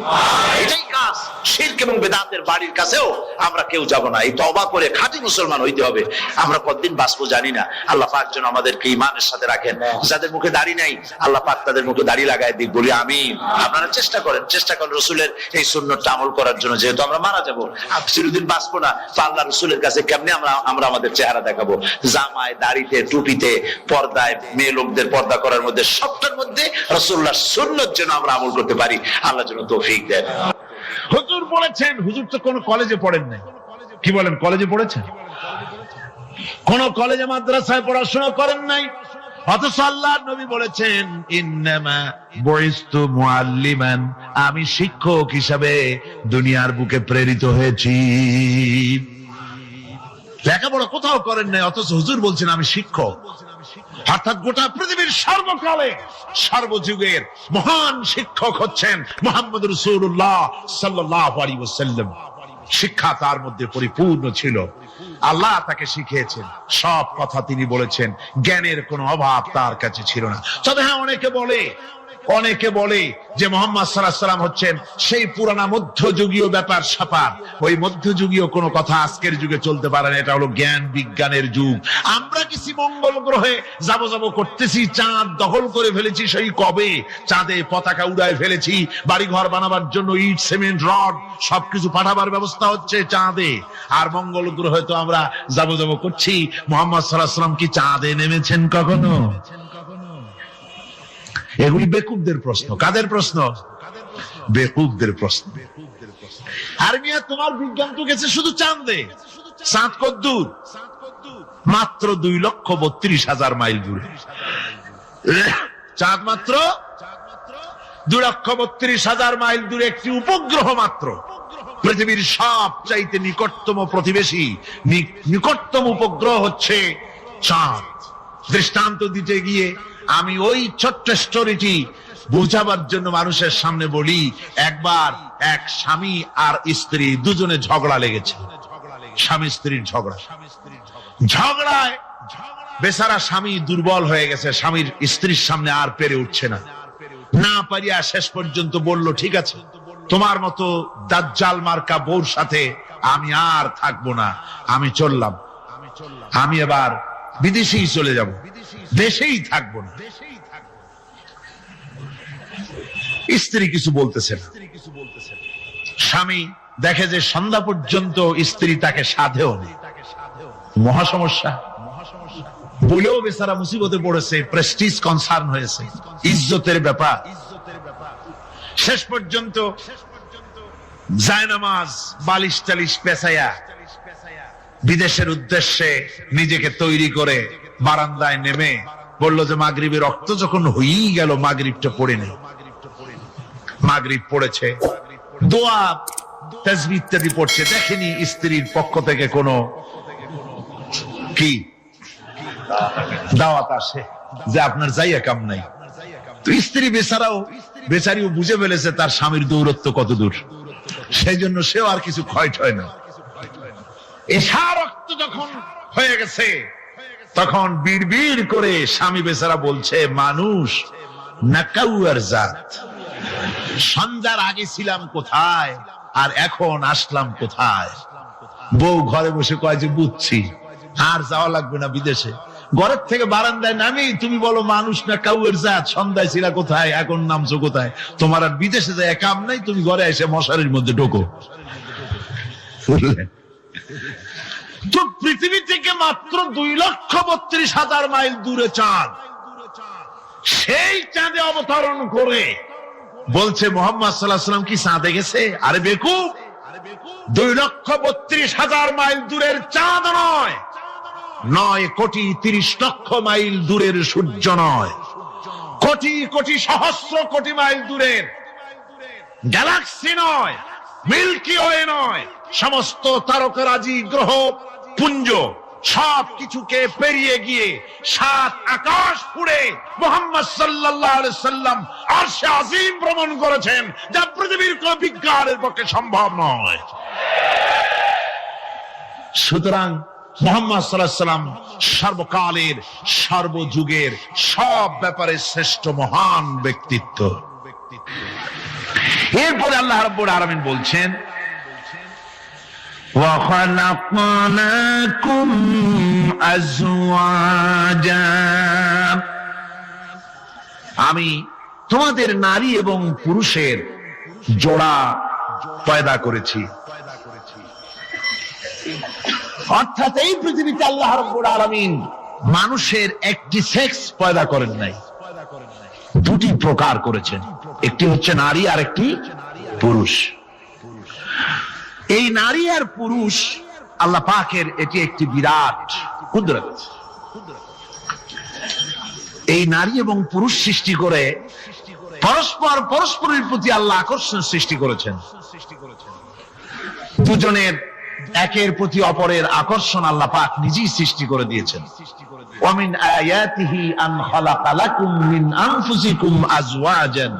Speaker 2: এটাই কাজ। শিরক এবং বেদাতের বাড়ির কাছেও আমরা কেউ যাব না। এই তওবা করে খাঁটি মুসলমান হইতে হবে। আমরা কতদিন বাঁচবো জানি না। আল্লাহ পাক যেন আমাদেরকে ঈমানের সাথে রাখেন। যাদের মুখে দাড়ি নাই, আল্লাহ পাক তাদের মুখে দাড়ি লাগায় দিক, বলি আমিন। আপনারা চেষ্টা করেন রাসূলের এই সুন্নতটা আমল করার জন্য। যেহেতু আমরা মারা যাবো, চিরদিন বাঁচবো না, তো আল্লাহ রাসূলের কাছে কেমনে আমরা আমাদের চেহারা দেখাবো? জামায়, দাড়িতে, টুপিতে, পর্দায়, মেয়ে লোকদের পর্দা করার মধ্যে, সবটার মধ্যে রাসূলুল্লাহর সুন্নত যেন আমরা আমল করতে পারি। আল্লাহ যেন তৌফিক দেন।
Speaker 1: হুজুর বলেছেন, হুজুর তো কোন কলেজে পড়েন নাই। কি বলেন, কলেজে পড়েছেন? কোন কলেজে মাদ্রাসায় পড়াশোনা করেন নাই। অথচ আল্লাহর নবী বলেছেন, ইন্নামা বুইস্তু মুআল্লিমান, আমি শিক্ষক হিসাবে দুনিয়ার বুকে প্রেরিত হয়েছি। লেখাপড়া কোথাও করেন নাই, অথচ হুজুর বলছেন আমি শিক্ষক। অর্থাৎ গোটা পৃথিবীর সর্বকালে, সর্বযুগের মহান শিক্ষক হচ্ছেন মুহাম্মদ রাসূলুল্লাহ সাল্লাল্লাহু আলাইহি ওয়াসাল্লাম। শিক্ষা তার মধ্যে পরিপূর্ণ ছিল। আল্লাহ তাকে শিখিয়েছেন, সব কথা তিনি বলেছেন, জ্ঞানের কোনো অভাব তার কাছে ছিল না। তবে হ্যাঁ, অনেকে বলে যে মুহাম্মদ সাল্লাল্লাহু আলাইহি ওয়াসাল্লাম হচ্ছেন সেই পুরানা মধ্যযুগীয় ব্যাপার স্যাপার। ওই মধ্যযুগীয় কোনো কথা আজকের যুগে চলতে পারে না, এটা হলো জ্ঞান বিজ্ঞানের যুগ। আমরা কিছু মঙ্গল গ্রহে যাব করতেছি, চাঁদ দখল করে ফেলেছি সেই কবে, চাঁদে পতাকা উড়ায় ফেলেছি, বাড়িঘর বানাবার জন্য ইট সিমেন্ট রড সবকিছু পাঠাবার ব্যবস্থা হচ্ছে চাঁদে। আর মঙ্গল গ্রহে তো আমরা যাব করছি। মুহাম্মদ সাল্লাল্লাহু আলাইহি ওয়াসাল্লাম কি চাঁদে নেমেছেন কখনো? এগুলি বেকুবদের প্রশ্ন। কাদের প্রশ্ন? বেকুবদের প্রশ্ন। আর মিয়া, তোমার বিজ্ঞান তো গেছে শুধু চাঁদে। চাঁদ কদ্দূর? মাত্র 2,32,000 মাইল দূরে। চাঁদ মাত্র 2,32,000 মাইল দূরে একটি উপগ্রহ মাত্র। পৃথিবীর সবচাইতে নিকটতম প্রতিবেশী, নিকটতম উপগ্রহ হচ্ছে চাঁদ। দৃষ্টান্ত দিতে গিয়ে আমি ওই ছোট্ট স্টোরিটি বুঝাবার জন্য মানুষের সামনে বলি। একবার এক স্বামী আর স্ত্রী দুজনে ঝগড়া লেগেছে, স্বামী স্ত্রীর ঝগড়ায় বেচারা স্বামী দুর্বল হয়ে গেছে, স্বামীর স্ত্রীর সামনে আর পেরে উঠছে না পারিয়া শেষ পর্যন্ত বলল, ঠিক আছে, তোমার মতো দাজ্জাল মার্কা বউর সাথে আমি আর থাকবো না, আমি চললাম, আমি এবার বিদেশেই চলে যাব, দেশেই থাকবো না। স্ত্রী কিছু বলতেছে না। স্বামী দেখে যে সন্ধ্যা পর্যন্ত স্ত্রী তাকে সাধেও নেই, মহা সমস্যা। বলেও বেচারা মুসিবতে পড়েছে, প্রেস্টিজ কনসার্ন হয়েছে, ইজ্জতের ব্যাপার। শেষ পর্যন্ত জায়নামাজ বালিশ টালিশ পেছাইয়া বিদেশের উদ্দেশ্যে নিজেকে তৈরি করে বারান্দায় নেমে বলল যে মাগরিবের রক্ত যখন হয়েই গেল, মাগরিবটা পড়ে নেই। মাগরিব পড়েছে, দোয়া তাসবিহ ইত্যাদি পড়ছে, দেখেনি স্ত্রীর পক্ষ থেকে কোনো কি দাওয়াত আসে যে আপনার যাইয়া কাম নাই। তো স্ত্রী বেচারিও বুঝে ফেলেছে তার স্বামীর দৌরত্ব কত দূর, সেই জন্য সেও আর কিছু ক্ষয় ঠয় না। এশা রক্ত যখন হয়ে গেছে তখন বিড়বিড় করে স্বামী বেচারা বলছে, মানুষ নাকাউয়ার জাত, সন্ধ্যার আগে ছিলাম কোথায় আর এখন আসলাম কোথায়। বউ ঘরে বসে কয় যে বুঝছি, আর যাওয়া লাগবে না বিদেশে। ঘরের থেকে বারান্দায় নামি তুমি বলো মানুষ না কাউয়ের জাত, সন্ধ্যায় ছিলা কোথায়, এখন নামছো কোথায়। তোমার আর বিদেশে যায় কাম নাই, তুমি ঘরে এসে মশারির মধ্যে ঢোকো। তো পৃথিবী থেকে মাত্র 2,32,000 মাইল দূরে চাঁদ, সেই চাঁদে অবতরণ করে বলছে মুহাম্মদ সাল্লাল্লাহু আলাইহি ওয়াসাল্লাম কি চাঁদে গেছে? আরে বেকুব, 2,32,000 মাইল দূরের চাঁদ নয়, 9,30,00,000 মাইল দূরের সূর্য নয়, কোটি কোটি সহস্র কোটি মাইল দূরের গ্যালাক্সি নয়, মিল্কি ওয়ে নয়, সমস্ত তারকারাজি গ্রহ পুঞ্জ সব কিছুকে পেরিয়ে গিয়ে 7 আকাশ ফুড়ে মুহাম্মদ সাল্লাল্লাহু আলাইহি সাল্লাম আরশে আজিম ভ্রমণ করেছেন, যা পৃথিবীর কোন বিজ্ঞানের পক্ষে সম্ভব নয়। সুতরাং মুহাম্মদ সাল্লাল্লাহু আলাইহি সাল্লাম সর্বকালের সর্বযুগের সব ব্যাপারে শ্রেষ্ঠ মহান ব্যক্তিত্ব। এরপরে আল্লাহ রাব্বুল আলামিন বলছেন, وَخَلَقْنَاكُمْ أَزْوَاجًا, আমি তোমাদের নারী এবং পুরুষের জোড়া পয়দা করেছি। অর্থাৎ এই পৃথিবীতে আল্লাহ রাব্বুল আলামিন মানুষের একটি সেক্স পয়দা করেন নাই, দুটি প্রকার করেছেন, একটি হচ্ছে নারী আর একটি পুরুষ। এই নারী আর পুরুষ আল্লাহ পাকের এটি একটি বিরাট কুদরত। এই নারী এবং পুরুষ সৃষ্টি করে পরস্পরের প্রতি আল্লাহ আকর্ষণ সৃষ্টি করেছেন। দুজনের একের প্রতি অপরের আকর্ষণ আল্লাহ পাক নিজেই সৃষ্টি করে দিয়েছেন। ওয়ামিন আয়াতিহি আন খালাকা লাকুম মিন আনফুসিকুম আজওয়াজান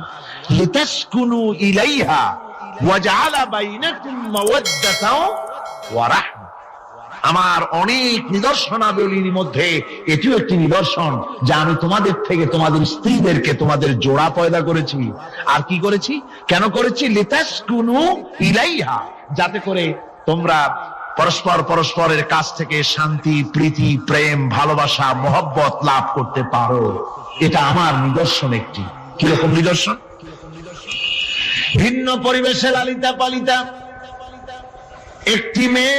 Speaker 1: লিতাসকুনু ইলাইহা ওয়াজআলা বাইনাকুম মাওয়াদ্দাতাও ওয়া রাহমা। আমার অনেক নিদর্শনাবলীর মধ্যে এটিও একটি নিদর্শন যে আমি তোমাদের থেকে তোমাদের স্ত্রীদেরকে তোমাদের জোড়া পয়দা করেছি। আর কি করেছি, কেন করেছি? লিতাসকুনু ইলাইহা, যাতে করে তোমরা পরস্পর পরস্পরের কাছ থেকে শান্তি, প্রীতি, প্রেম, ভালোবাসা, মহব্বত লাভ করতে পারো। এটা আমার নিদর্শন একটি। কিরকম নিদর্শন? ভিন্ন পরিবেশে লালিতা পালিতা একটি মেয়ে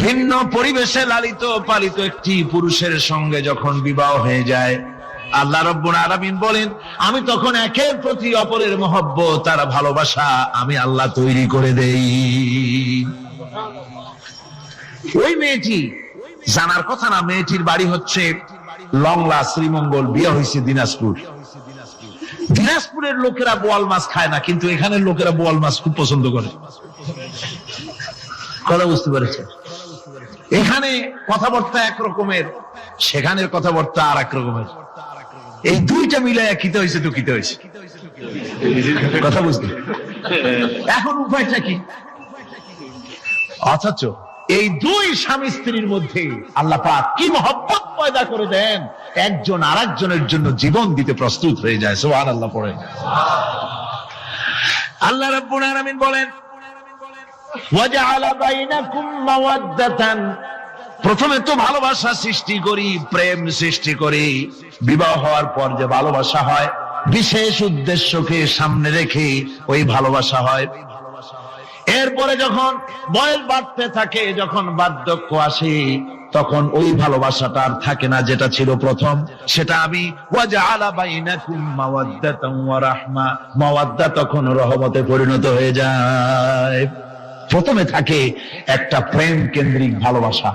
Speaker 1: ভিন্ন পরিবেশে লালিত পালিত একটি পুরুষের সঙ্গে যখন বিবাহ হয়ে যায়, আল্লাহ রাব্বুল আলামিন বলেন আমি তখন একের প্রতি অপরের মহব্বত আর ভালোবাসা আমি আল্লাহ তৈরি করে দেই। ওই মেয়েটি জানার কথা না, মেয়েটির বাড়ি হচ্ছে লংলা, শ্রীমঙ্গল, বিয়ে হয়েছে দিনাজপুর। দিনাজপুরের লোকেরা বোয়াল মাছ খায় না, কিন্তু এখানের লোকেরা বোয়াল মাছ খুব পছন্দ করে। কথা বুঝতে পেরেছে? এখানে কথাবার্তা এক রকমের, সেখানের কথাবার্তা আর এক রকমের। এই দুইটা মিলাইয়া কিতে হয়েছে তো কিতে হয়েছে। কথা বুঝতে এখন উপায়টা কি? অথচ এই দুই স্বামী স্ত্রীর মধ্যে আল্লাহ পাক কি মহব্বত পয়দা করে দেন, একজন আরেকজনের জন্য জীবন দিতে প্রস্তুত হয়ে যায়। সুবহানাল্লাহ পড়ে। আল্লাহ রাব্বুল আলামিন বলেন ওয়াজআলা বাইনাকুম মাওয়াদ্দাতান, প্রথমে তো ভালোবাসা সৃষ্টি করি, প্রেম সৃষ্টি করি। বিবাহ হওয়ার পর যে ভালোবাসা হয় বিশেষ উদ্দেশ্যকে সামনে রেখে ওই ভালোবাসা হয়। এরপরে যখন বয়স বাড়তে থাকে, যখন বার্ধক্য আসে, তখন ওই ভালোবাসাটা আর থাকে না যেটা ছিল প্রথম। সেটা আমি ওয়াজআলা বাইনাকুম মাওয়াদ্দাতান ওয়া রাহমা, মাওয়াদ্দা তখন রহমতে পরিণত হয়ে যায়। প্রথমে থাকে একটা প্রেম কেন্দ্রিক ভালোবাসা।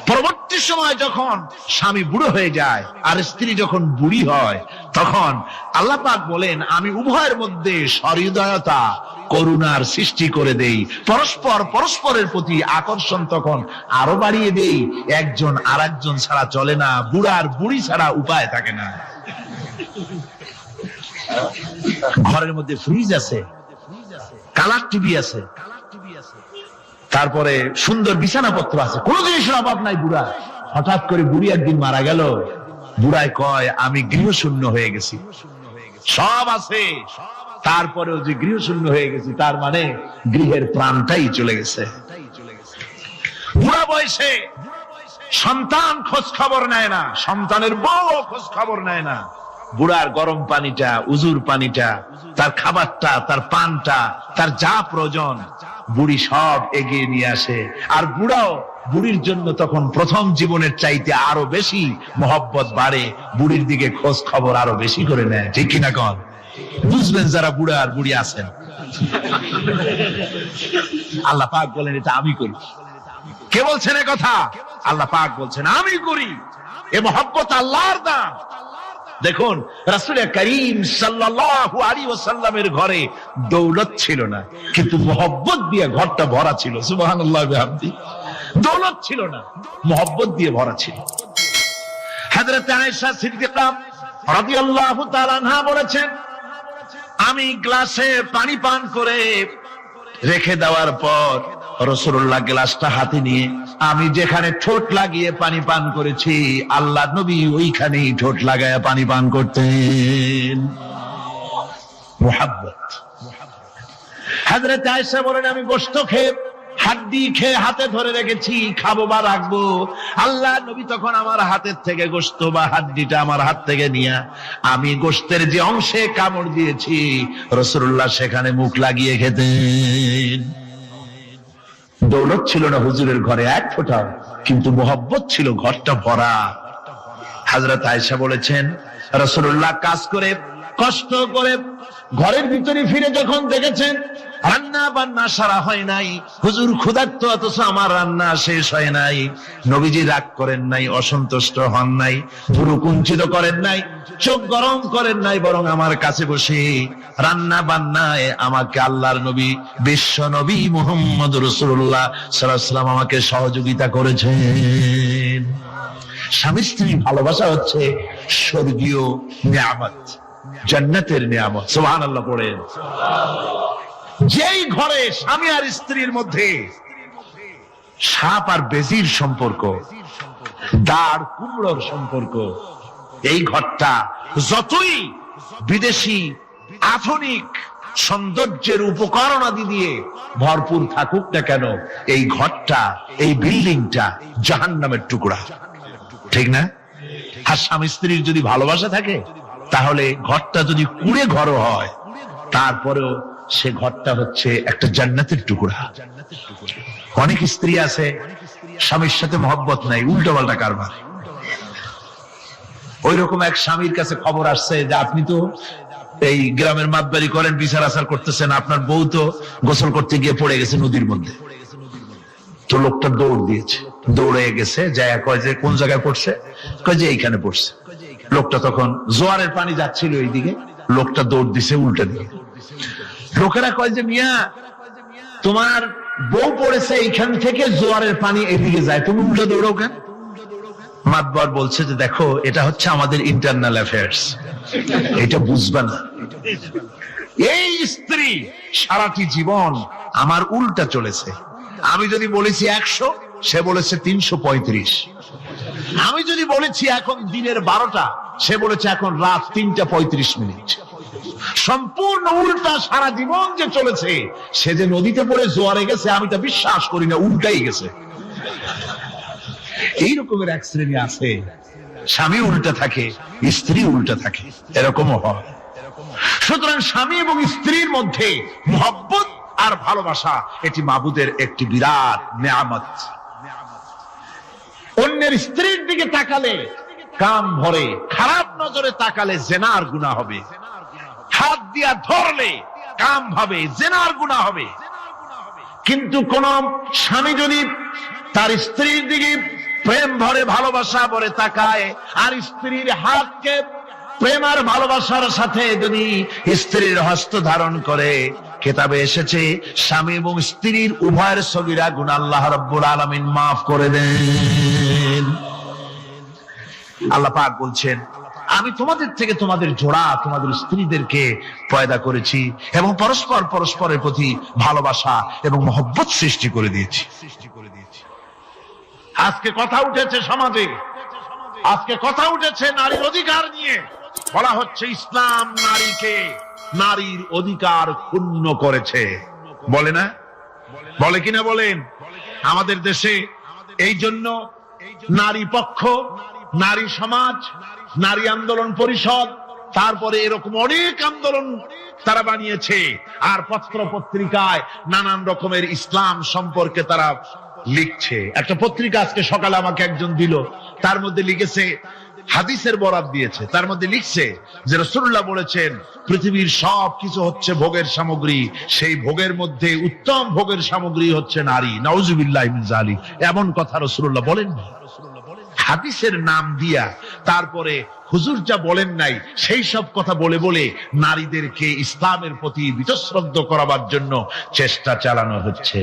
Speaker 1: পরবর্তী সময় যখন স্বামী বুড়ো হয়ে যায় আর স্ত্রী যখন বুড়ি হয়, তখন আল্লাহ পাক বলেন আমি উভয়ের মধ্যে সহৃদয়তা, করুণার সৃষ্টি করে দেই। পরস্পর পরস্পরের প্রতি আকর্ষণ তখন আরো বাড়িয়ে দেই। একজন আর একজন ছাড়া চলে না, বুড়ার বুড়ি ছাড়া উপায় থাকে না। ঘরের মধ্যে ফ্রিজ আছে, কালার টিভি আছে, তারপরে সুন্দর বিছানাপত্র আছে, কোন জিনিসের অভাব নাই বুড়া। হঠাৎ করে বুড়ি একদিন মারা গেল, বুড়ায় কয় আমি গৃহশূন্য হয়ে গেছি। সব আছে, তারপরেও যে গৃহশূন্য হয়ে গেছি, তার মানে গৃহের প্রাণটাই চলে গেছে। বুড়া বয়সে সন্তান খোঁজ খবর নেয় না, সন্তানের বউ খোঁজ খবর নেয় না। বুড়ার গরম পানিটা, উজুর পানিটা, তার খাবারটা, তার পানটা, তার যা প্রয়োজন বুড়ি সব এগিয়ে নিয়ে আসে। আর বুড়াও বুড়ির জন্য তখন প্রথম জীবনের চাইতে আরো বেশি মহব্বত বাড়ে, বুড়ির দিকে খোঁজ খবর আরো বেশি করে নেয়। ঠিক কিনা কন? বুঝবেন যারা বুড়া আর বুড়ি আছেন। আল্লাহ পাক বলেন এটা আমি করি। কে বলছেন এ কথা? আল্লাহ পাক বলছেন আমি করি। এ মহব্বত আল্লাহর দান। দেখুন রাসূল করিম সাল্লাল্লাহু আলাইহি ওয়াসাল্লামের ঘরে দৌলত ছিল না, কিন্তু মহব্বত দিয়ে ঘরটা ভরা ছিল। সুবহানাল্লাহ বিহামদি। দৌলত ছিল না, মহব্বত দিয়ে ভরা ছিল। হযরত আয়েশা সিদ্দিকা রাদিয়াল্লাহু তাআলা আনহা বলেছেন আমি গ্লাসে পানি পান করে রেখে দেওয়ার পর রাসূলুল্লাহ গ্লাসটা হাতে নিয়ে আমি যেখানে ঠোঁট লাগিয়ে পানি পান করেছি, আল্লাহ নবী ওইখানেই ঠোঁট লাগায় পানি পান করতেন। মুহাব্বত। হযরত আয়েশা বলেন আমি গোশত খেয়ে, হাড্ডি খেয়ে হাতে ধরে রেখেছি, খাবো বা রাখবো। আল্লাহ নবী তখন আমার হাতের থেকে গোশত বা হাড্ডিটা আমার হাত থেকে নিয়ে আমি গোশতের যে অংশে কামড় দিয়েছি, রাসূলুল্লাহ সেখানে মুখ লাগিয়ে খেতেন। দৌলত ছিল না হুজুরের ঘরে এক ফোঁটা, কিন্তু মহব্বত ছিল ঘরটা ভরা। হযরত আয়েশা বলেছেন রাসূলুল্লাহ কাজ করে কষ্ট করে ঘরের ভিতরে ফিরে যখন দেখেছেন রান্না বান্না সারা হয় নাই, হুজুর ক্ষুধার্ত অথচ আমার রান্না শেষ হয় নাই, নবীজি রাগ করেন নাই, অসন্তুষ্ট হন নাই, ভুরু কুঞ্চিত করেন নাই, চোখ গরম করেন নাই, বরং আমার কাছে বসে রান্না বান্নায় আমাকে আল্লাহর নবী, বিশ্ব নবী মুহাম্মদ রাসূলুল্লাহ সাল্লাল্লাহু আলাইহি ওয়াসাল্লাম আমাকে সহযোগিতা করেছেন। স্বামী স্ত্রী ভালোবাসা হচ্ছে স্বর্গীয় নিয়ামত, জান্নাতের নিয়ামত। সুবহানাল্লাহ পড়েন। যেই ঘরে স্বামী আর স্ত্রীর মধ্যে সাপ আর বেজির সম্পর্ক, দাঁড় কুমড়োর সম্পর্ক, এই ঘরটা যতই বিদেশি আধুনিক সৌন্দর্যের উপকরণ আদি দিয়ে ভরপুর থাকুক না কেন, এই ঘরটা, এই বিল্ডিংটা জাহান্নামের টুকরা, ঠিক না? আর স্বামী স্ত্রীর যদি ভালোবাসা থাকে, তাহলে ঘরটা যদি কুড়ে ঘর হয়, তারপরেও সে ঘরটা হচ্ছে একটা জান্নাতের টুকরা। অনেক স্ত্রী আছে স্বামীর সাথে মহব্বত নাই, উল্টো পাল্টা কারবার। ওই রকম এক স্বামীর কাছে খবর আসছে যে আপনি তো এই গ্রামের মাতবাড়ি করেন, বিচার আচার করতেছেন, আপনার বউ তো গোসল করতে গিয়ে পড়ে গেছে নদীর মধ্যে। তো লোকটা দৌড় দিয়েছে, দৌড়ে গেছে, যায় কয় যে কোন জায়গায় পড়ছে, কয় যে এইখানে পড়ছে। লোকটা তখন জোয়ারের পানি যাচ্ছিল এইদিকে, লোকটা দৌড় দিছে উল্টা দিকে। লোকেরা কয় যে মিয়া, তোমার বউ পড়েছে এইখান থেকে জোয়ারের পানি এদিকে যায়, তুমি উল্টা দৌড়াও কেন? মাতবার বলছে যে দেখো, এটা হচ্ছে আমাদের ইন্টারনাল অ্যাফেয়ার্স, এটা বুঝবা না। এই স্ত্রী সারাটি জীবন আমার উল্টা চলেছে। আমি যদি বলেছি 100, সে বলেছে 335। আমি যদি বলেছি এখন দিনের 12টা, সে বলেছে এখন রাত 3:35। সম্পূর্ণ উল্টা সারা জীবন যে চলেছে। সে যে নদীতে পড়ে জোয়ারে গেছে, আমি তা বিশ্বাস করি না, উল্টাই গেছে। এই রকমের এক শ্রেণী আছে, স্বামী উল্টা থাকে, স্ত্রী উল্টা থাকে, এরকমও হয়। সুতরাং স্বামী এবং স্ত্রীর মধ্যে মহব্বত আর ভালোবাসা, এটি মাবুদের একটি বিরাট নেয়ামত। অন্যের স্ত্রীর দিকে তাকালে কাম ভরে, খারাপ নজরে তাকালে জেনার গুনাহ হবে। হাত দিয়া ধরলে কাম ভাবে জেনার গুনাহ হবে। কিন্তু কোন স্বামী যদি তার স্ত্রীর দিকে প্রেম ভরে, ভালোবাসা ভরে তাকায়, আর স্ত্রীর হাতকে প্রেম আর ভালোবাসার সাথে যদি স্ত্রীর হস্ত ধারণ করে, কিতাবে এসেছে স্বামী এবং স্ত্রীর উভয়ের সগীরা গুনাহ আল্লাহ রাব্বুল আলামিন মাফ করে দেন। আল্লাহ পাক বলছেন, আমি তোমাদের থেকে তোমাদের জোড়া, তোমাদের স্ত্রীদেরকে পয়দা করেছি এবং পরস্পর পরস্পরের প্রতি ভালোবাসা এবং মহব্বত সৃষ্টি করে দিয়েছি। আজকে কথা উঠেছে সমাজে, আজকে কথা উঠেছে নারীর অধিকার নিয়ে। বলা হচ্ছে ইসলাম নারীকে, নারীর অধিকার ক্ষুণ্ণ করেছে। বলে না? বলে কিনা বলেন? আমাদের দেশে এই জন্য নারী পক্ষ, নারী সমাজ, নারী আন্দোলন পরিষদ, তারপরে এরকম অনেক আন্দোলন তারা বানিয়েছে। আর পত্র পত্রিকায় নানান রকমের ইসলাম সম্পর্কে তারা লিখছে। একটা পত্রিকা আজকে সকালে আমাকে একজন দিল, তার মধ্যে লিখেছে, হাদিসের বরাত দিয়েছে, তার মধ্যে লিখছে যে রাসূলুল্লাহ বলেছেন পৃথিবীর সব কিছু হচ্ছে ভোগের সামগ্রী, সেই ভোগের মধ্যে উত্তম ভোগের সামগ্রী হচ্ছে নারী। নাউযুবিল্লাহি মিন যালিক, এমন কথা রাসূলুল্লাহ বলেন না। হাদিসের নাম দিয়া তারপরে হুজুর যা বলেন নাই সেই সব কথা বলে বলে নারীদেরকে ইসলামের প্রতি বিতশ্রদ্ধ করাবার জন্য চেষ্টা চালানো হচ্ছে।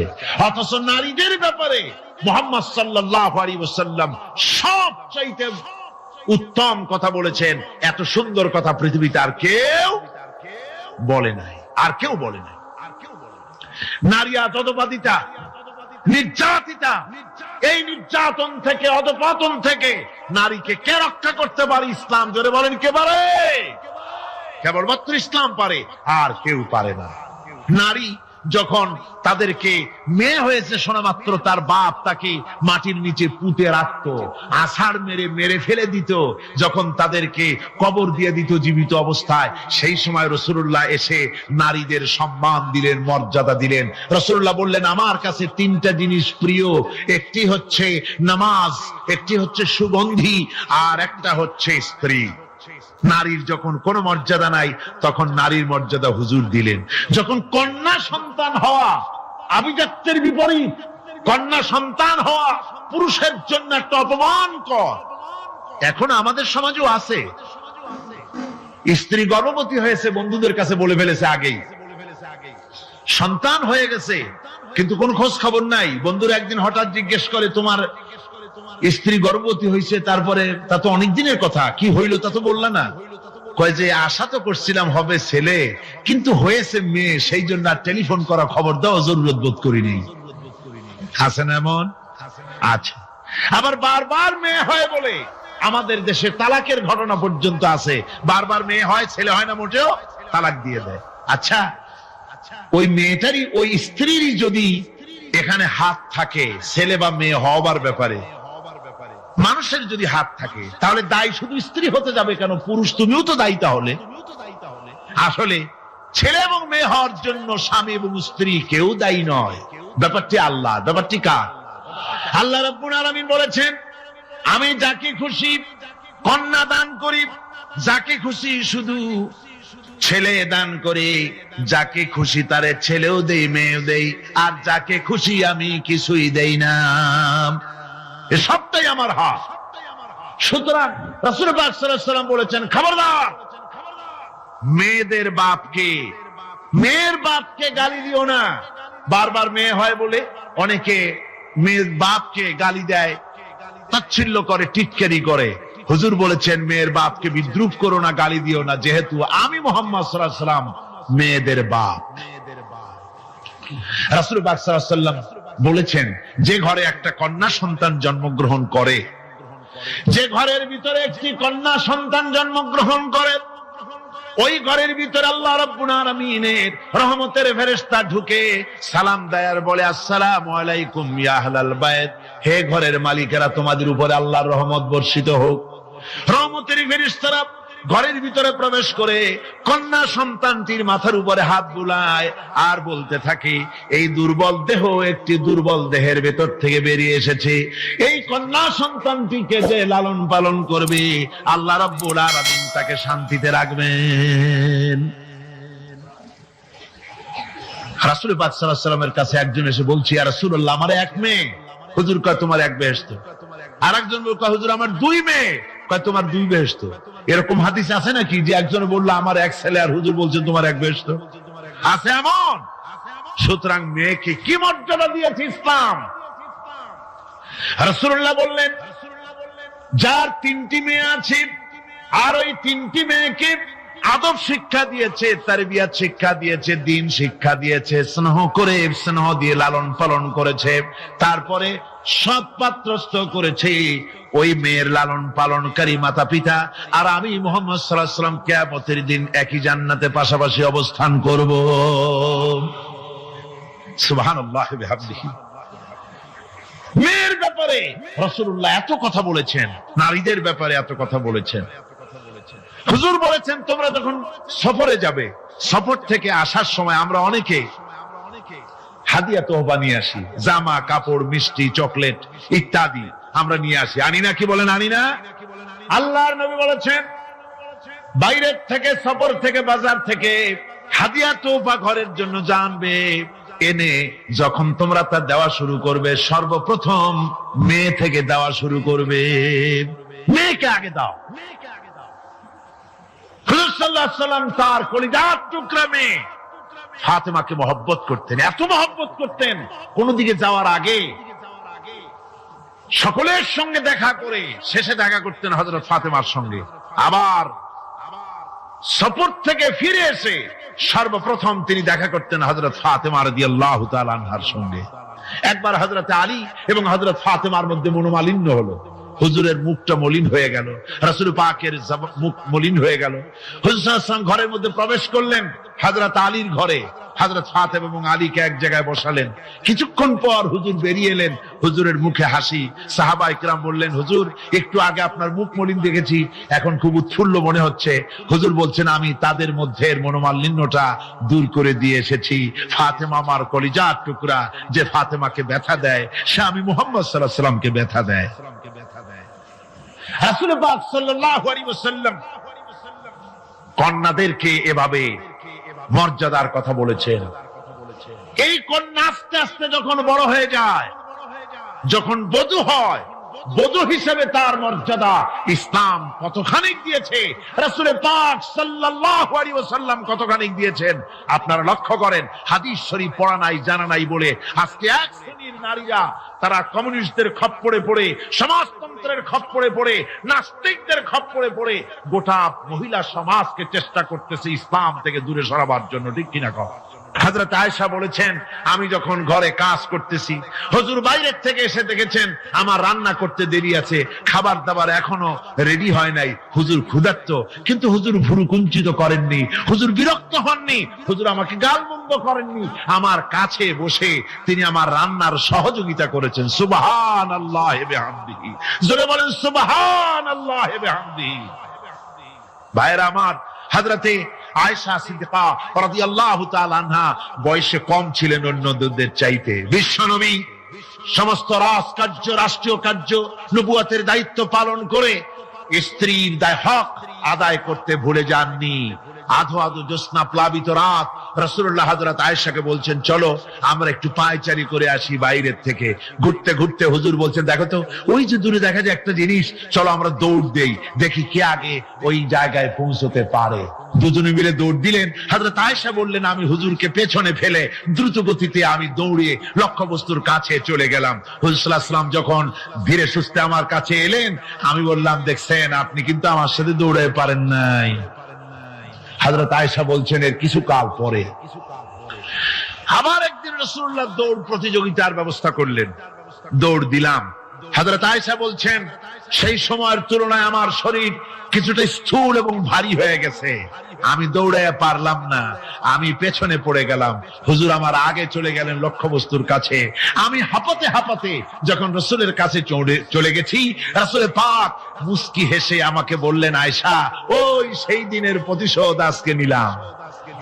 Speaker 1: অথচ নারীদের ব্যাপারে মুহাম্মদ সাল্লাল্লাহু আলাইহি ওয়াসাল্লাম সবচাইতে উত্তম কথা বলেছেন। এত সুন্দর কথা পৃথিবীতে আর কেউ বলে নাই, আর কেউ বলে নাই। নারী অধঃপাতিতা, নির্যাতিতা, এই নির্যাতন থেকে, অধঃপতন থেকে নারীকে কে রক্ষা করতে পারে? ইসলাম। জোরে বলেন, কে পারে? কেবলমাত্র ইসলাম পারে, আর কেউ পারে না। নারী যখন তাদেরকে মেয়ে হয়েছে শোনা মাত্র তার বাপ তাকে মাটির নিচে পুঁতে রাখত, আছাড় মেরে মেরে ফেলে দিত, যখন তাদেরকে কবর দিয়ে দিত জীবিত অবস্থায়, সেই সময় রাসূলুল্লাহ এসে নারীদের সম্মান দিলেন, মর্যাদা দিলেন। রাসূলুল্লাহ বললেন, আমার কাছে 3টা জিনিস প্রিয়, একটি হচ্ছে নামাজ, একটি হচ্ছে সুগন্ধি, আর একটা হচ্ছে স্ত্রী। নারীর যখন কোনো মর্যাদা নাই, তখন নারীর মর্যাদা হুজুর দিলেন। যখন কন্যা সন্তান হওয়া আভিজাত্যের বিপরীত, কন্যা সন্তান হওয়া পুরুষের জন্য একটা অপমানকর। এখন আমাদের সমাজেও আছে, স্ত্রী গর্ভবতী হয়েছে, বন্ধুদের কাছে বলে ফেলেছে আগেই, সন্তান হয়ে গেছে, কিন্তু কোন খোঁজ খবর নাই। বন্ধুরা একদিন হঠাৎ জিজ্ঞেস করে, তোমার স্ত্রী গর্ভবতী হয়েছে, তারপরে তা তো অনেক দিনের কথা, কি হইল তা তো বললা না। কয় যে আশা তো করছিলাম হবে ছেলে, কিন্তু হয়েছে মেয়ে, সেই জন্য আর টেলিফোন করা খবর দেওয়া জরুরত বোধ করিনি। আছে না এমন? আচ্ছা, আবার বারবার মেয়ে হয় বলে আমাদের দেশে তালাকের ঘটনা পর্যন্ত আছে। বারবার মেয়ে হয়, ছেলে হয় না মোটেও, তালাক দিয়ে দেয়। আচ্ছা, ওই মেয়েটারই, ওই স্ত্রীরই যদি এখানে হাত থাকে ছেলে বা মেয়ে হওয়ার ব্যাপারে, মানুষের যদি হাত থাকে, তাহলে দায়ী শুধু স্ত্রী হতে যাবে কেন? পুরুষ তুমিও তো দায়ী। তাহলে আসলে ছেলে এবং মেয়ে হওয়ার জন্য স্বামী এবং স্ত্রী কেউ দায়ী নয়। ব্যাপারটি আল্লাহ। ব্যাপারটি কার? আল্লাহ রাব্বুল আলামিন বলেছেন, আমি যাকে খুশি কন্যা দান করি, যাকে খুশি শুধু ছেলে দান করি, যাকে খুশি তারে ছেলেও দেই মেয়েও দেই, আর যাকে খুশি আমি কিছুই দেই না। এ সবটাই আমার হাত। সুতরাং রাসূল পাক সাল্লাল্লাহু আলাইহি ওয়াসাল্লাম বলেছেন, খবরদার মেয়েদের বাপকে, মেয়ের বাপকে গালি দিও না। বারবার মেয়ে হয় বলে অনেকে মেয়ের বাপকে গালি দেয়, তাচ্ছিল্য করে, টিটকারি করে। হুজুর বলেছেন মেয়ের বাপকে বিদ্রুপ করো না, গালি দিও না, যেহেতু আমি মুহাম্মদ সাল্লাল্লাহু আলাইহি ওয়াসাল্লাম মেয়েদের বাপ। রাসূল পাক সাল্লাল্লাহু আলাইহি ওয়াসাল্লাম বলেছেন, যে ঘরে একটা কন্যা সন্তান জন্মগ্রহণ করে, যে ঘরের ভিতরে একটি কন্যা সন্তান জন্মগ্রহণ করে, ওই ঘরের ভিতরে আল্লাহ রাব্বুল আলামিনের রহমতের ফেরেশতা ঢুকে সালাম দেয় আর বলে, আসসালামু আলাইকুম ইয়া আহলাল বাইত, হে ঘরের মালিকেরা, তোমাদের উপরে আল্লাহর রহমত বর্ষিত হোক। রহমতের ফেরেশতারা ঘরের ভিতরে প্রবেশ করে কন্যা সন্তানটির মাথার উপরে হাত বুলায় আর বলতে থাকে, এই দুর্বল দেহ একটি দুর্বল দেহের ভেতর থেকে বেরিয়ে এসেছে, এই কন্যা সন্তানটিকে যে লালন পালন করবে আল্লাহ রাব্বুল আলামিন তাকে শান্তিতে রাখবেন। রাসূল পাক সাল্লাল্লাহু আলাইহি ওয়াসাল্লামের কাছে একজন এসে বলছে, ইয়া রাসূলুল্লাহ, আমার এক মেয়ে। হুজুর কয়, তোমার এক বেহেশত। আর একজন কয়, হুজুর আমার দুই মেয়ে। কয়, তোমার দুই বেহেশত। এরকম হাদিস আছে নাকি যে একজন বললো আমার এক ছেলে, আর হুজুর বলছেন তোমার এক বেহেশত? আছে এমন? সুতরাং মেয়েকে কি মর্যাদা দিয়েছে ইসলাম। রাসূলুল্লাহ বললেন, যার তিনটি মেয়ে আছে আর ওই তিনটি মেয়েকে আদব শিক্ষা দিয়েছে, তারবিয়াত শিক্ষা দিয়েছে, দ্বীন শিক্ষা দিয়েছে, স্নেহ করে, স্নেহ দিয়ে লালন পালন করেছে, তারপরে সৎ পাত্রস্থ করেছে, ওই মেয়ের লালন পালনকারী মাতা পিতা আর আমি মুহাম্মদ সাল্লাল্লাহু আলাইহি ওয়াসাল্লাম কিয়ামতের দিন একই জান্নাতে পাশাপাশি অবস্থান করব। সুবহানাল্লাহ ওয়া বিহামদিহি। মেয়ের ব্যাপারে রাসূলুল্লাহ এত কথা বলেছেন, নারীদের ব্যাপারে এত কথা বলেছেন। হুজুর বলেছেন, তোমরা যখন সফরে যাবে, সফর থেকে আসার সময় আমরা অনেকে হাদিয়া তোহবা নিয়ে আসি, জামা কাপড়, মিষ্টি, চকলেট ইত্যাদি আমরা নিয়ে আসি, আনি না? কি বলেন, আনি না? আল্লাহর নবী বলেছেন, বাইরের থেকে, সফর থেকে, বাজার থেকে হাদিয়া তোহবা ঘরের জন্য জানবে, এনে যখন তোমরা তা দেওয়া শুরু করবে, সর্বপ্রথম মেয়ে থেকে দেওয়া শুরু করবে। মেয়েকে আগে দাও। হুজুর সাল্লাল্লাহু আলাইহি ওয়াসাল্লাম তার কলিজার টুকরা মেয়ে ফাতেমাকে মহব্বত করতেন, এত মহব্বত করতেন, কোন দিকে যাওয়ার আগে সকলের সঙ্গে দেখা করে শেষে দেখা করতেন হযরত ফাতেমার সঙ্গে। আবার সফর থেকে ফিরে এসে সর্বপ্রথম তিনি দেখা করতেন হযরত ফাতেমা রাদিয়াল্লাহু তাআলা আনহার সঙ্গে। একবার হযরত আলী এবং হযরত ফাতেমার মধ্যে মনোমালিন্য হলো, হুজুরের মুখটা মলিন হয়ে গেল, রাসূল পাকের মুখ মলিন হয়ে গেল। হুজুর সাল্লাল্লাহু আলাইহি ওয়াসাল্লাম ঘরের মধ্যে প্রবেশ করলেন, হযরত আলীর ঘরে হযরত ফাতেমা এবং আলীকে এক জায়গায় বসালেন। কিছুক্ষণ পর হুজুর বেরিয়ে এলেন, হুজুরের মুখে হাসি। সাহাবায়ে কেরাম বললেন, হুজুর একটু আগে আপনার মুখ মলিন দেখেছি, এখন খুব উৎফুল্ল মনে হচ্ছে। হুজুর বলছেন, আমি তাদের মধ্যে মনোমালিন্যটা দূর করে দিয়ে এসেছি। ফাতেমা আমার কলিজার টুকরা, যে ফাতেমাকে ব্যথা দেয় সে আমি মুহাম্মদ সাল্লাল্লাহু আলাইহি ওয়াসাল্লামকে ব্যথা দেয়। রাসূল পাক সাল্লাল্লাহু আলাইহি ওয়াসাল্লাম কন্যাদেরকে এভাবে মর্যাদার কথা বলেছেন। এই কন্যা আস্তে আস্তে যখন বড় হয়ে যায়, যখন বধূ হয়, বধূ হিসেবে তার মর্যাদা ইসলাম কতখানি দিয়েছে, রাসূল পাক সাল্লাল্লাহু আলাইহি ওয়াসাল্লাম কতখানি দিয়েছেন আপনারা লক্ষ্য করেন। হাদিস শরীফ পড়া নাই, জানা নাই বলে আজকে এক শ্রেণীর নারীরা তারা কমিউনিস্টদের খপ্পরে পড়ে, সমাজতন্ত্রের খপ্পরে পড়ে, নাস্তিকদের খপ্পরে পড়ে গোটা মহিলা সমাজকে চেষ্টা করতেছে ইসলাম থেকে দূরে সরাবার জন্য, ঠিক কিনা কও? হযরত আয়েশা বলেছেন, আমি যখন ঘরে কাজ করতেছি, হুজুর বাইরের থেকে এসে দেখেছেন আমার রান্না করতে দেরি আছে, খাবার দাবার এখনো রেডি হয় নাই, হুজুর ক্ষুধার্ত, কিন্তু হুজুর ভুরু কুঞ্চিত করেননি, হুজুর বিরক্ত হননি, হুজুর আমাকে গালমন্দ করেননি, আমার কাছে বসে তিনি আমার রান্নার সহযোগিতা করেছেন। সুবহানাল্লাহি ওয়া বিহামদিহি, জোরে বলেন সুবহানাল্লাহি ওয়া বিহামদিহি। ভাইরা আমার, হযরতে আয়েশা সিদ্দিকা রাদিয়াল্লাহু তাআলা আনহা বয়সে কম ছিলেন অন্যদের চাইতে। বিশ্বনবী সমস্ত রাজকার্য, রাষ্ট্রীয় কার্য, নবুয়তের দায়িত্ব পালন করে স্ত্রীর হক আদায় করতে ভুলে যাননি। আধো আধো জ্যোৎস্না প্লাবিত রাত রাসূলুল্লাহ হযরত আয়েশাকে বলছেন, চলো আমরা একটু পায়চারি করে আসি বাইরের থেকে। ঘুরতে ঘুরতে হুজুর বলছেন, দেখো তো ওই যে দূরে দেখা যায় একটা জিনিস, চলো আমরা দৌড় দেই, দেখি কে আগে ওই জায়গায় পৌঁছতে পারে। দুজনে মিলে দৌড় দিলেন। হযরত আয়েশা বললেন, আমি হুজুরকে পেছনে ফেলে দ্রুত গতিতে আমি দৌড়িয়ে লক্ষ্যবস্তুর কাছে চলে গেলাম। হুজুর সাল্লাল্লাহু আলাইহি ওয়াসাল্লাম যখন ধীরে সুস্থে আমার কাছে এলেন, আমি বললাম, দেখছেন আপনি কিন্তু আমার সাথে দৌড়ে পারেন নাই। হযরত আয়েশা বলছেন, এর কিছু কাল পরে আবার একদিন রাসূলুল্লাহ দৌড় প্রতিযোগিতার ব্যবস্থা করলেন, দৌড় দিলাম। হযরত আয়েশা বলছেন, সেই সময়ের তুলনায় আমার শরীর কিছুটা স্থূল এবং ভারী হয়ে গেছে, আমি দৌড়াইয়া পারলাম না, আমি পেছনে পড়ে গেলাম। হুজুর আমার আগে চলে গেলেন লক্ষ্যবস্তুর কাছে। আমি হাঁপাতে হাঁপাতে যখন রাসূলের কাছে চলে গেছি, রাসূল পাক মুস্কি হেসে আমাকে বললেন, আয়েশা, ওই সেই দিনের প্রতিশোধ আজকে নিলাম।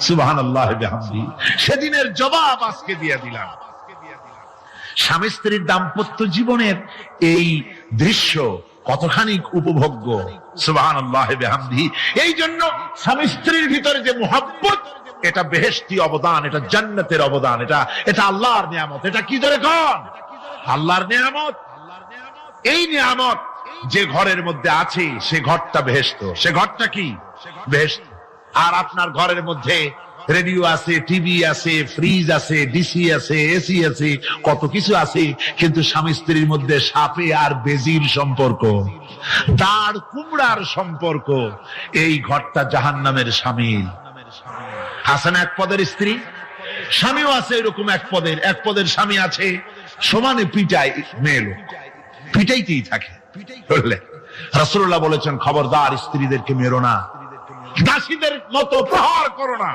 Speaker 1: সুবহানাল্লাহি ওয়া বিহামদিহি, সেদিনের জবাব আজকে দিয়ে দিলাম। স্বামী স্ত্রীর দাম্পত্য জীবনের এই দৃশ্য কতখানি উপভোগ্য, সুবহানাল্লাহি ওয়া বিহামদিহি। এই জন্য স্বামী স্ত্রীর ভিতরে যে মুহাব্বত, এটা বেহেশতি অবদান, এটা জান্নাতের অবদান, এটা আল্লাহর নিয়ামত। এটা কি ধরে কোন? আল্লাহর নিয়ামত। এই নিয়ামত যে ঘরের মধ্যে আছে সে ঘরটা বেহেশত। সে ঘরটা কি? বেহেশত। আর আপনার ঘরের মধ্যে রেডিও আছে, টিভি আছে, ফ্রিজ আছে, ডিসি আছে, এসি আছে, কত কিছু আছে, কিন্তু স্বামী স্ত্রীর মধ্যে সাপে আর বেজির সম্পর্ক, দাঁড় কুমড়ার সম্পর্ক। এই ঘরটা জাহান্নামের শামিল। আছেন এক পদের স্ত্রী, স্বামীও আছে এরকম এক পদের স্বামী আছে, সমানে পিটায় মেয়ে লোক, পিটাইতেই থাকে। রাসূলুল্লাহ বলেছেন, খবরদার স্ত্রীদেরকে মেরো না, দাসীদের মতো প্রহার করো না,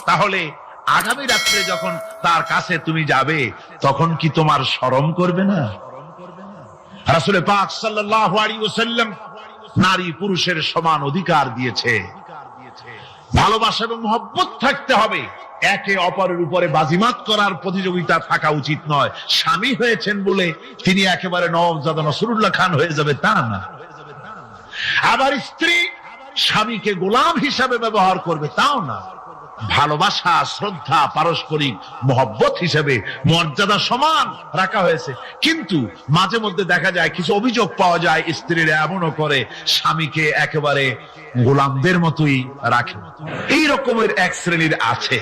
Speaker 1: তাহলে আগামী রাত্রে যখন তার কাছে তুমি যাবে তখন কি তোমার শরম করবে না? রাসূল পাক সাল্লাল্লাহু আলাইহি ওয়াসাল্লাম নারী পুরুষের সমান অধিকার দিয়েছে। ভালোবাসা এবং মহব্বত থাকতে হবে, একে অপরের উপরে বাজিমাত করার প্রতিযোগিতা থাকা উচিত নয়। স্বামী হয়েছেন বলে তিনি একেবারে নওয়াবজাদা নসরুল্লাহ খান হয়ে যাবে তা না। আবার স্ত্রী স্বামীকে গোলাম হিসাবে ব্যবহার করবে তাও না। ভালোবাসা, শ্রদ্ধা, পারস্পরিক মহব্বত হিসেবে মর্যাদা সমান রাখা হয়েছে। কিন্তু মাঝে মধ্যে দেখা যায়, কিছু অভিযোগ পাওয়া যায়, স্ত্রীরা এমনও করে স্বামীকে একেবারে গোলামদের মতোই রাখে। এই রকমের এক শ্রেণীর আছে।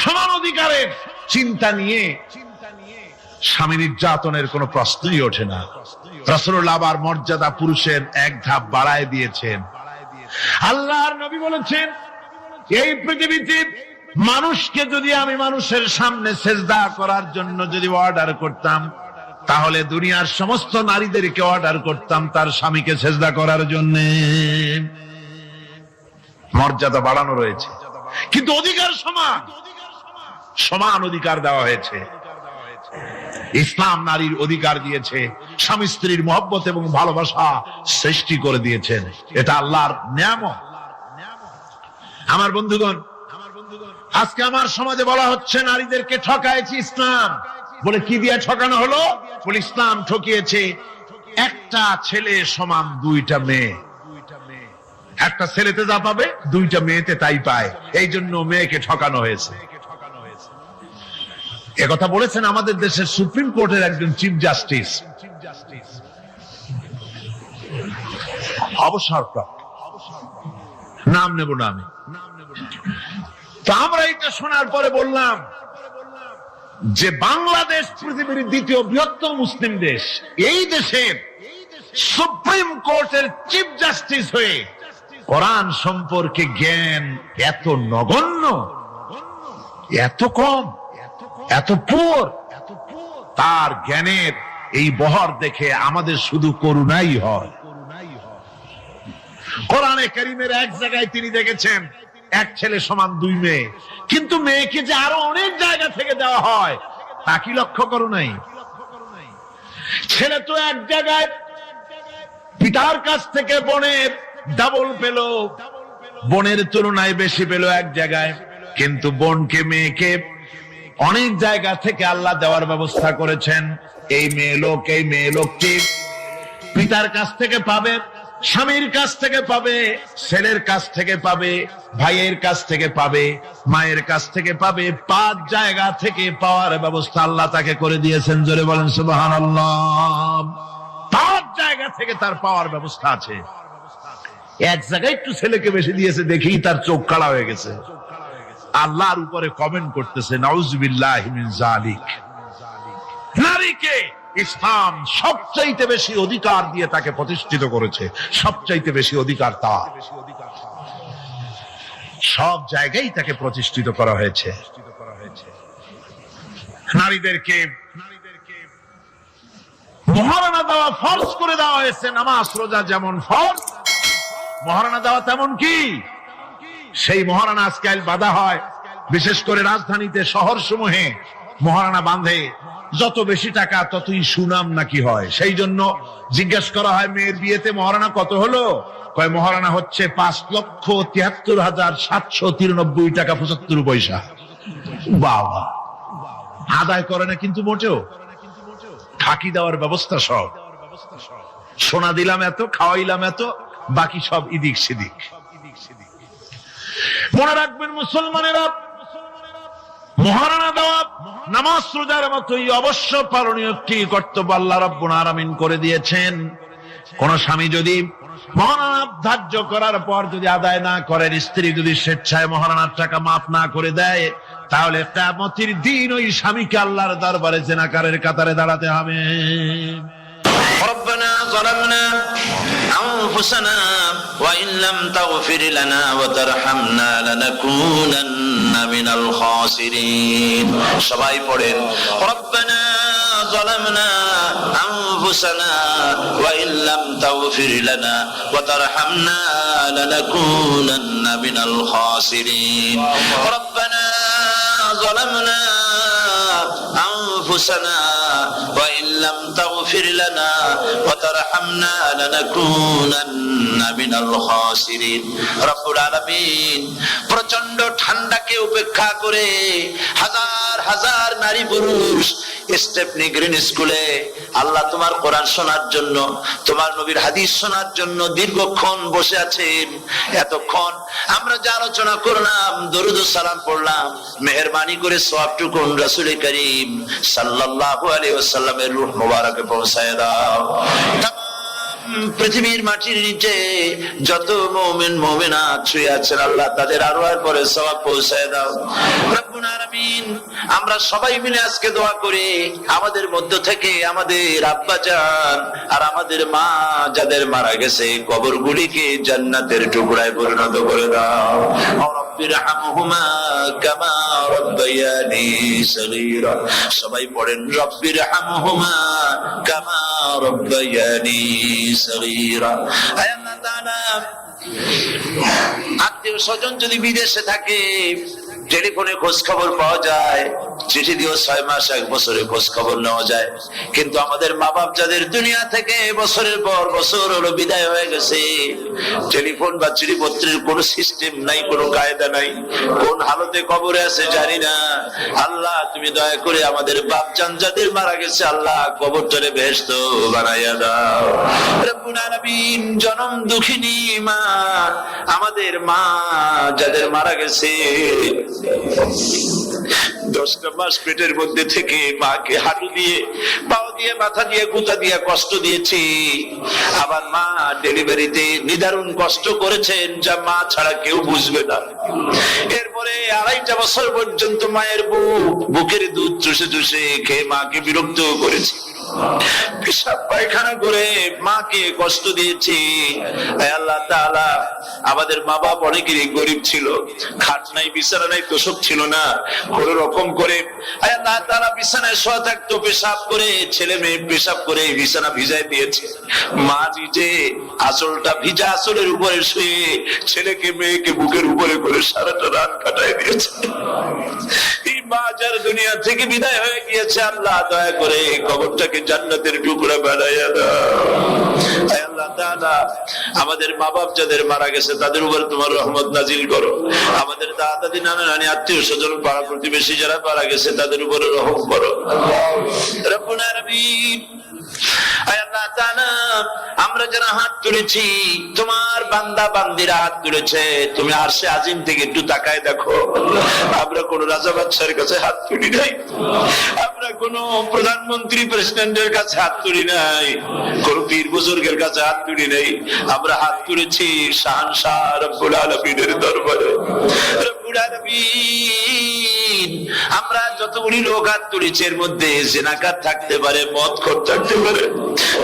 Speaker 1: সমান অধিকারের চিন্তা নিয়ে স্বামী নির্যাতনের কোনো প্রশ্নই ওঠে না। রাসূলুল্লাহ আবার মর্যাদা পুরুষের এক ধাপ বাড়ায় দিয়েছেন। আল্লাহর নবী বলেছেন, এই পৃথিবীতে মানুষকে যদি আমি মানুষের সামনে সেজদা করার জন্য যদি অর্ডার করতাম, তাহলে দুনিয়ার সমস্ত নারীদেরকে অর্ডার করতাম তার স্বামীকে সেজদা করার জন্য। মর্যাদা বাড়ানো রয়েছে, কিন্তু অধিকার সমান, সমান অধিকার দেওয়া হয়েছে। ইসলাম নারীর অধিকার দিয়েছে, স্বামী স্ত্রীর মহব্বত এবং ভালোবাসা সৃষ্টি করে দিয়েছেন। এটা আল্লাহর নিয়ামত। আমার বন্ধুগণ, আজকে আমার সমাজে বলা হচ্ছে নারীদেরকে ঠকাইছে ইসলাম। বলে কি দিয়ে ঠকানো হলো? বলে ইসলাম ঠকিয়েছে একটা ছেলে সমান দুইটা মেয়ে। একটা ছেলেতে যা পাবে দুইটা মেয়েতে তাই পায়, এই জন্য মেয়েকে ঠকানো হয়েছে। একথা বলেছেন আমাদের দেশের সুপ্রিম কোর্টের একজন চিফ জাস্টিস। অবসরপ্রাপ্ত, নাম নেব না আমি। তো আমরা এটা শোনার পরে বললাম যে বাংলাদেশ পৃথিবীর দ্বিতীয় বৃহত্তম মুসলিম দেশ, এই দেশের সুপ্রিম কোর্টের চিফ জাস্টিস হয়ে কোরআন সম্পর্কে জ্ঞান এত নগণ্য, এত কম, এত পুর, তার জ্ঞানের এই বহর দেখে আমাদের শুধু করুণাই হয়। কোরআনে কারীমের এক জায়গায় তিনি দেখেছেন এক ছেলে সমান 2 মেয়ে, কিন্তু মেয়েকে যে আরো অনেক জায়গা থেকে দেওয়া হয় তা কি লক্ষ্য করো নাই? ছেলে তো এক জায়গায় পিতার কাছ থেকে বোনের ডাবল পেল, বোনের তুলনায় বেশি পেল এক জায়গায়, কিন্তু বোনকে মেয়েকে অনেক জায়গা থেকে আল্লাহ দেওয়ার ব্যবস্থা করেছেন। এই মেয়ে লোকটি পিতার কাছ থেকে পাবে, স্বামীর কাছ থেকে পাবে, ছেলের কাছ থেকে পাবে, ভাইয়ের কাছ থেকে পাবে, মায়ের কাছ থেকে পাবে, 5 জায়গা থেকে পাওয়ার ব্যবস্থা আল্লাহ তাকে করে দিয়েছেন। জোরে বলেন সুবহানাল্লাহ। 5 জায়গা থেকে তার পাওয়ার ব্যবস্থা আছে। এক জায়গায় একটু ছেলেকে বেশি দিয়েছে, দেখেই তার চোখ কালা হয়ে গেছে। আল্লাহর উপরে কমেন্ট করতেছে, নাউযুবিল্লাহি মিন যালিক। নারীকে ইসলাম সবচাইতে বেশি অধিকার দিয়ে তাকে প্রতিষ্ঠিত করেছে, সবচাইতে বেশি অধিকার তার, সব জায়গায় তাকে প্রতিষ্ঠিত করা হয়েছে। নারীদেরকে মহারণা দেওয়া ফরজ করে দেওয়া হয়েছে। নামাজ রোজা যেমন ফরজ, মহারণা দেওয়া তেমন কি? সেই মহারণা আজকাল বাঁধা হয়, বিশেষ করে রাজধানীতে, শহর সমূহে মহারণা বাঁধে। যত বেশি টাকা ততই সুনাম নাকি হয়। সেই জন্য জিজ্ঞেস করা হয়, মেয়ের বিয়েতে মহারণা কত হলো? কয় মহারণা হচ্ছে 5,73,793 টাকা 75 পয়সা। বাবা, আদায় করে না কিন্তু মোটেও, ফাঁকি দেওয়ার ব্যবস্থা সব। সোনা দিলাম এত, খাওয়াইলাম এত, বাকি সব ইদিক সিদিক। মনে রাখবেন মুসলমানেরা, মহারণা দেওয়া নামাজ রোজার মতোই অবশ্য পালনীয় একটি কর্তব্য আল্লাহ রাব্বুল আলামিন করে দিয়েছেন। কোন স্বামী যদি মহারণা ধার্য করার পর যদি আদায় না করেন, স্ত্রী যদি স্বেচ্ছায় মহারণার টাকা মাফ না করে দেয়, তাহলে কিয়ামতের দিন ওই স্বামীকে আল্লাহর দরবারে জিনাকারের কাতারে দাঁড়াতে হবে।
Speaker 2: ربنا ظلمنا أنفسنا وإن لم تغفر لنا وترحمنا لنكونن من الخاسرين সবাই পড়েন ربنا ظلمنا أنفسنا وإن لم تغفر لنا وترحمنا لنكونن من الخاسرين ربنا ظلمنا أنفسنا وإن لم تغفر لنا وترحمنا لنكونن من الخاسرين রব্বুল আলামিন প্রচন্ড ঠান্ডাকে উপেক্ষা করে হাজার হাজার নারী পুরুষ স্টেপনি গ্রিন স্কুলে আল্লাহ তোমার কোরআন শোনার জন্য, তোমার নবীর হাদিস শোনার জন্য দীর্ঘক্ষণ বসে আছেন। এতক্ষণ আমরা যা আলোচনা করলাম, দরুদ ও সালাম পড়লাম, মেহেরবানি করে সওয়াবটুকু রাসূল করিম সাল্লাল্লাহু আলাইহি ওয়াসাল্লামের রূহ মুবারকে পৌঁছায় দাও। পৃথিবীর মাটির নিচে যত মুমিন মুমিনাত শুয়ে আছেন, আল্লাহ তাদের আরওয়ার পরে সওয়াব পৌঁছায় দাও। রব্বুল আলামিন, আমরা সবাই মিলে আজকে দোয়া করি, আমাদের মধ্য থেকে আমাদের আব্বা জান আর আমাদের মা যাদের মারা গেছে, কবরগুলিকে জান্নাতের টুকরায় পরিণত করে দাও। রব্বিরহামহুমা কামা রাব্বায়ানি সগীরা। সবাই পড়েন রব্বিরহামহুমা কামা রাব্বায়ানি সগীরা। হে আল্লাহ তাআলা, আত্মীয় স্বজন যদি বিদেশে থাকে, টেলিফোনে খোঁজ খবর পাওয়া যায়, চিঠি দিয়েও 6 মাস 1 বছরে খোঁজ খবর নেওয়া যায়, কিন্তু আমাদের মা বাপ যাদের দুনিয়া থেকে বছরের পর বছর হলো বিদায় হয়ে গেছে, টেলিফোন বা চিঠিপত্রের কোনো সিস্টেম নাই, কোনো কায়দা নাই, কোন হালতে কবরে আছে জানি না। আল্লাহ তুমি দয়া করে আমাদের বাপ জান যাদের মারা গেছে, আল্লাহ কবরটারে বেহেশত বানাইয়া দাও। রব্বুল আলামিন, জনম দুঃখিনী মা, আমাদের মা যাদের মারা গেছে, 10টা মাস পেটের মধ্যে থেকে মাকে হাঁটু দিয়ে, পাও দিয়ে, মাথা দিয়ে, গুতা দিয়ে কষ্ট দিয়েছি। আবার মা ডেলিভারিতে নিদারুণ কষ্ট করেছেন, যা মা ছাড়া কেউ বুঝবে না। এরপরে 2.5 বছর পর্যন্ত মায়ের বুকের দুধ চুষে চুষে খেয়ে মাকে বিরক্ত করেছি, পেশাব পায়খানা করে মাকে কষ্ট দিয়েছি। আল্লাহ তাআলা, আমাদের মা বাপ অনেকেরই গরিব ছিল, খাট নাই, বিছানা নাই, তোষক ছিল না, কোন রকম করে আল্লাহ তাআলা বিছানায় শোয়া থাকতো, পেশাব করে, ছেলে মেয়ে পেশাব করে বিছানা ভিজাই দিয়েছে। মা নিজে আঁচলটা ভিজা আঁচলের উপরে শুয়ে ছেলেকে মেয়েকে বুকের উপরে করে সারাটা রাত কাটাই দিয়েছে। এই মা যার দুনিয়া থেকে বিদায় হয়ে গিয়েছে, আল্লাহ দয়া করে কবরটাকে জান্নাতের টুকরা বানাইয়া দাও। আল্লাহ তাআলা, আমাদের মা বাপ যাদের মারা গেছে তাদের উপর তোমার রহমত নাজিল করো। আমাদের দাদা দাদি, নানা নানি, আত্মীয় স্বজন, পাড়া প্রতিবেশী যারা মারা গেছে তাদের উপরে রহম করো রব্বুল আলামিন। আল্লাহ তাআলা, আমরা যারা হাত তুলেছি, তোমার বান্দা বান্দিরা হাত তুলেছে, তুমি আরশে আজিম থেকে একটু তাকায় দেখো। আমরা কোন রাজা বাদশার কাছে হাত তুলি নাই, আমরা কোন প্রধানমন্ত্রী প্রেসিডেন্টের কাছে হাত তুলি নাই, কোন পীর বুজুর্গের কাছে হাত তুলি নাই। আমরা হাত তুলেছি শাহনশাহ রব্বুল আলামিনের দরবারে। রব্বুল আলামিন, আমরা যতগুলি লোক হাত তুলেছি এর মধ্যে জিনাকার থাকতে পারে, মদখোর থাকতে পারে,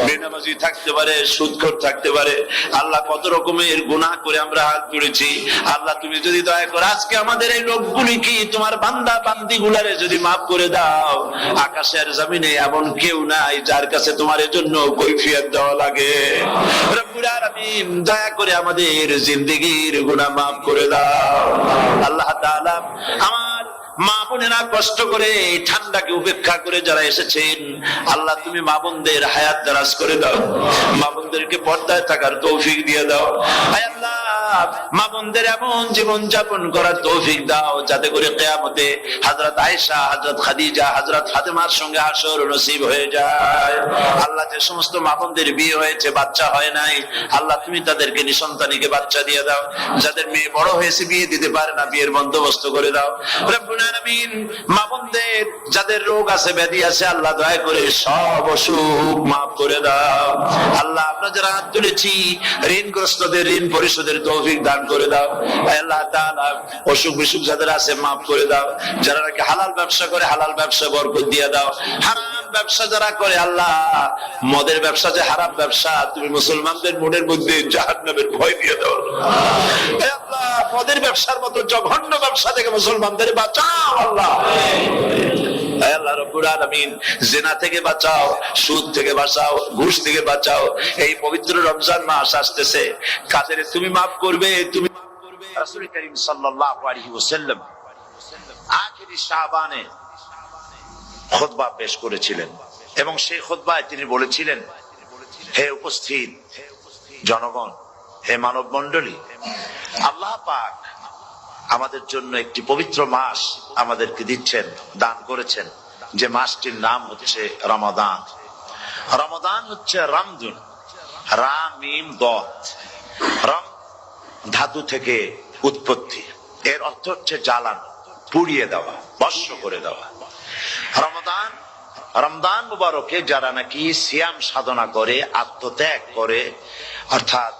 Speaker 2: বেনামাজি থাকতে পারে, সুদখোর থাকতে পারে। আল্লাহ, কত রকমের গুনাহ করে আমরা হাত তুলেছি। আল্লাহ, তুমি যদি দয়া করো আজকে আমাদের এই লোকগুলি কি তোমার বান্দা বান্দি গুলারে যদি মাফ করে দাও, আকাশের জমিনে এমন কেউ নাই যার কাছে তোমার জন্য কৈফিয়ত দেওয়া লাগে। রব্বুল আলামিন, দয়া করে আমাদের জিন্দেগির গুনাহ মাফ করে দাও। আল্লাহ তাআলা, আমার মা বোনেরা কষ্ট করে ঠান্ডাকে উপেক্ষা করে যারা এসেছেন, আল্লাহ তুমি মা বোনদের হায়াত দারাজ করে দাও, মা বোনদেরকে পর্দায় থাকার তৌফিক দিয়ে দাও। আয় আল্লাহ, মা বোনদের এমন জীবন যাপন করার তৌফিক দাও যাতে করে কিয়ামতে হযরত আয়েশা, হযরত খাদিজা, হযরত ফাতেমার সঙ্গে হাসর নসিব হয়ে যায়। আল্লাহ, যে সমস্ত মা বোনদের বিয়ে হয়েছে, বাচ্চা হয় নাই, আল্লাহ তুমি তাদেরকে নিঃসন্তানীকে বাচ্চা দিয়ে দাও। যাদের মেয়ে বড় হয়েছে, বিয়ে দিতে পারে না, বিয়ের বন্দোবস্ত করে দাও। রব্বুল আলামিন, মা বোনদের যাদের রোগ আছে, ব্যাধি আছে, আল্লাহ দয়া করে সব অসুখ মাফ করে দাও। আল্লাহ, আমরা যারা হাত তুলেছি, ঋণগ্রস্তদের ঋণ পরিশোধের তৌফিক দান করে দাও। আল্লাহ তাআলা, অসুখ বিসুখ যাদের আছে মাফ করে দাও। যারা নাকি হালাল ব্যবসা করে, হালাল ব্যবসা বরকত দিয়ে দাও। হারাম ব্যবসা যারা করে, আল্লাহ মদের ব্যবসা যে হারাম ব্যবসা, তুমি মুসলমানদের মনের মধ্যে জাহান্নামের ভয় দিয়ে দাও। আল্লাহ, মদের ব্যবসার মতো জঘন্য ব্যবসা থেকে মুসলমানদের বাঁচাও। আল্লাহ, আল্লাহ রব্বুল আলামিন, জিনা থেকে বাঁচাও, সুদ থেকে বাঁচাও, ঘুষ থেকে বাঁচাও। এই পবিত্র রমজান মাস আসতেছে, কাদের তুমি মাফ করবে, তুমি রাসূল করিম সাল্লাল্লাহু আলাইহি ওয়াসাল্লাম আখিরি শাবানে খুতবা পেশ করেছিলেন এবং সেই খুতবায় তিনি বলেছিলেন, হে উপস্থিত জনগণ, হে মানব মণ্ডলী, আল্লাহ পাক আমাদের জন্য একটি পবিত্র মাস আমাদেরকে দিচ্ছেন, দান করেছেন, যে মাসটির নাম হচ্ছে রমাদান। রমাদান হচ্ছে রামদুন, রা মিম দত, রম ধাতু থেকে উৎপত্তি, এর অর্থ হচ্ছে জ্বালানো, পুড়িয়ে দেওয়া, ভস্ম করে দেওয়া। রমাদান, রমজান মুবারকে যারা নাকি সিয়াম সাধনা করে, আত্মত্যাগ করে, অর্থাৎ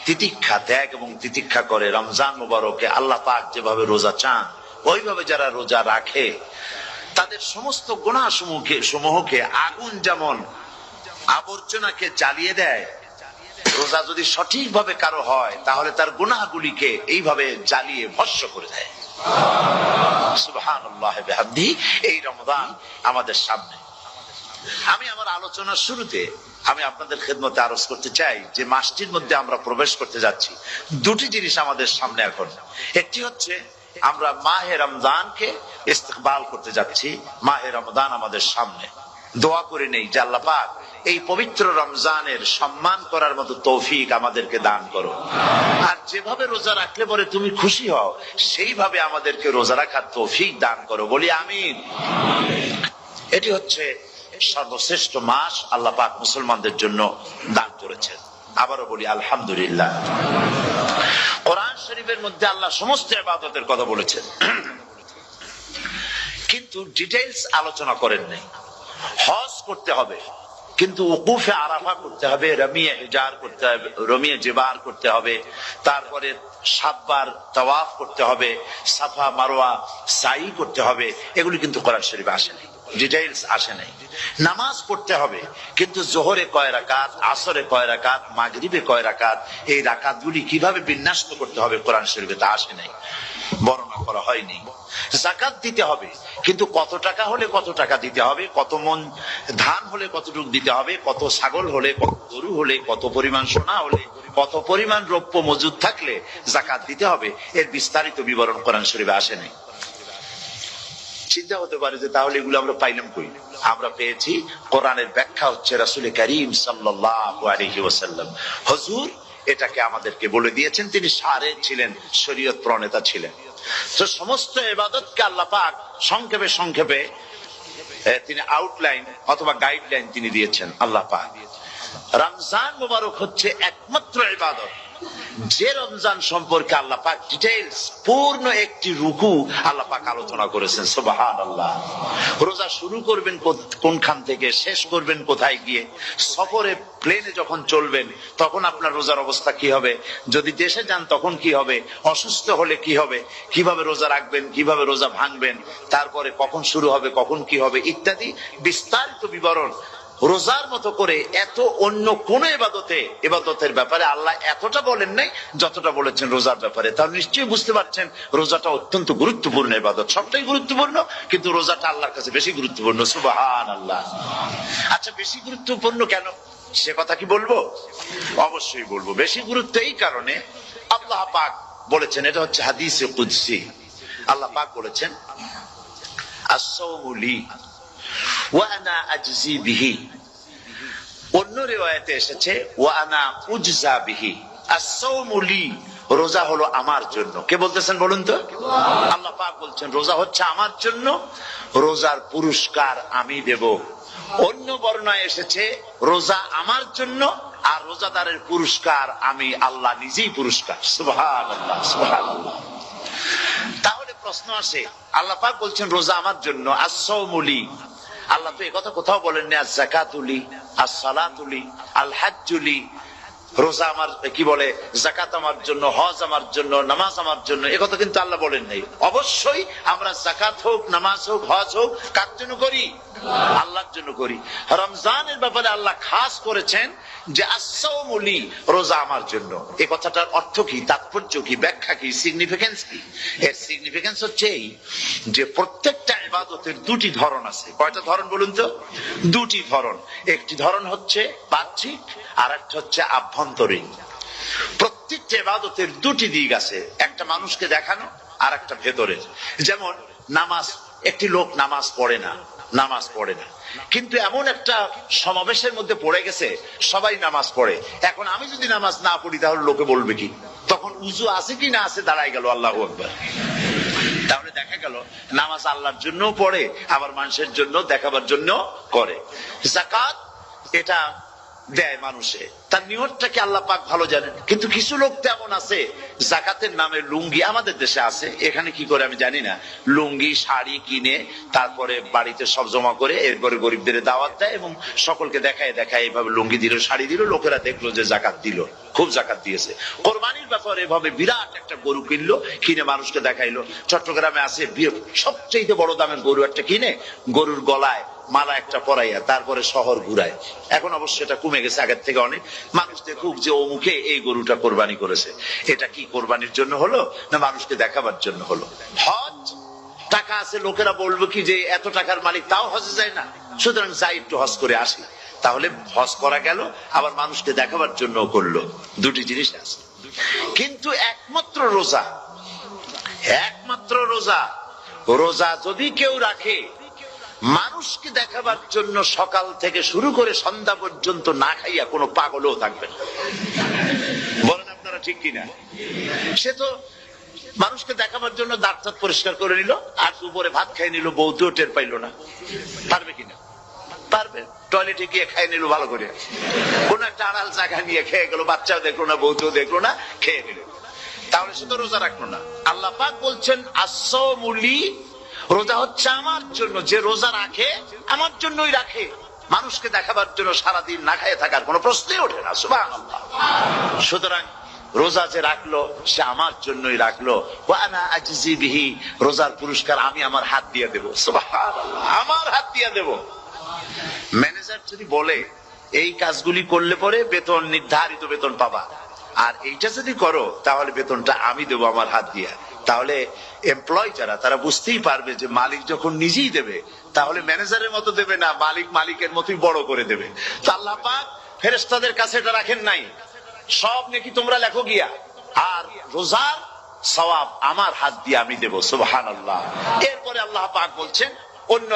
Speaker 2: তিতিক্ষা, ত্যাগ এবং তিতিক্ষা করে, রমজান মুবারকে আল্লাহ পাক যেভাবে রোজা চান ওইভাবে যারা রোজা রাখে, তাদের সমস্ত গুনাহ সমূহকে আগুন যেমন আবর্জনাকে জ্বালিয়ে দেয়, রোজা যদি সঠিকভাবে কারো হয় তাহলে তার গুনাহগুলিকে এইভাবে জ্বালিয়ে ভস্ম করে দেয়। সুবহানাল্লাহ বিহামদিহি। এই রমাদান আমাদের সামনে। আমি আমার আলোচনার শুরুতে আমি আপনাদের খেদমতে আরজ করতে চাই যে মাসটির মধ্যে আমরা প্রবেশ করতে যাচ্ছি, দুটি জিনিস আমাদের সামনে এখন। একটি হচ্ছে আমরা মাহে রমজানকে ইস্তেকবাল করতে যাচ্ছি, মাহে রমজান আমাদের সামনে। দোয়া করে নেই যে আল্লাহ পাক এই পবিত্র রমজানের সম্মান করার মতো তৌফিক আমাদেরকে দান করো, আর যেভাবে রোজা রাখলে পরে তুমি খুশি হও সেইভাবে আমাদেরকে রোজা রাখার তৌফিক দান করো, বলি আমিন। এটি হচ্ছে সর্বশ্রেষ্ঠ মাস আল্লাহ পাক মুসলমানদের জন্য দান করেছেন। আবারও বলি আলহামদুলিল্লাহ। কোরআন শরীফের মধ্যে আল্লাহ সমস্ত ইবাদতের কথা বলেছেন, কিন্তু কিন্তু ডিটেইলস আলোচনা করেন নাই। হজ করতে হবে কিন্তু উকুফে আরাফা করতে হবে, রমিয়ে হিজার করতে হবে, রমিয়ে জিবার করতে হবে, তারপরে 7 বার তাওয়াফ করতে হবে, সাফা মারওয়া সাই করতে হবে। এগুলি কিন্তু কোরআন শরীফে আসে নাই, ডিটেইলস আসে নাই। নামাজ পড়তে হবে কিন্তু জোহরে কয় রাকাত, আসরে কয় রাকাত, মাগরিবে কয় রাকাত, এই রাকাতগুলি কিভাবে বিন্যস্ত করতে হবে কোরআন শরীফে তা আসে নাই, বর্ণনা করা হয়নি। যাকাত দিতে হবে কিন্তু কত টাকা হলে কত টাকা দিতে হবে, কত মন ধান হলে কতটুকু দিতে হবে, কত ছাগল হলে, কত গরু হলে, কত পরিমাণ সোনা হলে, কত পরিমাণ রৌপ্য মজুদ থাকলে যাকাত দিতে হবে, এর বিস্তারিত বিবরণ কোরআন শরীফে আসে নাই। চিন্তা হতে পারে যে তাহলে এগুলো আমরা পাইলাম কই? আমরা পেয়েছি কোরআনের ব্যাখ্যা হচ্ছে রাসূল করিম সাল্লাল্লাহু আলাইহি ওয়াসাল্লাম, হুজুর এটাকে আমাদেরকে বলে দিয়েছেন। তিনি সারে ছিলেন, শরীয়ত প্রণেতা ছিলেন। তো সমস্ত ইবাদতকে আল্লাহ পাক সংক্ষেপে সংক্ষেপে তিনি আউটলাইন অথবা গাইডলাইন তিনি দিয়েছেন আল্লাহ পাক। রমজান মুবারক হচ্ছে একমাত্র ইবাদত যে রমজান সম্পর্কে আল্লাহ পাক ডিটেইলস পূর্ণ একটি রুকু আল্লাহ পাক আলোচনা করেছেন। সুবহানাল্লাহ। রোজা শুরু করবেন কোনখান থেকে, শেষ করবেন কোথায় গিয়ে, সফরে প্লেনে যখন চলবেন তখন আপনার রোজার অবস্থা কি হবে, যদি দেশে যান তখন কি হবে, অসুস্থ হলে কি হবে, কিভাবে রোজা রাখবেন, কিভাবে রোজা ভাঙবেন, তারপরে কখন শুরু হবে, কখন কি হবে ইত্যাদি বিস্তারিত বিবরণ। রোজার মতো করে এত অন্য কোন ইবাদতের ব্যাপারে আল্লাহ এতটা বলেন নাই যতটা বলেছেন রোজার ব্যাপারে। তাহলে নিশ্চয়ই বুঝতে পারছেন রোজাটা অত্যন্ত গুরুত্বপূর্ণ ইবাদত। সবটাই গুরুত্বপূর্ণ কিন্তু রোজাটা আল্লাহর কাছে বেশি গুরুত্বপূর্ণ। সুবহানাল্লাহ। আচ্ছা, বেশি গুরুত্বপূর্ণ কেন সে কথা কি বলবো? অবশ্যই বলবো। বেশি গুরুত্ব এই কারণে আল্লাহ পাক বলেছেন, এটা হচ্ছে হাদিসে কুদসি। আল্লাহ পাক বলেছেন আস-সাওমু লি ওয়া আনা আজজি বিহি। অন্য রিওয়ায়াতে এসেছে ওয়া আনা উজজা বিহি। আস-সাওমু লি, রোজা হলো আমার জন্য। কে বলতেছেন বলুন তো? আল্লাহ পাক বলছেন রোজা হচ্ছে আমার জন্য, রোজার পুরস্কার আমি দেব। অন্য বর্ণনায় এসেছে রোজা আমার জন্য আর রোজাদারের পুরস্কার আমি আল্লাহ নিজেই পুরস্কার। সুবহানাল্লাহ, সুবহানাল্লাহ। তাহলে প্রশ্ন আসে, আল্লাহ পাক বলছেন রোজা আমার জন্য, আস-সাওমু লি। আল্লাহ তো একথা কোথাও বলেননি আজ-যাকাতু লি, আস-সালাতু লি, আল-হাজ্জু লি। রোজা আমার কি বলে, যাকাত আমার জন্য, হজ আমার জন্য, নামাজ আমার জন্য, একথা কিন্তু আল্লাহ বলেন নাই। অবশ্যই আমরা যাকাত হোক, নামাজ হোক, হজ হোক কার জন্য করি? আল্লাহর জন্য করি। রমজানের ব্যাপারে আল্লাহ খাস করেছেন যে আস-সাওমু লি, রোজা আমার জন্য। এই কথাটার অর্থ কি, তাৎপর্য কি, ব্যাখ্যা কি, সিগনিফিকেন্স কি? এর সিগনিফিকেন্স হচ্ছে এই যে প্রত্যেকটা ইবাদতের দুটি ধরন আছে। কয়টা ধরন বলুন তো? দুটি ধরন। একটি ধরন হচ্ছে বাহ্যিক আর একটা হচ্ছে আভ্যন্তরীণ। প্রত্যেকটা ইবাদতের দুটি দিক আছে, একটা মানুষকে দেখানো আর একটা ভেতরের। যেমন নামাজ, একটি লোক নামাজ পড়ে না, কিন্তু এমন একটা সমাবেশের মধ্যে পড়ে গেছে সবাই নামাজ পড়ে। এখন আমি যদি নামাজ না পড়ি তাহলে লোকে বলবে কি? তখন উজু আছে কি না আছে দাঁড়ায় গেল আল্লাহু আকবার। তাহলে দেখা গেল নামাজ আল্লাহর জন্য পড়ে আবার মানুষের জন্য দেখাবার জন্য করে। যাকাত এটা দেয় মানুষে, তার নিয়তটাকে আল্লাহ পাক ভালো জানেন। কিন্তু কিছু লোক তেমন আছে যাকাতের নামে লুঙ্গি, আমাদের দেশে আছে, এখানে কি করে আমি জানি না, লুঙ্গি শাড়ি কিনে তারপরে বাড়িতে সব জমা করে এরপরে গরিবদের দাওয়াত দেয় এবং সকলকে দেখায় এইভাবে লুঙ্গি দিল, শাড়ি দিল, লোকেরা দেখলো যে যাকাত দিল, খুব যাকাত দিয়েছে। কোরবানির ব্যাপারে এভাবে বিরাট একটা গরু কিনলো, কিনে মানুষকে দেখাইলো। চট্টগ্রামে আছে সবচেয়ে বড় দামের গরু একটা কিনে গরুর গলায় মালা একটা পরাইয়া তারপরে শহর ঘুরায়। এখন অবশ্য এটা কমে গেছে আগের থেকে অনেক। মানুষ দেখুক যে ও মুখে এই গরুটা কোরবানি করেছে। এটা কি কোরবানির জন্য হলো না মানুষকে দেখাবার জন্য হলো? হজ, টাকা আছে, লোকেরা বলবো কি যে এত টাকার মালিক তাও হজে যায় না, সুতরাং যাই একটু হজ করে আসি। তাহলে হজ করা গেল, আবার মানুষকে দেখাবার জন্য করলো। দুটি জিনিস আছে। কিন্তু একমাত্র রোজা যদি কেউ রাখে মানুষকে দেখাবার জন্য সকাল থেকে শুরু করে সন্ধ্যা পর্যন্ত না খাইয়া কোনো পাগলও থাকবে না। বলেন আপনারা ঠিক কিনা? সে তো মানুষকে দেখাবার জন্য দাঁত টাত পরিষ্কার করে নিল আর দুপুরে ভাত খাই নিল, বউতেও টের পাইলো না। পারবে কিনা? পারবে। টয়লেটে গিয়ে খাই নিল ভালো করে, কোন একটা আড়াল জায়গা নিয়ে খেয়ে গেল, বাচ্চাও দেখলো না, বউতেও দেখলো না, খেয়ে নিল। তাহলে সে তো রোজা রাখলো না। আল্লাহ পাক বলছেন আস-সাওমু লি রোজা হচ্ছে আমার জন্য, যে রোজা রাখে আমার জন্যই রাখে, মানুষকে দেখাবার জন্য সারাদিন না খেয়ে থাকার কোনো প্রশ্নই ওঠে না। সুবহানাল্লাহ। সুতরাং রোজা যে রাখলো সে আমার জন্যই রাখলো, ওয়া আনা আজজি বিহি, রোজার পুরস্কার আমি আমার হাত দিয়ে দেব। সুবহানাল্লাহ, আমার হাত দিয়ে দেব। ম্যানেজার যদি বলে এই কাজগুলি করলে পরে বেতন, নির্ধারিত বেতন পাবা, আর এইটা যদি করো তাহলে বেতনটা আমি দেবো আমার হাত দিয়া, তাহলে এমপ্লয় যারা তারা বুঝতেই পারবে যে মালিক যখন নিজেই দেবে তাহলে ম্যানেজারের মতো দেবে না, মালিক মালিকের মতোই বড় করে দেবে। তো আল্লাহ পাক ফেরেশতাদের কাছে এটা রাখেন নাই, সব নাকি তোমরা লেখো গিয়া, আর রোজার সওয়াব আমার হাত দিয়ে আমি দেব। সুবহানাল্লাহ। এরপরে আল্লাহ পাক বলছেন, অন্য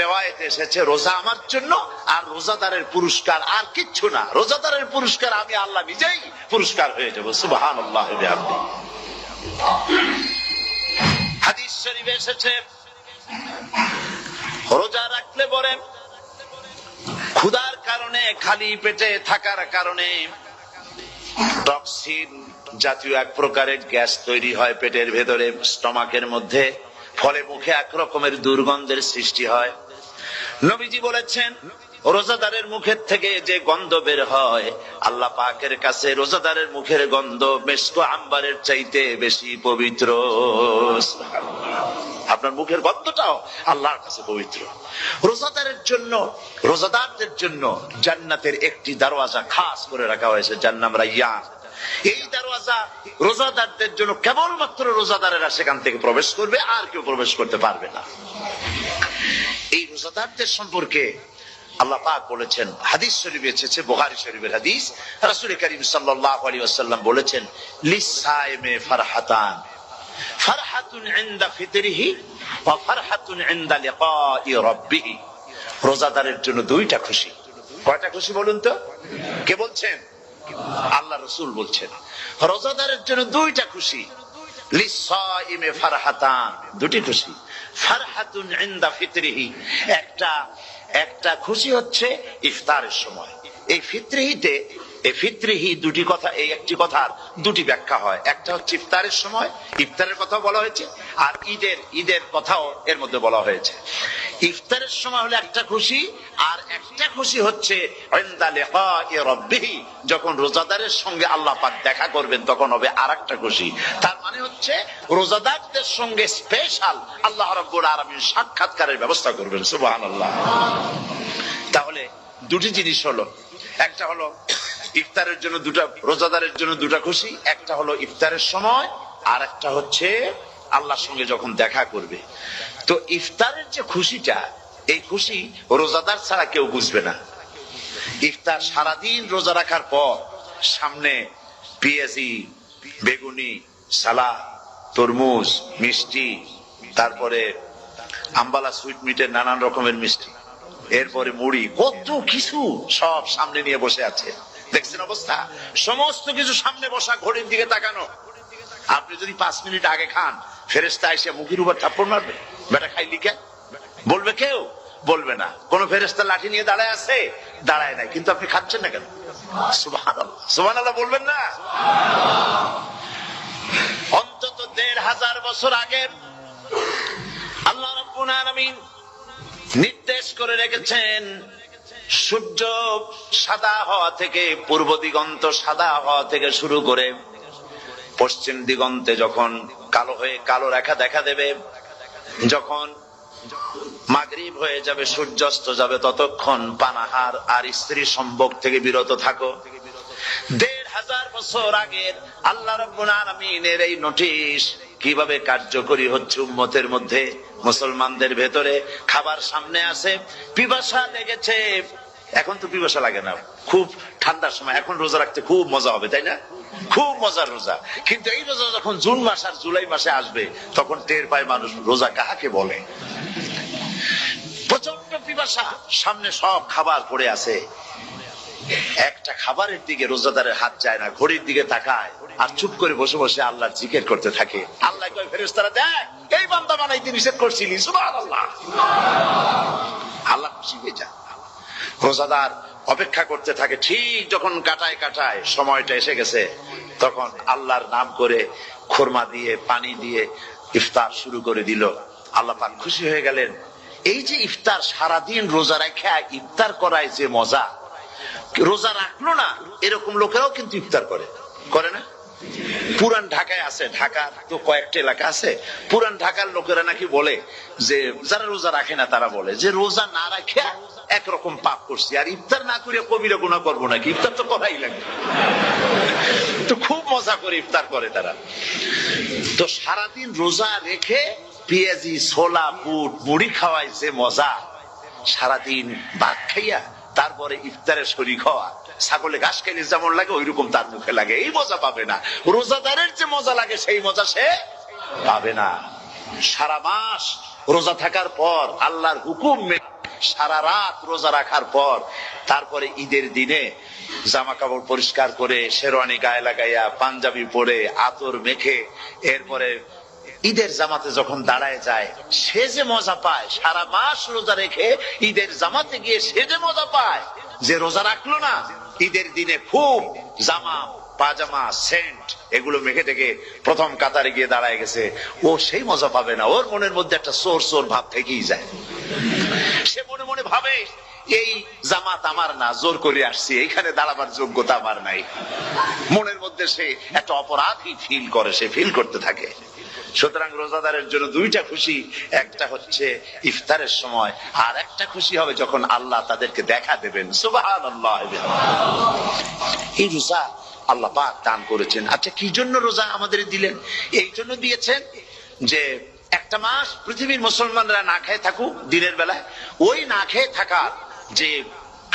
Speaker 2: রিওয়ায়েতে এসেছে রোজা আমার জন্য, আর রোজাদারের পুরস্কার আর কিচ্ছু না, রোজাদারের পুরস্কার আমি আল্লাহ নিজেই পুরস্কার হয়ে যাব। সুবহানাল্লাহ। হাদিস শরীফে এসেছে রোজা রাখলে পরে ক্ষুধার কারণে, খালি পেটে থাকার কারণে টক্সিন জাতীয় এক প্রকারের গ্যাস তৈরি হয় পেটের ভেতরে, স্টমাকের মধ্যে, ফলে মুখে এক রকমের দুর্গন্ধের সৃষ্টি হয়। নবীজি বলেছেন রোজাদারের মুখের থেকে যে গন্ধ বের হয় আল্লাহ পাকের কাছে রোজাদারের মুখের গন্ধ মেশক আম্বারের চাইতে বেশি পবিত্র। আপনার মুখের গন্ধটাও আল্লাহর কাছে পবিত্র। রোজাদারের জন্য, রোজাদারদের জন্য জান্নাতের একটি দরওয়াজা খাস করে রাখা হয়েছে, যার নাম রায়্যান। এই দরওয়াজা রোজাদারদের জন্য, কেবলমাত্র রোজাদারেরা সেখান থেকে প্রবেশ করবে, আর কেউ প্রবেশ করতে পারবে না। এই রোজাদারদের সম্পর্কে আল্লাহ পাক বলেছেন, হাদিস শরীফে এসেছে, বুখারী শরীফের হাদিস, রাসূল করিম সাল্লাল্লাহু আলাইহি ওয়াসাল্লাম বলেছেন, লিসাইমে ফারহাতান, ফারহাতুন ইনদা ফিতরিহি ওয়া ফারহাতুন ইনদা লিকাই রাব্বিহি। রোজাদারের জন্য দুইটা খুশি। কয়টা খুশি বলুন তো? কে বলছেন? আল্লাহ রাসূল বলছেন রোজাদারের জন্য দুইটা খুশি। লিসাইমে ফারহাতান, দুটি খুশি। ফারহাতুন ইনদা ফিতরিহি, একটা খুশি হচ্ছে ইফতারের সময়। এই ফিতরিহিতে, এই ফিতরিহি দুটি কথা, এই একটি কথার দুটি ব্যাখ্যা হয়। একটা হচ্ছে ইফতারের সময়, ইফতারের কথা বলা হয়েছে, আর ঈদের কথাও এর মধ্যে বলা হয়েছে। ইফতারের সময় হলে একটা খুশি, আর একটা খুশি হচ্ছে ইনদা লিকাই রাব্বিহি, যখন রোজাদারের সঙ্গে আল্লাহ পাক দেখা করবেন তখন হবে আরেকটা খুশি। তার মানে হচ্ছে রোজাদারদের সঙ্গে স্পেশাল আল্লাহ রাব্বুল আলামিন সাক্ষাৎকারের ব্যবস্থা করবেন। সুবহানাল্লাহ। তাহলে দুটি জিনিস হলো, একটা হলো ইফতারের জন্য দুটা, রোজাদারের জন্য দুটা খুশি, একটা হলো ইফতারের সময়, আর একটা হচ্ছে আল্লাহর সঙ্গে যখন দেখা করবে। তো ইফতারের যে খুশিটা, এই খুশি রোজাদার ছাড়া কেউ বুঝবে না। ইফতার সারাদিন রোজা রাখার পর সামনে পেঁয়াজি, বেগুনি, সালাদ, তরমুজ, মিষ্টি, তারপরে আম্বালা সুইট মিটের নানান রকমের মিষ্টি, এরপরে মুড়ি, কত কিছু সব সামনে নিয়ে বসে আছে। দেখছেন অবস্থা? সমস্ত কিছু সামনে বসা, ঘড়ির দিকে তাকানো। আপনি যদি 5 মিনিট আগে খান, ফেরেশতা এসে মুখের উপর থাপ্পড় মারবে, বেটা খাইলি কেন? বলবে কেউ? বলবে না। কোন ফেরেশতা লাঠি নিয়ে দাঁড়ায় আছে? দাঁড়ায় নাই, কিন্তু আপনি খাচ্ছেন না কেন? সুবহানাল্লাহ, সুবহানাল্লাহ বলবেন না? অন্তত 1500 বছর আগে আল্লাহ রাব্বুল আলামিন নির্দেশ করে রেখেছেন, সূর্য সাদা হওয়া থেকে, পূর্ব দিগন্ত সাদা হওয়া থেকে শুরু করে পশ্চিম দিগন্তে যখন কালো হয়ে কালো রেখা দেখা দেবে, যখন মাগরিব হয়ে যাবে, সূর্যাস্ত যাবে, ততক্ষণ পানাহার আর স্ত্রী সম্ভোগ থেকে বিরত থাকো। 1500 বছর আগের আল্লাহ রাব্বুল আলামিনের এই নোটিশ কিভাবে কার্যকরী হচ্ছে উম্মতের মধ্যে, মুসলমানদের ভেতরে। খাবার সামনে আছে, পিপাসা লেগেছে, এখন তো পিপাসা লাগে না, খুব ঠান্ডার সময়, এখন রোজা রাখতে খুব মজা হবে, তাই না? খুব মজার রোজা। কিন্তু এই রোজা যখন জুন মাস আর জুলাই মাসে আসবে, তখন টের পায় মানুষ রোজা কাকে বলে। প্রচন্ড পিপাসা, সামনে সব খাবার পড়ে আছে, একটা খাবারের দিকে রোজাদারের হাত যায় না, ঘড়ির দিকে তাকায় আর চুপ করে বসে বসে আল্লাহর জিকির করতে থাকে। আল্লাহ কয়, ফেরেশতারা দেখ, এই বান্দা বানাইতে নিষেধ করছিলি। সুবহানাল্লাহ। আল্লাহ খুশি হয়ে যায়। রোজাদার অপেক্ষা করতে থাকে, ঠিক যখন কাটায় সময়টা এসে গেছে, তখন আল্লাহর নাম করে খোরমা দিয়ে, পানি দিয়ে ইফতার শুরু করে দিল। আল্লাহ পাক খুশি হয়ে গেলেন। এই যে ইফতার, সারাদিন রোজা রেখে ইফতার করায় যে মজা, রোজা রাখলো না এরকম লোকেরাও কিন্তু ইফতার করে, করে না? পুরান ঢাকায় আছে, ঢাকার তো কয়েকটা এলাকা আছে, পুরান ঢাকার লোকেরা নাকি বলে যে, যারা রোজা রাখে না তারা বলে যে রোজা না রাখে একরকম পাপ করছি, আর ইফতার না করে কবিরা গুনাহ করবো নাকি, ইফতার তো করাই লাগবে। তো খুব মজা করে ইফতার করে তারা। তো সারাদিন রোজা রেখে পেঁয়াজি, ছোলা, বুট, মুড়ি খাওয়ায় যে মজা, সারাদিন ভাত খাইয়া তারপরে ইফতারের শরীক হওয়া, ছাগলে ঘাস খাইলে যেমন লাগে ওইরকম তার মুখে লাগে, এই মজা পাবে না। রোজাদারের যে মজা লাগে সেই মজা সে পাবে না। সারা মাস রোজা থাকার পর, আল্লাহর হুকুম মেনে সারা রাত রোজা রাখার পর, তারপরে ঈদের দিনে জামা কাপড় পরিষ্কার করে, শেরওয়ানি গায়ে লাগাইয়া, পাঞ্জাবি পরে, আতর মেখে, এরপরে ঈদের জামাতে যখন দাঁড়ায় যায়, সে যে মজা পায়, সারা মাস রোজা রেখে ঈদের জামাতে গিয়ে সে যে মজা পায়, যে রোজা রাখলো না ঈদের দিনে খুব জামা, পাজামা, সেন্ট এগুলো মেখে থেকে প্রথম কাতারে গিয়ে দাঁড়ায় গেছে, ও সেই মজা পাবে না। ওর মনের মধ্যে একটা চোর চোর ভাব থেকেই যায়। সে মনে মনে ভাবে এই জামাত আমার না, জোর করে আসছি, এখানে দাঁড়াবার যোগ্যতা আমার নাই। মনের মধ্যে সে একটা অপরাধী ফিল করে, সে ফিল করতে থাকে। সুতরাং রোজাদারের জন্য দুইটা খুশি, একটা হচ্ছে ইফতারের সময়, আর একটা খুশি হবে যখন আল্লাহ তাদেরকে দেখা দেবেন। সুবহানাল্লাহ। এই রোজা আল্লাহ পাক দান করেছেন। আচ্ছা, কি জন্য রোজা আমাদের দিলেন? এই জন্য দিয়েছেন যে একটা মাস পৃথিবীর মুসলমানরা না খেয়ে থাকুক দিনের বেলায়, ওই না খেয়ে থাকার যে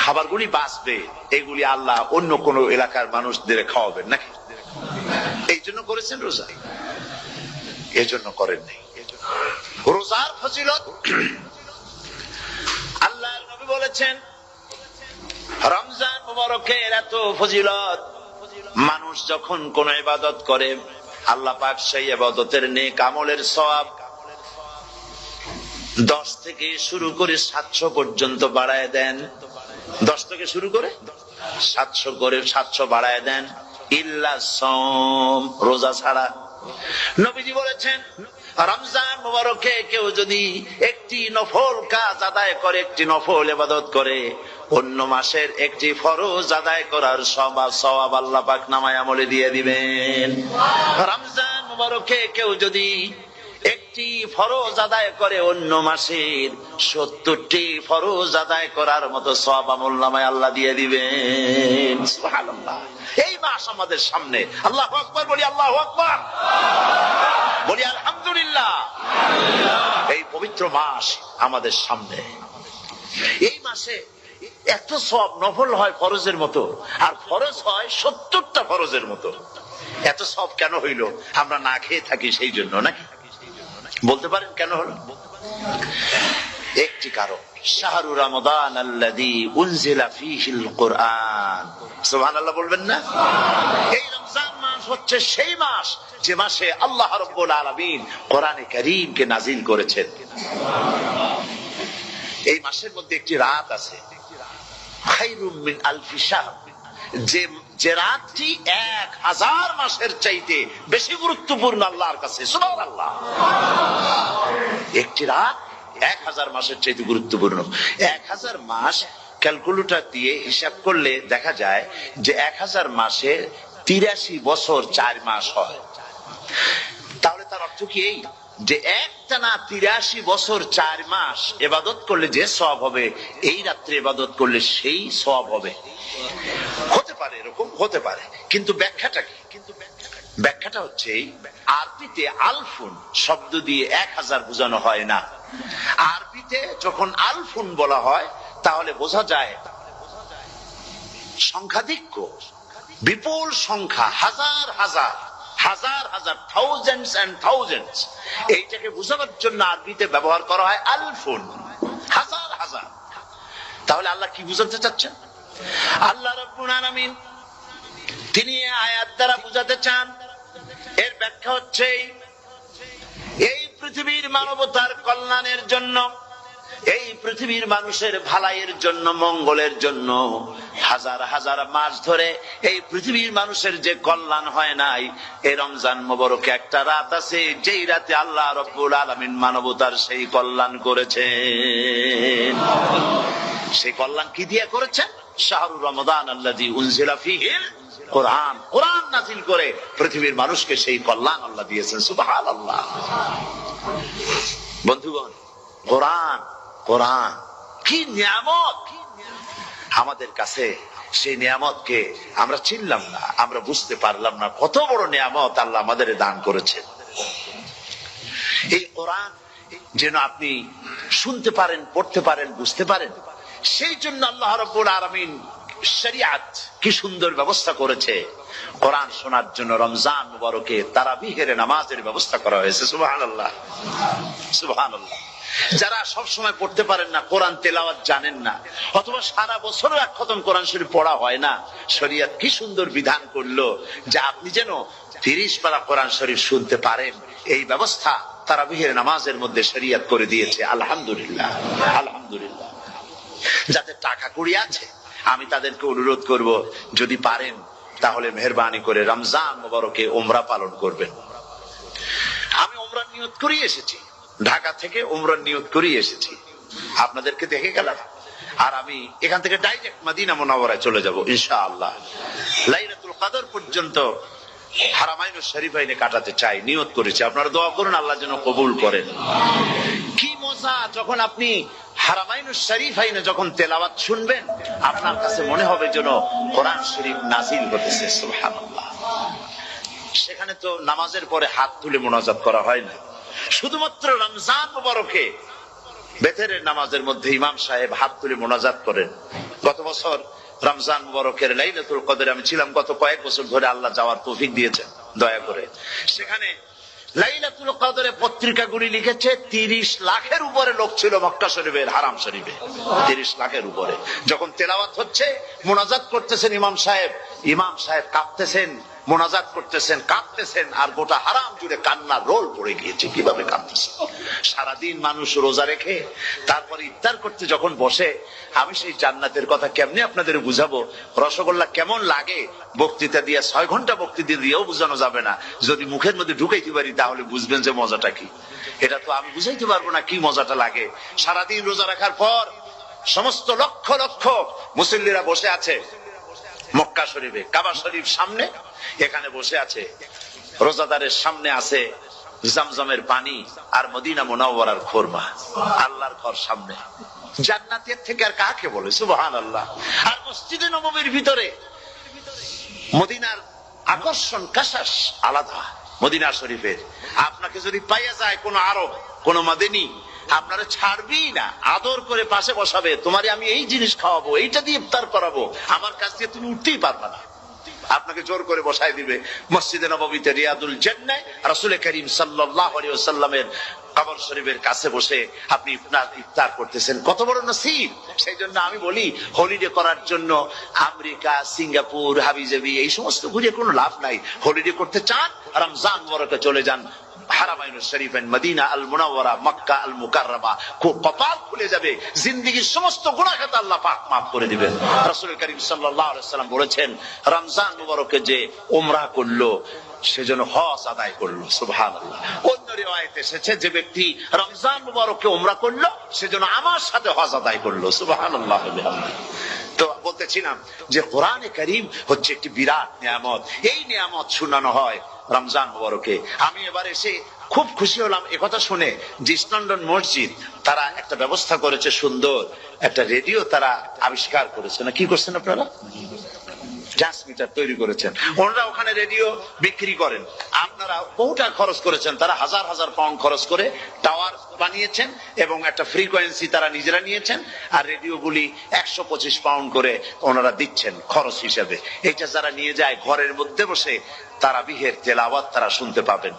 Speaker 2: খাবারগুলি বাঁচবে এগুলি আল্লাহ অন্য কোন এলাকার মানুষদের খাওয়াবেন নাকি? এই জন্য করেছেন রোজা, এজন্য করেন নাই। রোজার ফজিলত আল্লাহর নবী বলেছেন, রমজান মুবারকের এত ফজিলত, মানুষ যখন কোন ইবাদত করে আল্লাহ পাক সেই ইবাদতের নেক আমলের সওয়াব 10 থেকে শুরু করে 700 পর্যন্ত বাড়ায় দেন। 10 থেকে শুরু করে 700 করে 700 বাড়ায় দেন, ইল্লা সাওম, রোজা ছাড়া। নবীজি বলেছেন, রমজান মুবারকে কেউ যদি একটি নফল কাজ আদায় করে, একটি নফল ইবাদত করে, অন্য মাসের একটি ফরজ আদায় করার সওয়াব আল্লাহ পাক নামায়ে আমলে দিয়ে দিবেন। রমজান মুবারকে কেউ যদি একটি ফরজ আদায় করে, অন্য মাসের 70টি ফরজ আদায় করার মতো সওয়াব আমল নামায় আল্লাহ দিয়ে দিবেন। সুবহানাল্লাহ। এই মাস আমাদের সামনে, আল্লাহু আকবার বলি, আল্লাহু আকবার বলি, আলহামদুলিল্লাহ। এই পবিত্র মাস আমাদের সামনে, এই মাসে এত সওয়াব, নফল হয় ফরজের মতো, আর ফরজ হয় 70টা ফরজের মতো। এত সওয়াব কেন হইল? আমরা না খেয়ে থাকি সেই জন্য নাকি? বলতে পারেন কেন হলো? একটি কারণ, শাহরু রমাদান আল্লাযী উনজিলা ফীহিল কুরআন। সুবহানাল্লাহ বলবেন না? এই রমজান মাস হচ্ছে সেই মাস যে মাসে আল্লাহ রাব্বুল আলামিন কোরআনে কারীমকে নাযিল করেছেন। এই মাসের মধ্যে একটি রাত আছে, খায়রুম মিন আলফি শাহর, যে রাতটি 1000 মাসের চাইতে বেশি গুরুত্বপূর্ণ আল্লাহর কাছে। সুবহানাল্লাহ। একটি রাত 1000 মাসের চাইতে গুরুত্বপূর্ণ। 1000 মাস ক্যালকুলেটর দিয়ে হিসাব করলে দেখা যায় যে 1000 মাসে 83 বছর 4 মাস হয়। তাহলে তার অর্থ কি এই যে একটানা 83 বছর 4 মাস ইবাদত করলে যে সওয়াব হবে, এই রাত্রে ইবাদত করলে সেই সওয়াব হবে? হতে পারে, এরকম হতে পারে, কিন্তু ব্যাখ্যাটা কি? ব্যাখ্যাটা হচ্ছে, আরবিতে আলফুন শব্দ দিয়ে 1000 বোঝানো হয় না। আরবিতে যখন আলফুন বলা হয় তাহলে বোঝা যায় সংখ্যাধিক্য, বিপুল সংখ্যা, হাজার হাজার, হাজার হাজার, থাউজেন্ডস এন্ড থাউজেন্ডস। এইটাকে বোঝানোর জন্য আরবিতে ব্যবহার করা হয় আলফুন, হাজার হাজার। তাহলে আল্লাহ কি বুঝাতে চাচ্ছেন? আল্লাহ রাব্বুল আলামিন তিনি আয়াত দ্বারা বুঝাতে চান, এর ব্যাখ্যা হচ্ছে এই পৃথিবীর মানবতার কল্যাণের জন্য এই পৃথিবীর মানুষের ভালাইয়ের জন্য, মঙ্গলের জন্য হাজার হাজার মাস ধরে এই পৃথিবীর মানুষের যে কল্যাণ হয় নাই, এই রমজান মোবারকে একটা রাত আছে যেই রাতে আল্লাহ রাব্বুল আলামিন মানবতার সেই কল্যাণ করেছেন। সেই কল্যাণ কি দিয়ে করেছেন? শাহরু রমাদান আল্লাযী উনজিলা ফীহিল কোরআন, কোরআন নাযিল করে পৃথিবীর মানুষকে সেই কল্যাণ আল্লাহ দিয়েছেন। সুবহানাল্লাহ। বন্ধুগণ, কোরআন, কোরআন কি নিয়ামত আমাদের কাছে! সেই নিয়ামতকে আমরা চিনলাম না, আমরা বুঝতে পারলাম না কত বড় নিয়ামত আল্লাহ আমাদের দান করেছেন। এই কোরআন যেন আপনি শুনতে পারেন, পড়তে পারেন, বুঝতে পারেন, সেই জন্য আল্লাহ রাব্বুল আলামিন শরিয়াত কি সুন্দর ব্যবস্থা করেছে। কোরআন শোনার জন্য রমজান মুবারকে তারাবিহের নামাজের ব্যবস্থা করা হয়েছে। সুবহানাল্লাহ, সুবহানাল্লাহ। যারা সব সময় পড়তে পারেন না, কোরআন তেলাওয়াত জানেন না, অথবা সারা বছরও এক খতম কোরআন শরীফ পড়া হয় না, শরিয়ত কি সুন্দর বিধান করলো যে আপনি যেন 30 পারা কোরআন শরীফ শুনতে পারেন। এই ব্যবস্থা তারাবিহের নামাজের মধ্যে শরিয়ত করে দিয়েছে। আলহামদুলিল্লাহ, আলহামদুলিল্লাহ। যাদের টাকা কড়ি আছে আমি তাদেরকে অনুরোধ করব, যদি পারেন তাহলে মেহেরবানি করে রমজান মুবারকে উমরা পালন করবেন। আমি উমরার নিয়ত করে এসেছি, ঢাকা থেকে উমরার নিয়ত করে এসেছি, আপনাদেরকে দেখে গেলাম। আর আমি এখান থেকে ডাইরেক্ট মদিনা মুনাওয়ারায় চলে যাব ইনশাআল্লাহ। লাইলাতুল কদর পর্যন্ত হারামাইনুশ শরীফাইনে কাটাতে চাই, নিয়ত করেছি। আপনারা দোয়া করুন আল্লাহ যেন কবুল করেন। কি মজা যখন আপনি হারামাইনুশ শরীফাইনে যখন তেলাওয়াত শুনবেন, আপনার কাছে মনে হবে যেন কোরআন শরীফ নাযিল হতেছে। সুবহানাল্লাহ। সেখানে তো নামাজের পরে হাত তুলে মুনাজাত করা হয় না, শুধুমাত্র রমজান মুবারকে বেতেরের নামাজের মধ্যে ইমাম সাহেব হাত তুলে মুনাজাত করেন। গত বছর রমজান মুবারকের লাইলাতুল কদরে আমি ছিলাম, গত কয়েক বছর ধরে আল্লাহ যাওয়ার তৌফিক দিয়েছেন দয়া করে। সেখানে লাইলাতুল কদরে পত্রিকাগুলি লিখেছে 30 লাখের উপরে লোক ছিল মক্কা শরীফের, হারাম শরীফে 30 লাখের উপরে। যখন তেলাওয়াত হচ্ছে, মুনাজাত করতেছেন ইমাম সাহেব কাঁপতেছেন, মুনাজাত করতেছেন, কাঁদতেছেন, আর গোটা হারাম জুড়ে কান্নার রোল পড়ে গিয়েছে। কিভাবে কাঁদতেছে! সারাদিন মানুষ রোজা রেখে তারপরে ইফতার করতে যখন বসে, আমি সেই জান্নাতের কথা কেমনে আপনাদের বুঝাবো? রসগোল্লা কেমন লাগে বক্তৃতা দিয়ে 6 ঘন্টা বক্তৃতা দিয়েও বুঝানো যাবে না। যদি মুখের মধ্যে ঢুকাইতে পারি তাহলে বুঝবেন যে মজাটা কি। এটা তো আমি বুঝাইতে পারবো না কি মজাটা লাগে। সারাদিন রোজা রাখার পর সমস্ত লক্ষ লক্ষ মুসল্লিরা বসে আছে মক্কা শরীফে, কাবা শরীফ সামনে, এখানে বসে আছে। রোজাদারের সামনে আছে জামজামের পানি আর মদিনা মুনাওয়ারার খুরমা। আল্লাহর ঘর সামনে, জান্নাতের থেকে আর কাকে বলে! সুবহানাল্লাহ। আর মসজিদে নববীর ভিতরে মদিনার আকর্ষণ কাশাস আলাদা। মদিনা শরীফের আপনাকে যদি পাইয়া যায় কোন আরব, কোন মাদানী, আপনারা ছাড়বেই না, আদর করে পাশে বসাবে, তোমারে আমি এই জিনিস খাওয়াবো, এইটা দিয়ে ইফতার করাবো, আমার কাছ দিয়ে তুমি উঠতেই পারবে না। আপনাকে জোর করে বসায় দিবে মসজিদে নববীতে, রিয়াদুল জান্নাহ, রাসূল করিম সাল্লাল্লাহু আলাইহি ওয়াসাল্লামের কবর শরীফের কাছে বসে আপনি ইফতার করতেছেন। কত বড় নসিব! সেই জন্য আমি বলি, হলিডে করার জন্য আমেরিকা, সিঙ্গাপুর, হাবিজাবি এই সমস্ত ঘুরে কোনো লাভ নাই। হলিডে করতে চান, রমজান মুবারকে চলে যান হারামাইনুশ শরীফাইন, মদিনা আল মুনাওয়ারা, মক্কা আল মুকাররমা। কপাল খুলে যাবে, জিন্দেগীর সমস্ত গুনাহ খাতা আল্লাহ পাক মাফ করে দিবেন। রাসূল করিম সাল্লাল্লাহু আলাইহি ওয়াসাল্লাম বলেছেন, রমজান মুবারকে যে উমরা করলো সেজন্য হজ আদায় করলো। সুবহানাল্লাহ। অন্য রিওয়ায়াতে এসেছে, যে ব্যক্তি রমজান মুবারকে উমরা করলো সেজন্য আমার সাথে হজ আদায় করলো। সুবহানাল্লাহ। তো বলতেছিলাম যে কোরআনে কারীম হচ্ছে একটি বিরাট নিয়ামত। এই নিয়ামত শোনানো হয় রমজান মুবারকে। আমি এবার এসে খুব খুশি হলাম একথা শুনে যে ইস্ট লন্ডন মসজিদ তারা একটা ব্যবস্থা করেছে, সুন্দর একটা রেডিও তারা আবিষ্কার করেছে। না কি করছেন আপনারা? ট্রান্সমিটার তৈরি করেছেন। ওনারা ওখানে রেডিও বিক্রি করেন। আপনারা বহুটা খরচ করেছেন, তারা হাজার হাজার পাউন্ড খরচ করে টাওয়ার বানিয়েছেন এবং একটা ফ্রিকোয়েন্সি তারা নিজেরা নিয়েছেন, আর রেডিওগুলি 125 পাউন্ড করে ওনারা দিচ্ছেন খরচ হিসেবে। এটা যারা নিয়ে যায় ঘরের মধ্যে বসে তারাবিহের তেলাওয়াত তারা শুনতে পাবেন।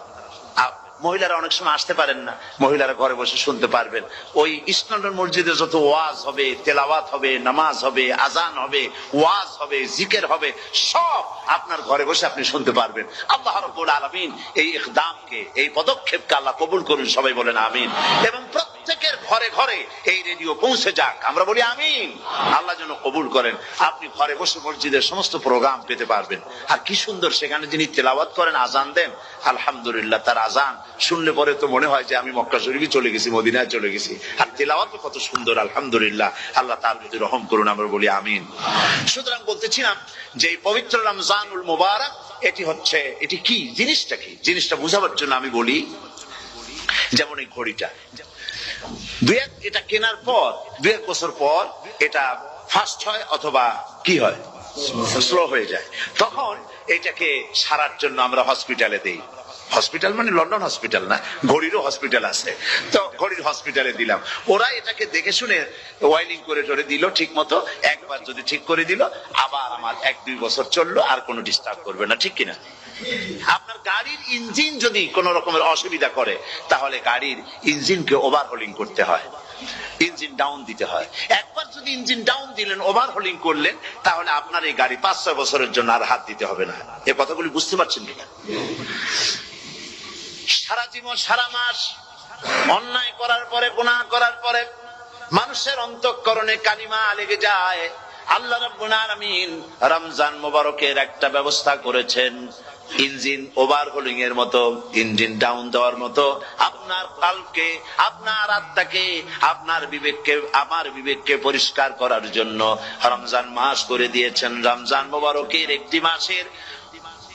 Speaker 2: মহিলারা অনেক সময় আসতে পারেন না, মহিলারা ঘরে বসে শুনতে পারবেন। ওই ইস্ট লন্ডন মসজিদে যত ওয়াজ হবে, তেলাওয়াত হবে, নামাজ হবে, আজান হবে, ওয়াজ হবে, জিকির হবে, সব আপনার ঘরে বসে আপনি শুনতে পারবেন। আল্লাহ রাব্বুল আলামিন এই ইকদামকে, এই পদক্ষেপকে আল্লাহ কবুল করুন, সবাই বলেন আমিন। এবং প্রত্যেকের ঘরে ঘরে এই রেডিও পৌঁছে যাক, আমরা বলি আমিন। আল্লাহ যেন কবুল করেন। আপনি ঘরে বসে মসজিদের সমস্ত প্রোগ্রাম পেতে পারবেন। আর কি সুন্দর সেখানে যিনি তেলাওয়াত করেন, আজান দেন, আলহামদুলিল্লাহ, তার আজান শুনলে পরে তো মনে হয় যে আমি মক্কা শরীফে চলে গেছি, মদিনায় চলে গেছি। আর তেলাওয়াত কত সুন্দর, আলহামদুলিল্লাহ। আল্লাহ তার প্রতি রহম করুন, আমরা বলি আমিন। সুতরাং বলতেছিলাম যে এই পবিত্র রমজানুল মুবারক, এটি কি জিনিসটা, কি জিনিসটা বুঝাবার জন্য আমি বলি, যেমন এই ঘড়িটা এটা কেনার পর 2-1 বছর পর এটা ফাস্ট হয় অথবা কি হয়, স্লো হয়ে যায়। তখন এটাকে সারার জন্য আমরা হসপিটালে দেই। হসপিটাল মানে লন্ডন হসপিটাল না, ঘড়িরও হসপিটাল আছে। তো ঘড়ির হসপিটালে দিলাম, ওরা এটাকে দেখে শুনে ওয়াইলিং করে টরে দিল ঠিক মতো। একবার যদি ঠিক করে দিল, আবার আমার 1-2 বছর চললো, আর কোনো ডিস্টার্ব করবে না, ঠিক কিনা? আপনার গাড়ির ইঞ্জিন যদি কোন রকমের অসুবিধা করে, তাহলে গাড়ির ইঞ্জিনকে ওভারহোলিং করতে হয়, ইঞ্জিন ডাউন দিতে হয়। একবার যদি ইঞ্জিন ডাউন দিলেন, ওভারহোলিং করলেন, তাহলে আপনার এই গাড়ি 5-6 বছরের জন্য আর হাত দিতে হবে না। এই কথাগুলি বুঝতে পারছেন কিনা? সারা জীবন, সারা মাস অন্যায় করার পরে, গুনাহ করার পরে মানুষের অন্তঃকরণে কালিমা লেগে যায়। আল্লাহ রাব্বুল আলামিন রমজান মোবারকের একটা ব্যবস্থা করেছেন, ইঞ্জিন ওভারহোলিং এর মতো, ইঞ্জিন ডাউন দেওয়ার মতো। আপনার কালকে, আপনার আত্মাকে, আপনার বিবেককে, আমার বিবেককে পরিষ্কার করার জন্য রমজান মাস করে দিয়েছেন। রমজান মোবারকের একটি মাসের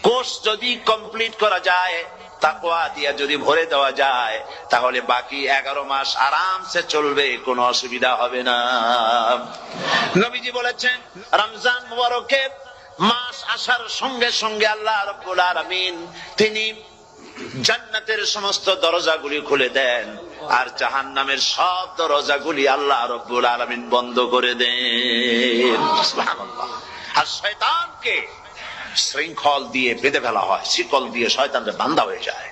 Speaker 2: কোর্স যদি কমপ্লিট করা যায়, তাকওয়া দিয়া যদি ভরে দেওয়া যায়, তাহলে বাকি 11 মাস আরামসে চলবে, কোনো অসুবিধা হবে না। নবীজি বলেছেন, রমজান মুবারকের মাস আসার সঙ্গে সঙ্গে আল্লাহ রাব্বুল আলামিন তিনি জান্নাতের সমস্ত দরজাগুলি খুলে দেন, আর জাহান্নামের সব দরজাগুলি আল্লাহ রাব্বুল আলামিন বন্ধ করে দেন। সুবহানাল্লাহ। আর শয়তানকে শৃঙ্খল দিয়ে বেঁধে ফেলা হয়, শিকল দিয়ে শয়তানরা বান্ধা হয়ে যায়।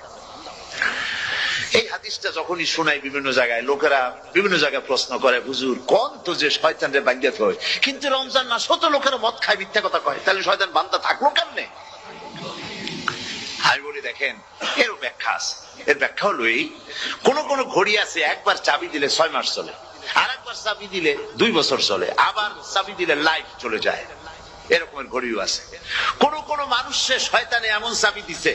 Speaker 2: এই হাদিসটা যখনই শোনাই বিভিন্ন জায়গায়, লোকেরা বিভিন্ন জায়গায় প্রশ্ন করে, হুজুর কোন তো যে শয়তানরে বাঙ্গাতে হয়, কিন্তু রমজান মাস হতো লোকেরা মদ খায়, মিথ্যা কথা কয়, তাহলে শয়তান বান্ধা থাকলো কেমনে? আমি বলি, দেখেন, এর ব্যাখ্যা আছে। এর ব্যাখ্যা হলো এই, কোন কোন ঘড়ি আছে একবার চাবি দিলে 6 মাস চলে, আর একবার চাবি দিলে 2 বছর চলে, আবার চাবি দিলে লাইফ চলে যায়। এরকমের ঘড়িও আছে। কোন কোন মানুষের শয়তানে এমন চাবি দিছে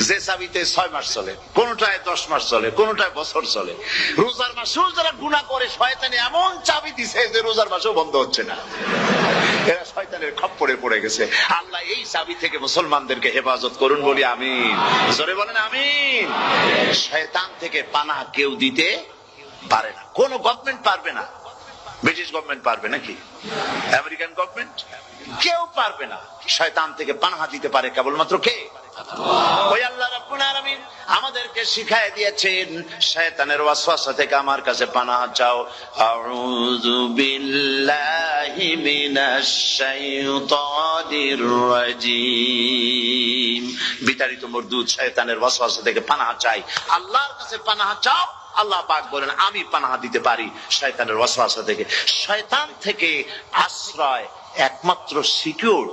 Speaker 2: যে চাবিতে 6 মাস চলে, কোনটায় 10 মাস চলে, কোনটায় বছর চলে। রোজার মাসেও যারা গুনাহ করে, শয়তানে এমন চাবি দিছে যে রোজার মাসেও বন্ধ হচ্ছে না। এরা শয়তানের খপ্পরে পড়ে গেছে। আল্লাহ এই চাবি থেকে মুসলমানদেরকে হেফাজত করুন, বলি আমিন। জোরে বলেন আমিন। শয়তান থেকে পানাহ কেউ দিতে পারে না, কোন গভর্নমেন্ট পারবে না। ব্রিটিশ গভর্নমেন্ট পারবে নাকি? American government? কেউ পারবে না। শয়তান থেকে পানাহ দিতে পারে কেবলমাত্র কে? ওই আল্লাহ রাব্বুল আলামিন আমাদেরকে শিখায় দিয়েছেন, শয়তানের ওয়াসওয়াসা থেকে আমার কাছে পানাহ চাও। আউযু বিল্লাহি মিনাশ শাইতানির রাজীম। বিতাড়িত মরদুদ শয়তানের ওয়াসওয়াসা থেকে পানাহ চাই, আল্লাহর কাছে পানাহ চাও। আল্লাহ পাক বলেন, আমি পানাহ দিতে পারি শয়তানের ওয়াসওয়াসা থেকে। শয়তান থেকে আশ্রয় একমাত্র সিকিউর,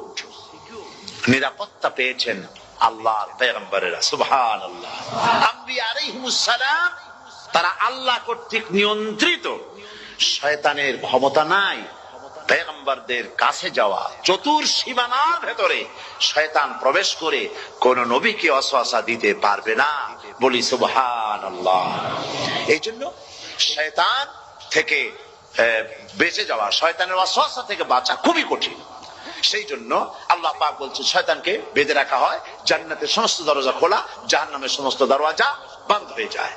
Speaker 2: নিরাপত্তা পেয়েছেন আল্লাহর পয়গম্বরেরা। সুবহানাল্লাহ। আম্বিয়া আলাইহিমুস সালাম, তারা আল্লাহ কর্তৃক নিয়ন্ত্রিত। শয়তানের ক্ষমতা নাই পয়গম্বরদের কাছে যাওয়া। চতুর সীমানার ভেতরে শয়তান প্রবেশ করে কোন নবীকে ওয়াসওয়াসা দিতে পারবে না, বলি সুবহানাল্লাহ। এই জন্য শয়তান থেকে বেঁচে যাওয়া, শয়তানের ওয়াসওয়াসা থেকে বাঁচা খুবই কঠিন। সেই জন্য আল্লাহ পাক বলছে, শয়তানকে বেঁধে রাখা হয়, জান্নাতের সমস্ত দরজা খোলা, জাহান্নামের সমস্ত দরজা বন্ধ হয়ে যায়।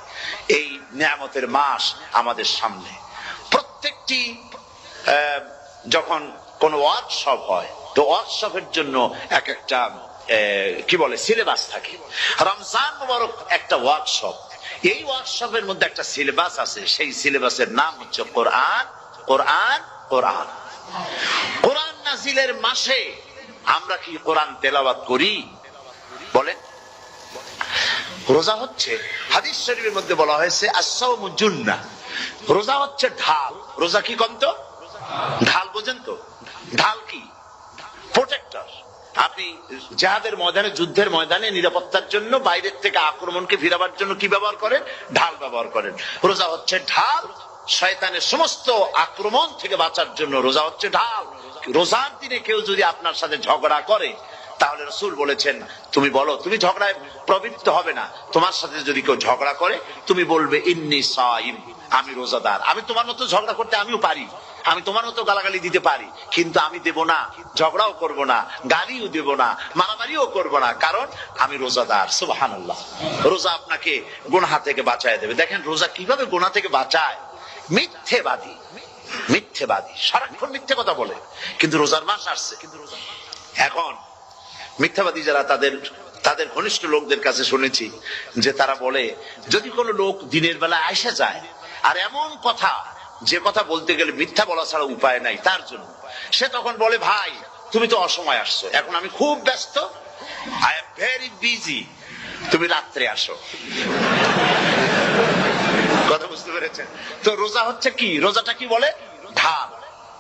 Speaker 2: এই নিয়ামতের মাস আমাদের সামনে। প্রত্যেকটি যখন কোন ওয়ার্কশপ হয়, তো ওয়ার্কশপের জন্য এক একটা কি বলে সিলেবাস থাকে। রমজান মুবারক একটা ওয়ার্কশপ। এই ওয়ার্কশপের মধ্যে একটা সিলেবাস আছে, সেই সিলেবাসের নাম হচ্ছে কোরআন। কোরআন, কোরআন। কোরআন নাজিলের মাসে আমরা কি কোরআন তেলাওয়াত করি? বলেন। রোজা হচ্ছে, হাদিস শরীফের মধ্যে বলা হয়েছে, আস-সাওমু জুন্নাহ। রোজা হচ্ছে ঢাল। রোজা কি কন্ত? ঢাল। বোঝেন তো ঢাল কি? প্রোটেক্টর। আপনি জিহাদের ময়দানে, যুদ্ধের ময়দানে নিরাপত্তার জন্য, বাইরের থেকে আক্রমণকে ফিরাবার জন্য কি ব্যবহার করেন? ঢাল ব্যবহার করেন। রোজা হচ্ছে ঢাল, শয়তানের সমস্ত আক্রমণ থেকে বাঁচার জন্য রোজা হচ্ছে ঢাল। রোজার দিনে কেউ যদি আপনার সাথে ঝগড়া করে, তাহলে রাসূল বলেছেন তুমি বলো, তুমি ঝগড়ায় প্রবৃত্ত হবে না। তোমার সাথে যদি কেউ ঝগড়া করে, তুমি বলবে ইন্নী সাইম, আমি রোজাদার। আমি তোমার মতো ঝগড়া করতে আমিও পারি, আমি তোমার মতো গালাগালি দিতে পারি, কিন্তু আমি দেব না, ঝগড়াও করব না, গালিও দেব না, মারামারিও করব না, কারণ আমি রোজাদার। সুবহানাল্লাহ। রোজা আপনাকে গুনাহ থেকে বাঁচায় দেবে। দেখেন রোজা কিভাবে গুনাহ থেকে বাঁচায়। মিথ্যেবাদী সারাক্ষণ মিথ্যে কথা বলে, কিন্তু রোজার মাস আসছে। এখন মিথ্যাবাদী যারা, তাদের ঘনিষ্ঠ লোকদের কাছে শুনেছি যে তারা বলে, যদি কোনো লোক দিনের বেলা আইসা যায় আর এমন কথা, যে কথা বলতে গেলে মিথ্যা বলা ছাড়া উপায় নাই তার জন্য, সে তখন বলে ভাই তুমি তো অসময় আসছো, এখন আমি খুব ব্যস্ত, আই এম ভেরি বিজি, তুমি রাত্রে আসো। কথা বুঝতে পেরেছেন? তো রোজা হচ্ছে কি, রোজাটা কি বলে, ঢাল।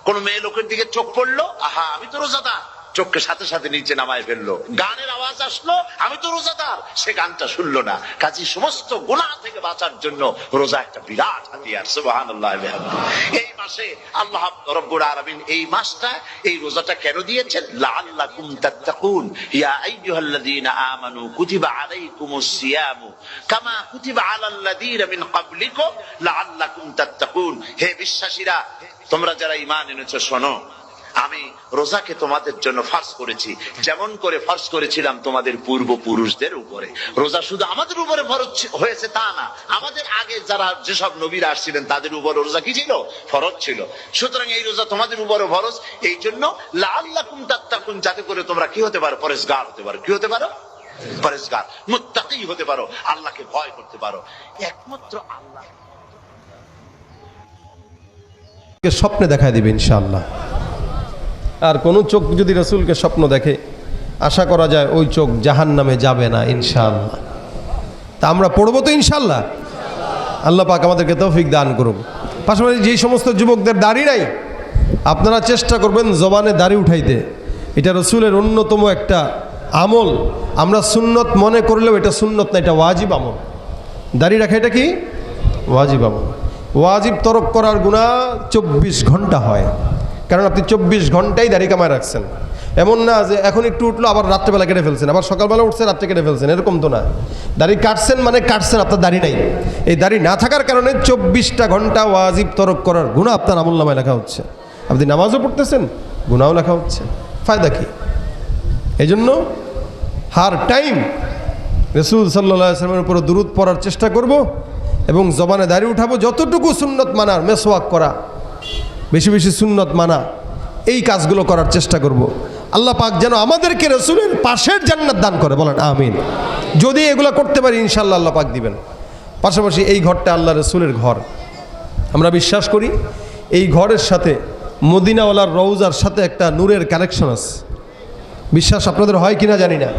Speaker 2: কোন মেয়ে লোকের দিকে চোখ পড়লো, আহা আমি তো রোজাদার, চোখকে সাথে সাথে নিচে নামায় ফেললো। গানের আওয়াজ আসলো, আমি তো রোজাদার, সে গানটা শুনলো না। কাজী সমস্ত গুনাহ থেকে বাঁচার জন্য রোজা একটা বিরাট হাতিয়ার। সুবহানাল্লাহ। এই মাসে আল্লাহ রাব্বুল আলামিন এই মাসটা, এই রোজাটা কেন দিয়েছেন? লাআল্লাকুম তাত্তাকুন, ইয়া আইয়ুহাল্লাযীনা আমানু কুতিবা আলাইকুমুস সিয়ামু কামা কুতিবা আলাল্লাযীনা মিন ক্বাবলিকুম লাআল্লাকুম তাত্তাকুন। হে বিশ্বাসীরা, তোমরা যারা ঈমান এনেছো, শোনো, আমি রোজাকে তোমাদের জন্য ফার্জ করেছি, যেমন করে ফার্জ করেছিলাম তোমাদের পূর্বপুরুষদের উপরে। রোজা শুধু আমাদের উপরে ফরজ হয়েছে তা না, আমাদের আগে যারা যেসব নবীরা আসছিলেন তাদের উপর রোজা কি ছিল? ফরজ ছিল। সুতরাং এই রোজা তোমাদের উপরে ফরজ, এই জন্য লাআল্লাকুম তাত্তাকুন, যাতে করে তোমরা কি হতে পারো? পরেজগার হতে পারো। কি হতে পারো? পরেজগার, মুত্তাকি হতে পারো, আল্লাহকে ভয় করতে পারো। একমাত্র আল্লাহ
Speaker 3: স্বপ্নে দেখায় দিবে ইনশাআল্লাহ। আর কোনো চোখ যদি রাসূলকে স্বপ্ন দেখে, আশা করা যায় ওই চোখ জাহান্নামে যাবে না ইনশাআল্লাহ। তা আমরা পড়বো তো ইনশাআল্লাহ। আল্লাহ পাক আমাদেরকে তৌফিক দান করুন। পাশাপাশি যেই সমস্ত যুবকদের দাড়ি নাই, আপনারা চেষ্টা করবেন জবানে দাড়ি উঠাইতে। এটা রাসূলের অন্যতম একটা আমল। আমরা সুন্নত মনে করলেও এটা সুন্নত না, এটা ওয়াজিব আমল। দাড়ি রাখা এটা কি? ওয়াজিব আমল। ওয়াজিব তরক করার গুনাহ 24 ঘন্টা হয়, কারণ আপনি 24 ঘন্টাই দাড়ি কামায় রাখছেন। এমন না যে এখন একটু উঠলো আবার রাত্রেবেলা কেটে ফেলছেন, আবার সকালবেলা উঠছে রাত্রে কেটে ফেলছেন, এরকম তো না। দাড়ি কাটছেন মানে কাটছেন, আপনার দাড়ি নাই। এই দাড়ি না থাকার কারণে 24টা ঘন্টা ওয়াজিব তরক করার গুনাহ আপনার আমলনামায় লেখা হচ্ছে। আপনি নামাজও পড়তেছেন, গুনাহও লেখা হচ্ছে, ফায়দা কি? এই জন্য হার টাইম রাসূল সাল্লাল্লাহু আলাইহি ওয়াসাল্লামের উপর দুরূদ পড়ার চেষ্টা করব এবং জবানে দাড়ি উঠাবো। যতটুকু সুন্নত মানার, মেসওয়াক করা, বেশি বেশি সুন্নত মানা, এই কাজগুলো করার চেষ্টা করব। আল্লাহ পাক যেন আমাদেরকে রাসূলের পাশের জান্নাত দান করে, বলেন আমিন। যদি এগুলো করতে পারি ইনশাআল্লাহ আল্লাহ পাক দিবেন। পাশাপাশি এই ঘরটা আল্লাহ রাসূলের ঘর, আমরা বিশ্বাস করি এই ঘরের সাথে মদিনাওয়ালার রওজার সাথে একটা নূরের কানেকশন আছে। বিশ্বাস আপনাদের হয় কিনা জানি না,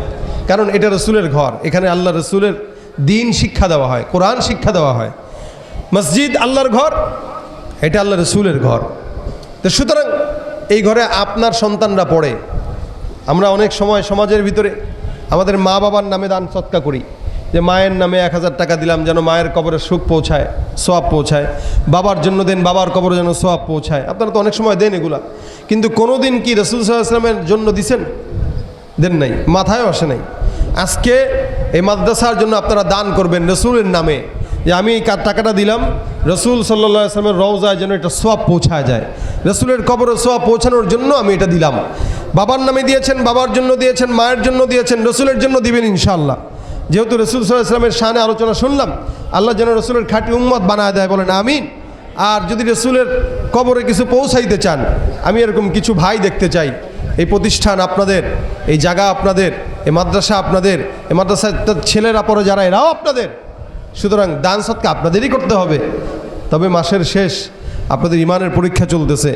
Speaker 3: কারণ এটা রাসূলের ঘর। এখানে আল্লাহ রাসূলের দিন শিক্ষা দেওয়া হয়, কোরআন শিক্ষা দেওয়া হয়। মসজিদ আল্লাহর ঘর, এটা আল্লাহ রাসূলের ঘর। তো সুতরাং এই ঘরে আপনার সন্তানরা পড়ে। আমরা অনেক সময় সমাজের ভিতরে আমাদের মা বাবার নামে দান সৎকা করি, যে মায়ের নামে 1000 টাকা দিলাম যেন মায়ের কবরে সুখ পৌঁছায়, সওয়াব পৌঁছায়। বাবার জন্য দেন, বাবার কবরে যেন সওয়াব পৌঁছায়। আপনারা তো অনেক সময় দেন এগুলা, কিন্তু কোনো দিন কি রাসূল সাল্লাল্লাহু আলাইহি ওয়াসাল্লামের জন্য দিছেন? দেন নাই, মাথায় আসে নাই। আজকে এই মাদ্রাসার জন্য আপনারা দান করবেন রাসূলের নামে, যে আমি এই টাকাটা দিলাম রাসূল সাল্লাল্লাহু আলাইহি ওয়াসাল্লামের রওজায় যেন এটা সওয়াব পৌঁছায় যায়, রাসূলের কবরে সওয়াব পৌঁছানোর জন্য আমি এটা দিলাম। বাবার নামে দিয়েছেন, বাবার জন্য দিয়েছেন, মায়ের জন্য দিয়েছেন, রাসূলের জন্য দিবেন ইনশাআল্লাহ। যেহেতু রাসূল সাল্লাল্লাহু আলাইহি ওয়াসাল্লামের শানে আলোচনা শুনলাম, আল্লাহ যেন রাসূলের খাঁটি উম্মত বানায় দেয়, বলেন আমিন। আর যদি রাসূলের কবরে কিছু পৌঁছাইতে চান, আমি এরকম কিছু ভাই দেখতে চাই। এই প্রতিষ্ঠান আপনাদের, এই জায়গা আপনাদের, এই মাদ্রাসা আপনাদের, এই মাদ্রাসার ছেলেরা পরে যারা, এরাও আপনাদের। সুতরাং দান সৎকা আপনাদেরই করতে হবে। তবে মাসের শেষ, আপনাদের ইমানের পরীক্ষা চলতেছে,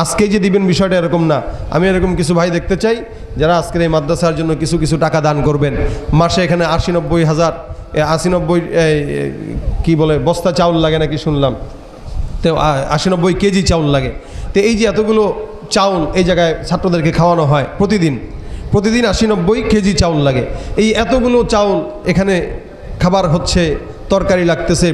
Speaker 3: আজকেই যে দিবেন বিষয়টা এরকম না। আমি এরকম কিছু ভাই দেখতে চাই যারা আজকের এই মাদ্রাসার জন্য কিছু কিছু টাকা দান করবেন। মাসে এখানে 80-90 হাজার, 80-90 কি বলে বস্তা চাউল লাগে নাকি শুনলাম, তো 80-90 কেজি চাউল লাগে। তো এই যে এতগুলো চাউল এই জায়গায় ছাত্রদেরকে খাওয়ানো হয় প্রতিদিন 80-90 কেজি চাউল লাগে। এই এতগুলো চাউল এখানে খাবার হচ্ছে, তরকারি লাগতেছে।